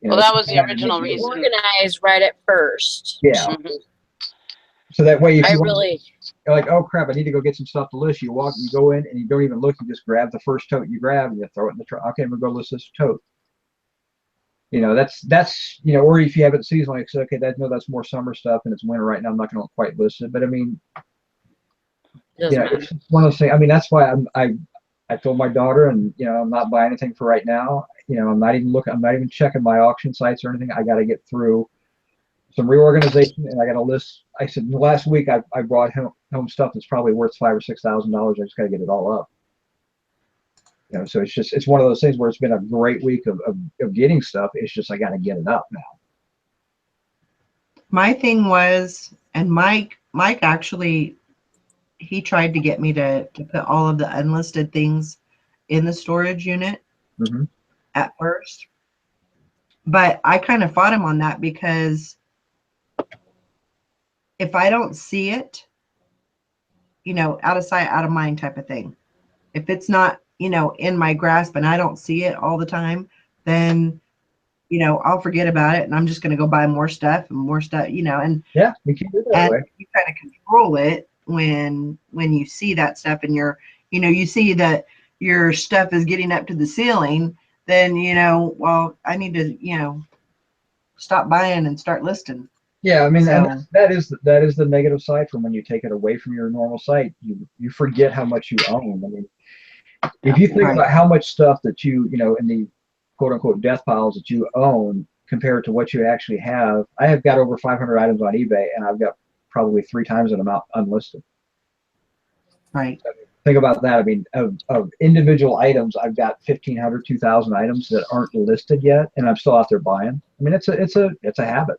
Well, that was the original reason. Organized right at first. Yeah. Mm-hmm. So that way, if I you really, you're like, oh crap, I need to go get some stuff to list. You go in, and you don't even look. You just grab the first tote you grab, and you throw it in the truck. Okay, I'm gonna go list this tote. That's or if you have it seasonally, it's okay. That's more summer stuff, and it's winter right now. I'm not gonna quite list it, but I mean, it's one of those things. I mean, that's why I told my daughter, and I'm not buying anything for right now. I'm not even looking. I'm not even checking my auction sites or anything. I got to get through some reorganization, and I got a list. I said last week I brought home stuff that's probably worth $5,000 or $6,000. I just got to get it all up. So it's one of those things where it's been a great week of getting stuff. It's just I got to get it up now. My thing was, and Mike actually, he tried to get me to put all of the unlisted things in the storage unit at first. But I kind of fought him on that because if I don't see it, out of sight, out of mind type of thing. If it's not, in my grasp and I don't see it all the time, then, I'll forget about it and I'm just going to go buy more stuff and more stuff, and yeah, you can do that way. You kind of control it when you see that stuff and you see that your stuff is getting up to the ceiling, then, well, I need to, stop buying and start listing. Yeah, I mean, and that is the negative side from when you take it away from your normal site. You forget how much you own. I mean, if you think about how much stuff that in the quote unquote death piles that you own compared to what you actually have, I have got over 500 items on eBay, and I've got probably 3 times that amount unlisted. Right. think about that. I mean, of individual items, I've got 1,500, 2,000 items that aren't listed yet, and I'm still out there buying. I mean, it's a habit.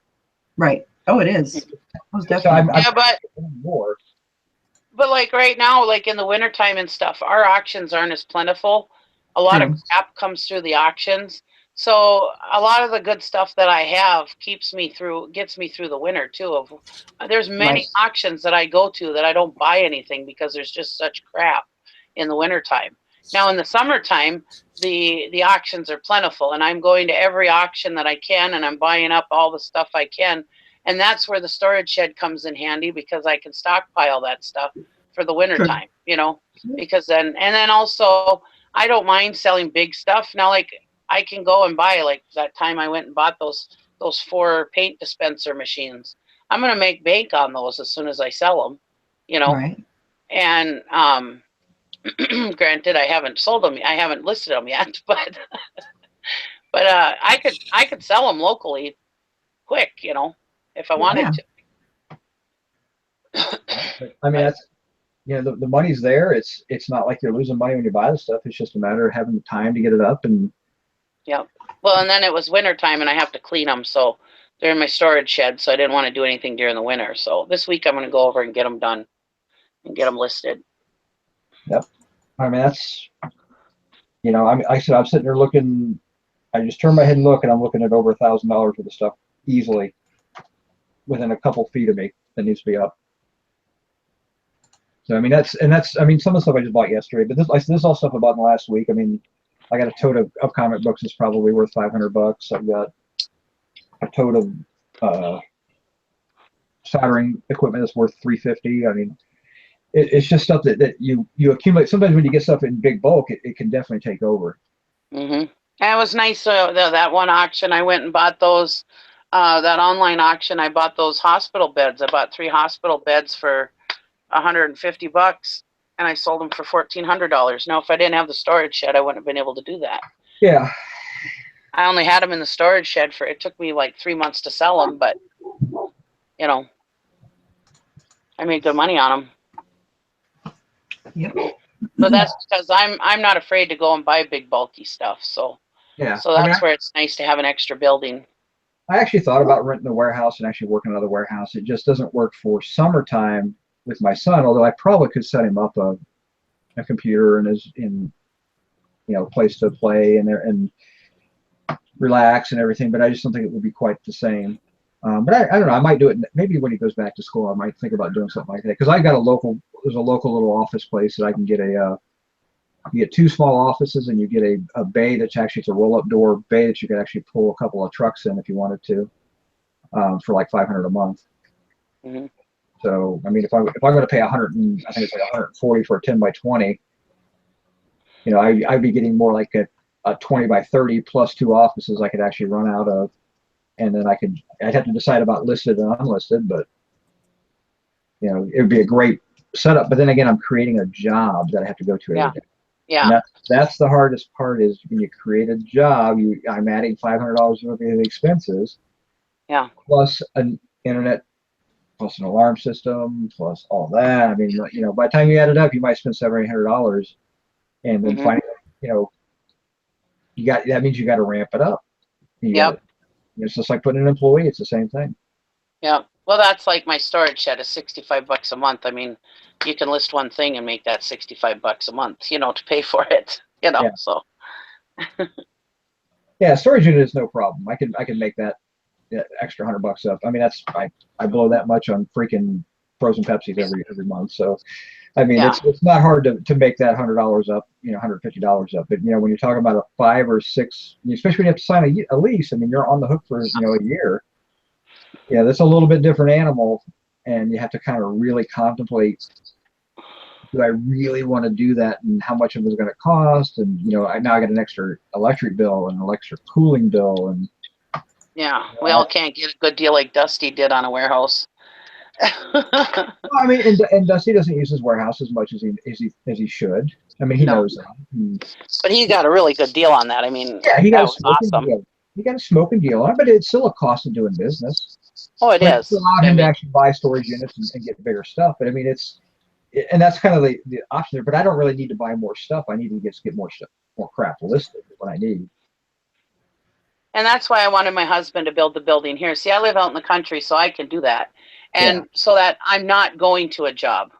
Right. Oh, it is. Most So definitely. Yeah, but more. like right now, like in the wintertime and stuff, our auctions aren't as plentiful. A lot True. of crap comes through the auctions. So a lot of the good stuff that I have gets me through the winter too. There's many Right. auctions that I go to that I don't buy anything because there's just such crap in the wintertime. Now in the summertime, the auctions are plentiful, and I'm going to every auction that I can, and I'm buying up all the stuff I can. And that's where the storage shed comes in handy, because I can stockpile that stuff for the winter True. time, because then also I don't mind selling big stuff. Now, like, I can go and buy, like that time I went and bought those 4 paint dispenser machines. I'm going to make bank on those as soon as I sell them, Right. and granted, I haven't sold them. I haven't listed them yet, but I could sell them locally quick, if I wanted to. I mean, that's, the money's there. It's not like you're losing money when you buy the stuff. It's just a matter of having the time to get it up. And Yep. Well, and then it was wintertime, and I have to clean them, so they're in my storage shed, so I didn't want to do anything during the winter. So this week I'm going to go over and get them done and get them listed. Yep. I mean, that's, I said, I'm sitting there looking, I just turn my head and look, and I'm looking at over $1,000 worth of stuff easily within a couple feet of me that needs to be up. So, I mean, that's, I mean, some of the stuff I just bought yesterday, but this is all stuff I bought in the last week. I mean, I got a tote of comic books that's probably worth $500. I've got a tote of soldering equipment that's worth $350. I mean, it's just stuff that you accumulate. Sometimes when you get stuff in big bulk, it can definitely take over. Mm-hmm. And it was nice. That one auction, I went and bought those. That online auction, I bought those hospital beds. I bought 3 hospital beds for $150, and I sold them for $1,400. Now, if I didn't have the storage shed, I wouldn't have been able to do that. Yeah. I only had them in the storage shed it took me like 3 months to sell them, but I made good money on them. Yep. So that's because I'm not afraid to go and buy big bulky stuff. So Yeah. So that's where it's nice to have an extra building. I actually thought about renting a warehouse and actually working another warehouse. It just doesn't work for summertime with my son, although I probably could set him up a computer and place to play and relax and everything, but I just don't think it would be quite the same. But I don't know, I might do it maybe when he goes back to school. I might think about doing something like that, because I got there's a local little office place that I can get you get 2 small offices, and you get a bay that's actually, it's a roll-up door bay that you could actually pull a couple of trucks in if you wanted to, for like $500 a month. Mm-hmm. So I mean, if I'm going to pay I think it's like 140 for a 10 by 20, I'd be getting more like a 20 by 30 plus 2 offices I could actually run out of, and then I'd have to decide about listed and unlisted, but it would be a great setup. But then again, I'm creating a job that I have to go to every day. Yeah. And that's the hardest part, is when you create a job, I'm adding $500 worth of expenses. Yeah. Plus an internet, plus an alarm system, plus all that. I mean, by the time you add it up, you might spend $700 or $800, and then finally, that means you got to ramp it up. It's just like putting an employee. It's the same thing. Yeah. Well, that's like my storage shed is $65 a month. I mean, you can list one thing and make that $65 a month, to pay for it, Yeah. So. Yeah, storage unit is no problem. I can make that extra $100 up. I mean, I blow that much on freaking frozen Pepsis every month. So, I mean, it's not hard to make that $100 up, $150 up. But when you're talking about a 5 or 6, especially when you have to sign a lease, I mean, you're on the hook for a year. Yeah, that's a little bit different animal, and you have to kind of really contemplate, do I really want to do that, and how much of it is going to cost? And I get an extra electric bill and an extra cooling bill, and we all can't get a good deal like Dusty did on a warehouse. Well, I mean, and Dusty doesn't use his warehouse as much as he should. I mean, he knows that. But he got a really good deal on that. I mean, yeah, he got awesome. He got a smoking deal on it, but it's still a cost of doing business. Oh, it is. It's allowed him to actually buy storage units and get bigger stuff. But I mean, it's and that's kind of the option there. But I don't really need to buy more stuff. I need to just get more stuff, more crap listed is what I need. And that's why I wanted my husband to build the building here. See, I live out in the country, so I can do that. And so that I'm not going to a job.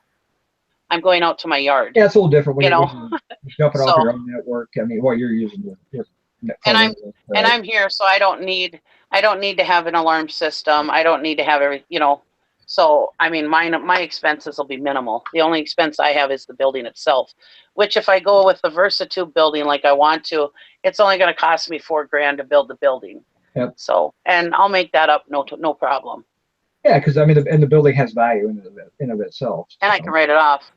I'm going out to my yard. Yeah, it's a little different when You know. when you're jumping off your own network. I mean, well, you're using your And phone, right? I'm here, so I don't need to have an alarm system. I don't need to have every, you know. So I mean, my expenses will be minimal. The only expense I have is the building itself, which if I go with the VersaTube building like I want to, it's only going to cost me $4,000 to build the building. Yep. So, and I'll make that up, no problem. Yeah, because I mean, the building has value in of itself. And I can write it off.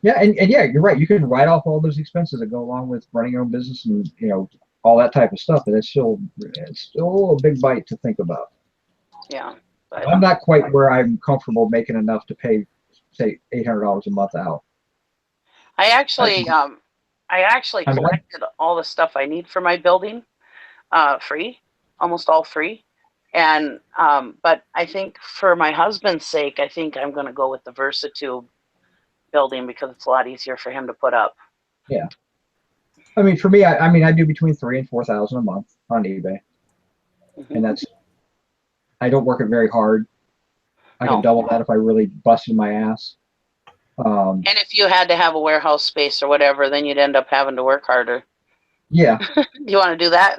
Yeah, and yeah, you're right. You can write off all those expenses that go along with running your own business and all that type of stuff, but it's still a big bite to think about. Yeah. But I'm not quite where I'm comfortable making enough to pay, say, $800 a month out. I actually collected all the stuff I need for my building, free, almost all free. And but I think for my husband's sake, I think I'm going to go with the VersaTube building because it's a lot easier for him to put up. Yeah. I mean, for me, I do between $3,000 and $4,000 a month on eBay, and that's, I don't work it very hard. I can double that if I really busted my ass. And if you had to have a warehouse space or whatever, then you'd end up having to work harder. Yeah. Do you want to do that?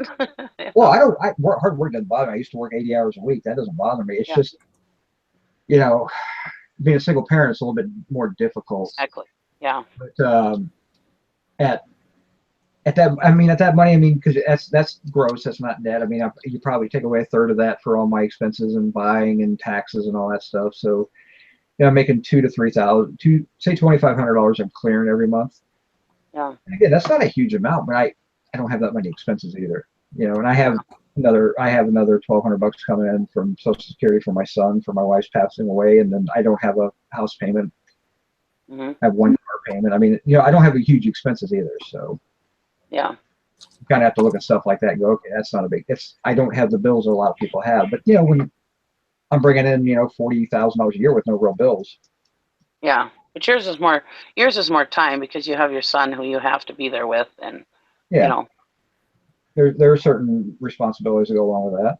Well, hard work doesn't bother me. I used to work 80 hours a week. That doesn't bother me. It's just, being a single parent is a little bit more difficult. Exactly. Yeah. But at that money, because that's gross. That's not net. I mean, you probably take away a third of that for all my expenses and buying and taxes and all that stuff. So, I'm making $2,000 to $3,000, say $2,500 I'm clearing every month. Yeah. And again, that's not a huge amount, but I don't have that many expenses either. And I have another $1,200 coming in from Social Security for my son, for my wife's passing away, and then I don't have a house payment. I have one car payment. I mean, I don't have huge expenses either. So yeah, you kind of have to look at stuff like that and go, okay, that's not a big. I don't have the bills that a lot of people have, but when I'm bringing in $40,000 a year with no real bills. Yeah, but yours is more time because you have your son who you have to be there with, and there are certain responsibilities that go along with that.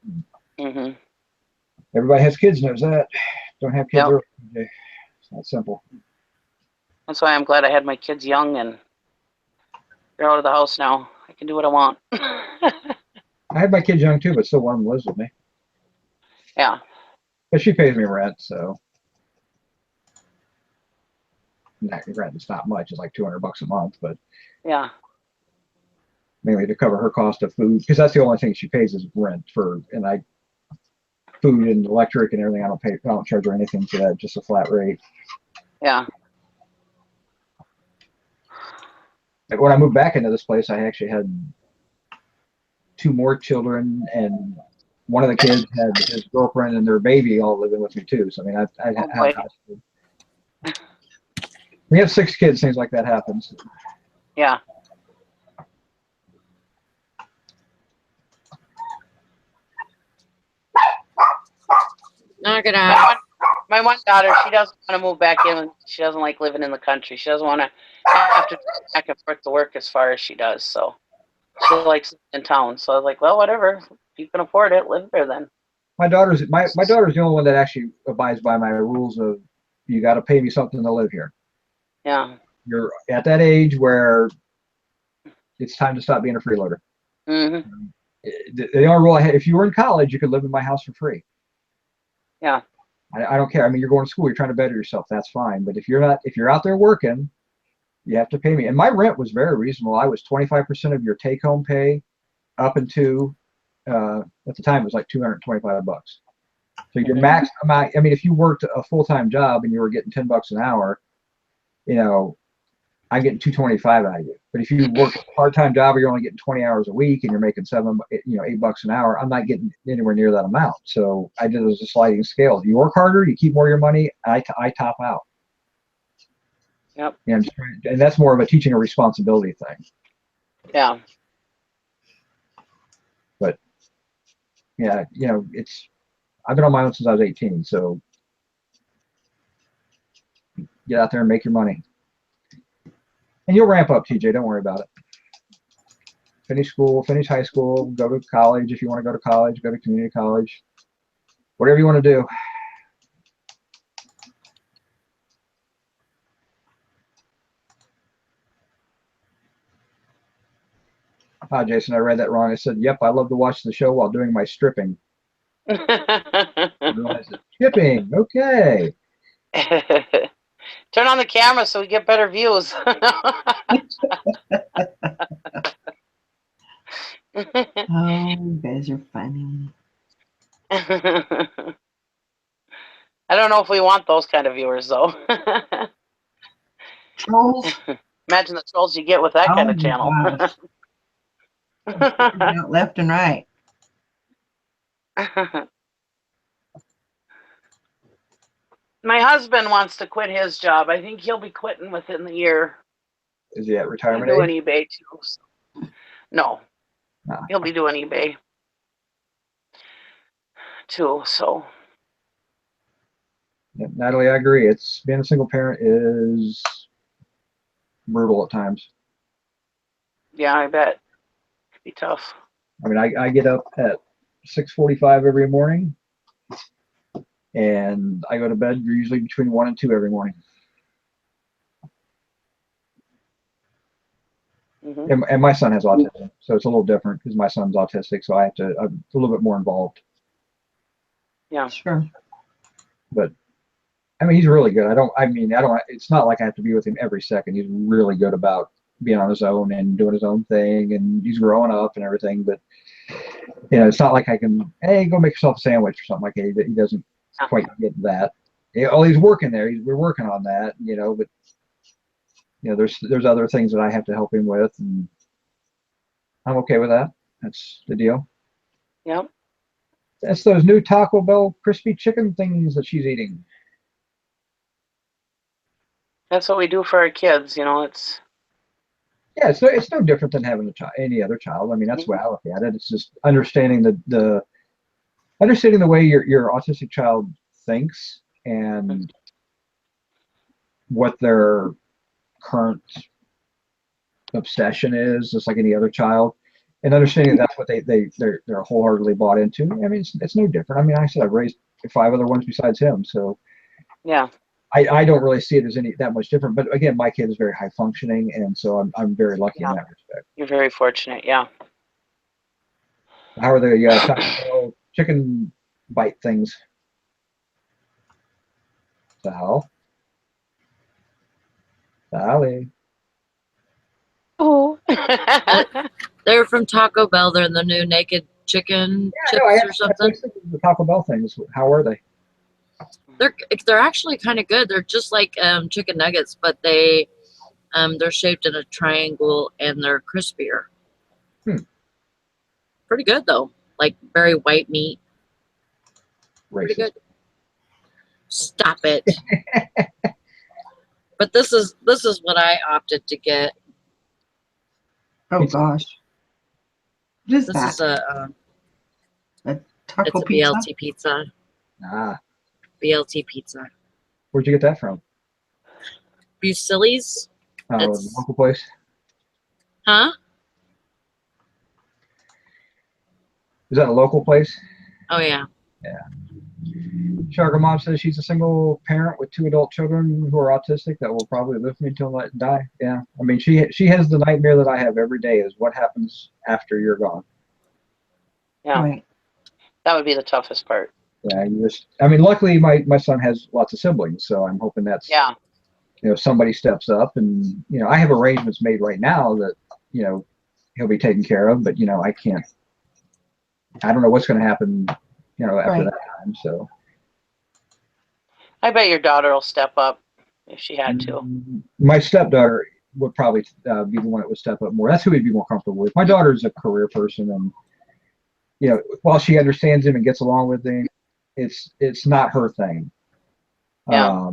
Everybody has kids, knows that. Don't have kids early. It's not simple. That's why I'm glad I had my kids young and they're out of the house now. I can do what I want. I had my kids young too, but still one of them lives with me. Yeah. But she pays me rent, so rent is not much. It's like $200 a month, but yeah, mainly to cover her cost of food, because that's the only thing she pays is rent food and electric and everything. I don't charge her anything for that, just a flat rate. Yeah. When I moved back into this place, I actually had 2 more children, and one of the kids had his girlfriend and their baby all living with me too. So I mean, we have 6 kids. Things like that happens. Yeah. Knock it out. My one daughter, she doesn't want to move back in. She doesn't like living in the country. She doesn't want to have to go back and forth to work as far as she does. So she likes in town. So I was like, well, whatever. If you can afford it, live there then. My daughter's the only one that actually abides by my rules of, you got to pay me something to live here. Yeah. You're at that age where it's time to stop being a freeloader. The only rule I had, if you were in college, you could live in my house for free. Yeah. I don't care. I mean, you're going to school, you're trying to better yourself. That's fine. But if you're out there working, you have to pay me. And my rent was very reasonable. I was 25% of your take-home pay, up into at the time it was like $225. So your max amount. I mean, if you worked a full-time job and you were getting $10 an hour, I'm getting $225 out of you. But if you work a part-time job, or you're only getting 20 hours a week and you're making $8 an hour, I'm not getting anywhere near that amount. So I did it as a sliding scale. If you work harder, you keep more of your money, I top out. Yep. And that's more of a teaching a responsibility thing. Yeah. But yeah, I've been on my own since I was 18. So get out there and make your money. And you'll ramp up, TJ. Don't worry about it. Finish school, finish high school, go to college. If you want to go to college, go to community college. Whatever you want to do. Ah, Jason, I read that wrong. I said, yep, I love to watch the show while doing my stripping. I realized it's stripping. Okay. Turn on the camera so we get better views. Oh, you guys are funny. I don't know if we want those kind of viewers, though. Trolls. Imagine the trolls you get with that kind Oh of channel. my gosh. Out left and right. My husband wants to quit his job. I think he'll be quitting within the year. Is he at retirement He's doing age? eBay too. So. No, Ah. he'll be doing eBay too. So Yeah, Natalie, I agree. It's being a single parent is brutal at times. yeah, I bet it'd be tough. I mean, I get up at 6:45 every morning, and I go to bed usually between 1 and 2 every morning. Mm-hmm. And my son has autism, so it's a little different because my son's autistic, so I'm a little bit more involved. Yeah. Sure. But I mean, he's really good. It's not like I have to be with him every second. He's really good about being on his own and doing his own thing, and he's growing up and everything. But it's not like I can, hey, go make yourself a sandwich or something like that. He doesn't quite get that. He's working there. We're working on that, but there's other things that I have to help him with, and I'm okay with that. That's the deal. Yep. That's those new Taco Bell crispy chicken things that she's eating. That's what we do for our kids. It's. Yeah, it's no different than having any other child. I mean, that's the way I look at it. It's just understanding the way your autistic child thinks and what their current obsession is, just like any other child, and understanding that's what they're wholeheartedly bought into. I mean, it's no different. I mean, I said I've raised 5 other ones besides him, so Yeah. I don't really see it as that much different. But again, my kid is very high functioning, and so I'm very lucky in that respect. You're very fortunate. Yeah. How are the Taco Bell chicken bite things? Sally. Oh. They're from Taco Bell. They're the new naked chicken chips or something. The Taco Bell things. How are they? They're actually kind of good. They're just like chicken nuggets, but they're shaped in a triangle and they're crispier. Pretty good though. Like very white meat. Pretty good. Stop it. But this is what I opted to get. Oh gosh. What is This that? is a taco it's a pizza? BLT pizza. Ah. BLT pizza. Where'd you get that from? Busilli's. The local place. Huh? Is that a local place? Oh yeah. Yeah. Sugar Mom says she's a single parent with 2 adult children who are autistic that will probably live with me until I die. Yeah. I mean, she has the nightmare that I have every day is what happens after you're gone. Yeah. Right. That would be the toughest part. Yeah. Luckily my son has lots of siblings, so I'm hoping that's somebody steps up, and I have arrangements made right now that he'll be taken care of, but I can't. I don't know what's going to happen after that time. So I bet your daughter will step up if she had to. My stepdaughter would probably be the one that would step up more. That's who we'd be more comfortable with. My daughter's a career person, and while she understands him and gets along with him, it's not her thing. Yeah.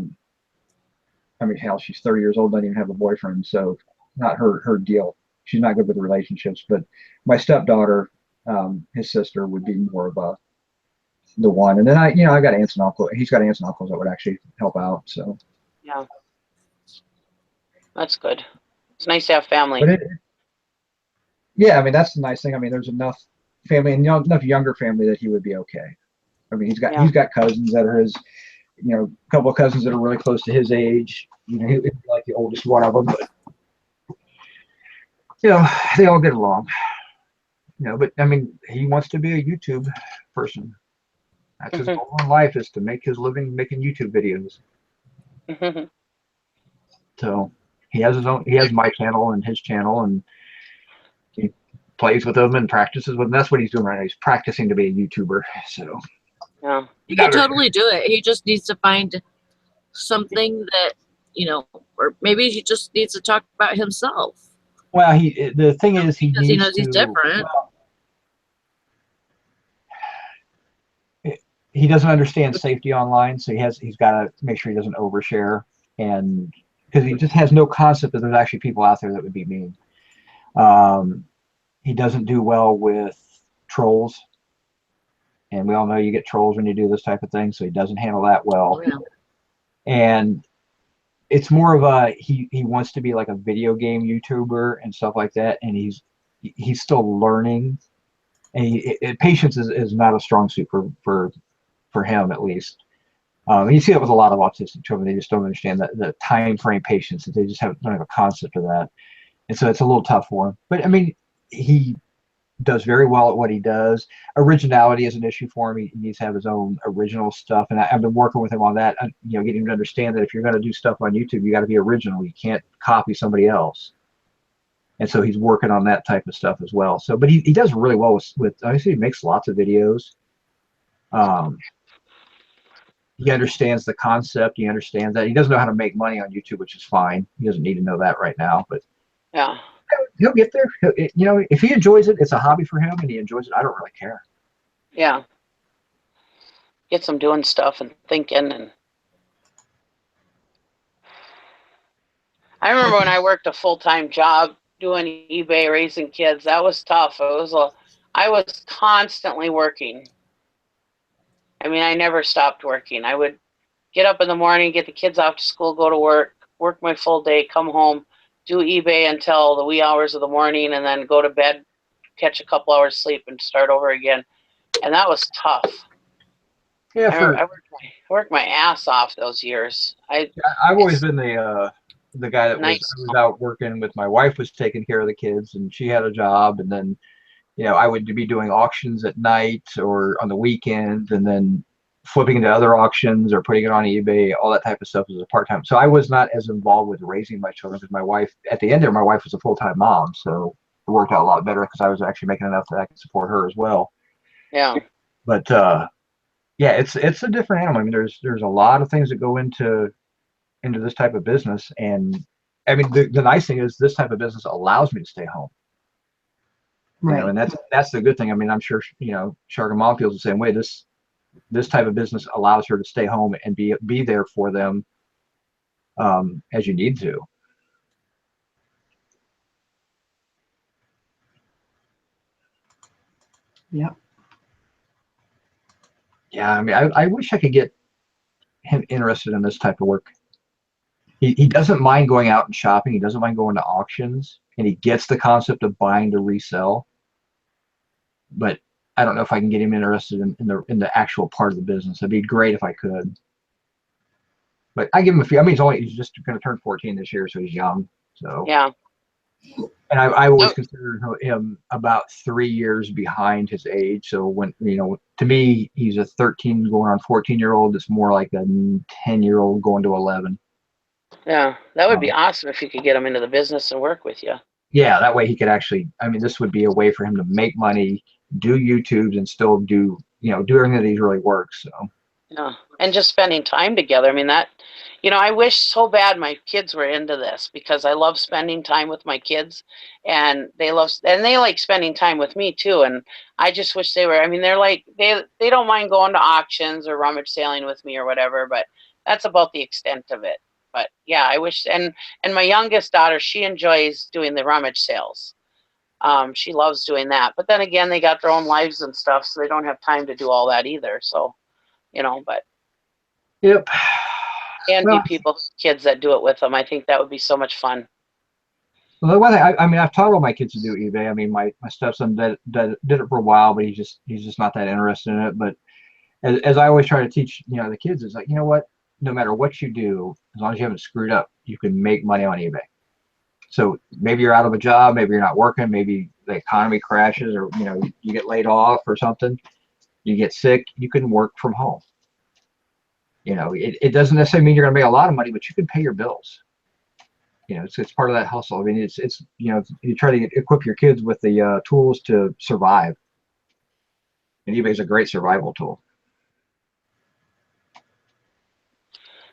I mean, hell, she's 30 years old, doesn't even have a boyfriend, so not her deal. She's not good with relationships. But my stepdaughter, his sister, would be more of the one. And then I got aunts and uncles. He's got aunts and uncles that would actually help out. So yeah. That's good. It's nice to have family. But yeah, I mean that's the nice thing. I mean, there's enough family and enough younger family that he would be okay. I mean, he's got cousins that are his, a couple of cousins that are really close to his age. He'd be like the oldest one of them, but they all get along. But I mean, he wants to be a YouTube person. That's his goal in life, is to make his living making YouTube videos. So he has my channel and his channel, and he plays with them and practices with them. That's what he's doing right now. He's practicing to be a YouTuber. So Yeah. He can totally do it. He just needs to find something that, or maybe he just needs to talk about himself. Well, the thing is, because he knows he's different. Well, he doesn't understand safety online, so he's got to make sure he doesn't overshare, and because he just has no concept that there's actually people out there that would be mean. He doesn't do well with trolls, and we all know you get trolls when you do this type of thing, so he doesn't handle that well. Yeah. And it's more of he wants to be like a video game YouTuber and stuff like that, and he's still learning, and patience is not a strong suit for him, at least. You see that with a lot of autistic children. They just don't understand the time frame patience. They just don't have a concept of that, and so it's a little tough for him. But I mean, he does very well at what he does. Originality is an issue for him. He needs to have his own original stuff, and I've been working with him on that. Getting him to understand that if you're going to do stuff on YouTube, you got to be original. You can't copy somebody else. And so he's working on that type of stuff as well. So, but he does really well with obviously he makes lots of videos. He understands the concept. He understands that. He doesn't know how to make money on YouTube, which is fine. He doesn't need to know that right now, but yeah, he'll get there. If he enjoys it, it's a hobby for him, and he enjoys it. I don't really care. Yeah. Gets him doing stuff and thinking. And I remember when I worked a full-time job doing eBay, raising kids. That was tough. I was constantly working. I mean, I never stopped working. I would get up in the morning, get the kids off to school, go to work my full day, come home, do eBay until the wee hours of the morning, and then go to bed, catch a couple hours sleep, and start over again. And that was tough. Yeah, I worked my ass off those years. I've always been the guy that I was out working with. My wife was taking care of the kids, and she had a job, and then I would be doing auctions at night or on the weekends, and then flipping into other auctions or putting it on eBay. All that type of stuff as a part-time. So I was not as involved with raising my children, because my wife, at the end there, my wife was a full-time mom, so it worked out a lot better because I was actually making enough that I could support her as well. Yeah. But yeah, it's a different animal. I mean, there's a lot of things that go into this type of business, and I mean, the nice thing is this type of business allows me to stay home. Right. And that's the good thing. I mean, I'm sure Shark and Mom feels the same way. This type of business allows her to stay home and be there for them as you need to. Yep. Yeah, I mean, I wish I could get him interested in this type of work. He doesn't mind going out and shopping. He doesn't mind going to auctions, and he gets the concept of buying to resell. But I don't know if I can get him interested in the actual part of the business. It'd be great if I could. But I give him a few. I mean, he's just going to turn 14 this year, so he's young. So Yeah. And I always consider him about 3 years behind his age. So when to me, he's a 13 going on 14-year-old. It's more like a 10-year-old going to 11. Yeah, that would be awesome if you could get him into the business and work with you. Yeah, that way he could actually. I mean, this would be a way for him to make money, do YouTubes, and still do everything that he really works. So. Yeah, and just spending time together. I mean, I wish so bad my kids were into this, because I love spending time with my kids, and they like spending time with me too. And I just wish they were. I mean, they're like they don't mind going to auctions or rummage sailing with me or whatever, but that's about the extent of it. But yeah, I wish. And my youngest daughter, she enjoys doing the rummage sales. She loves doing that. But then again, they got their own lives and stuff, so they don't have time to do all that either. So, but. Yep. envy Well, people's kids that do it with them. I think that would be so much fun. well, the one thing, I mean, I've taught all my kids to do eBay. I mean, my stepson did it for a while, but he's just not that interested in it. But as I always try to teach, the kids is like, you know what? No matter what you do, as long as you haven't screwed up, you can make money on eBay. So maybe you're out of a job, maybe you're not working, maybe the economy crashes, or you get laid off or something, you get sick, you can work from home. It doesn't necessarily mean you're going to make a lot of money, but you can pay your bills. It's part of that hustle. I mean, it's you try to equip your kids with the tools to survive, and eBay is a great survival tool.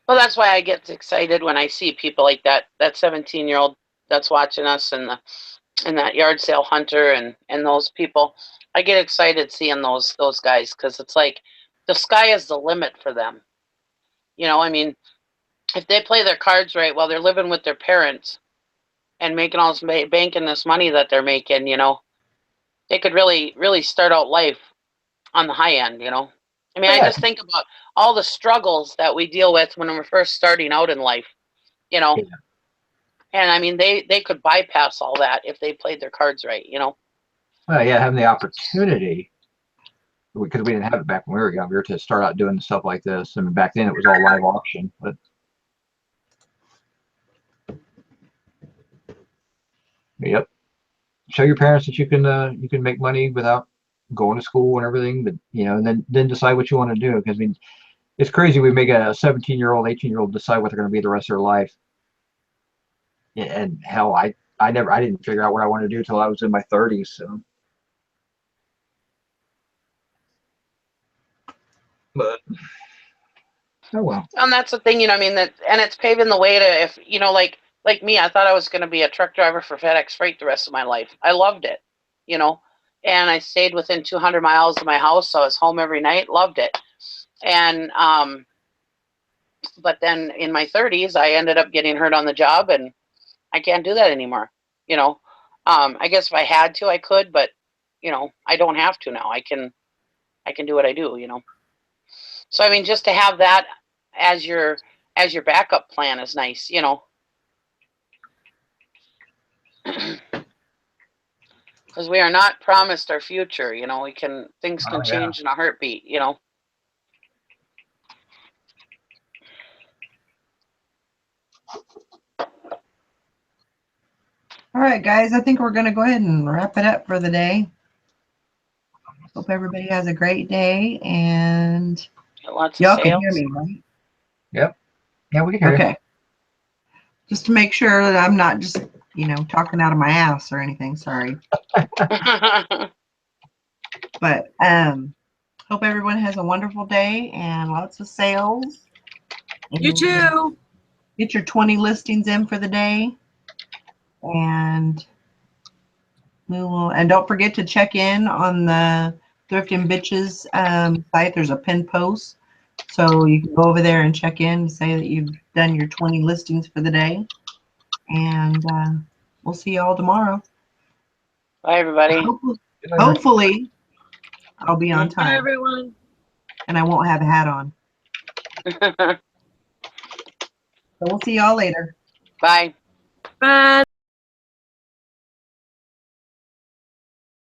Well, that's why I get excited when I see people like that 17-year-old that's watching us, and that yard sale hunter and those people. I get excited seeing those guys, because it's like the sky is the limit for them. I mean, if they play their cards right while they're living with their parents and making all this banking this money that they're making, they could really, really start out life on the high end. I mean, Oh, I yeah. just think about all the struggles that we deal with when we're first starting out in life, Yeah. and I mean, they could bypass all that if they played their cards right. Well, yeah, having the opportunity, because we didn't have it back when we were younger, to start out doing stuff like this. I mean, back then it was all live auction, but yep. Show your parents that you can make money without going to school and everything, but and then decide what you want to do. Because I mean, it's crazy. We make a 17-year-old, 18-year-old decide what they're going to be the rest of their life. And hell, I didn't figure out what I wanted to do till I was in my 30s. So, but oh well. And that's the thing, I mean, and it's paving the way to, if like me, I thought I was going to be a truck driver for FedEx Freight the rest of my life. I loved it, and I stayed within 200 miles of my house, so I was home every night. Loved it. And but then in my 30s, I ended up getting hurt on the job, and I can't do that anymore. I guess if I had to, I could, but I don't have to now. I can do what I do. So I mean, just to have that as your backup plan is nice. Because we are not promised our future. Things can Oh, yeah. change in a heartbeat. All right, guys, I think we're going to go ahead and wrap it up for the day. Hope everybody has a great day, and Lots of y'all can hear sales. me, right? Yep. Yeah, we can hear you. Okay. Just to make sure that I'm not just, talking out of my ass or anything. Sorry. But hope everyone has a wonderful day and lots of sales. You too. Get your 20 listings in for the day. And don't forget to check in on the Thrift and Bitches site. There's a pinned post. So you can go over there and check in and say that you've done your 20 listings for the day. And we'll see you all tomorrow. Bye, everybody. Hopefully, I'll be on Bye, time. everyone. And I won't have a hat on. So we'll see y'all later. Bye. Bye.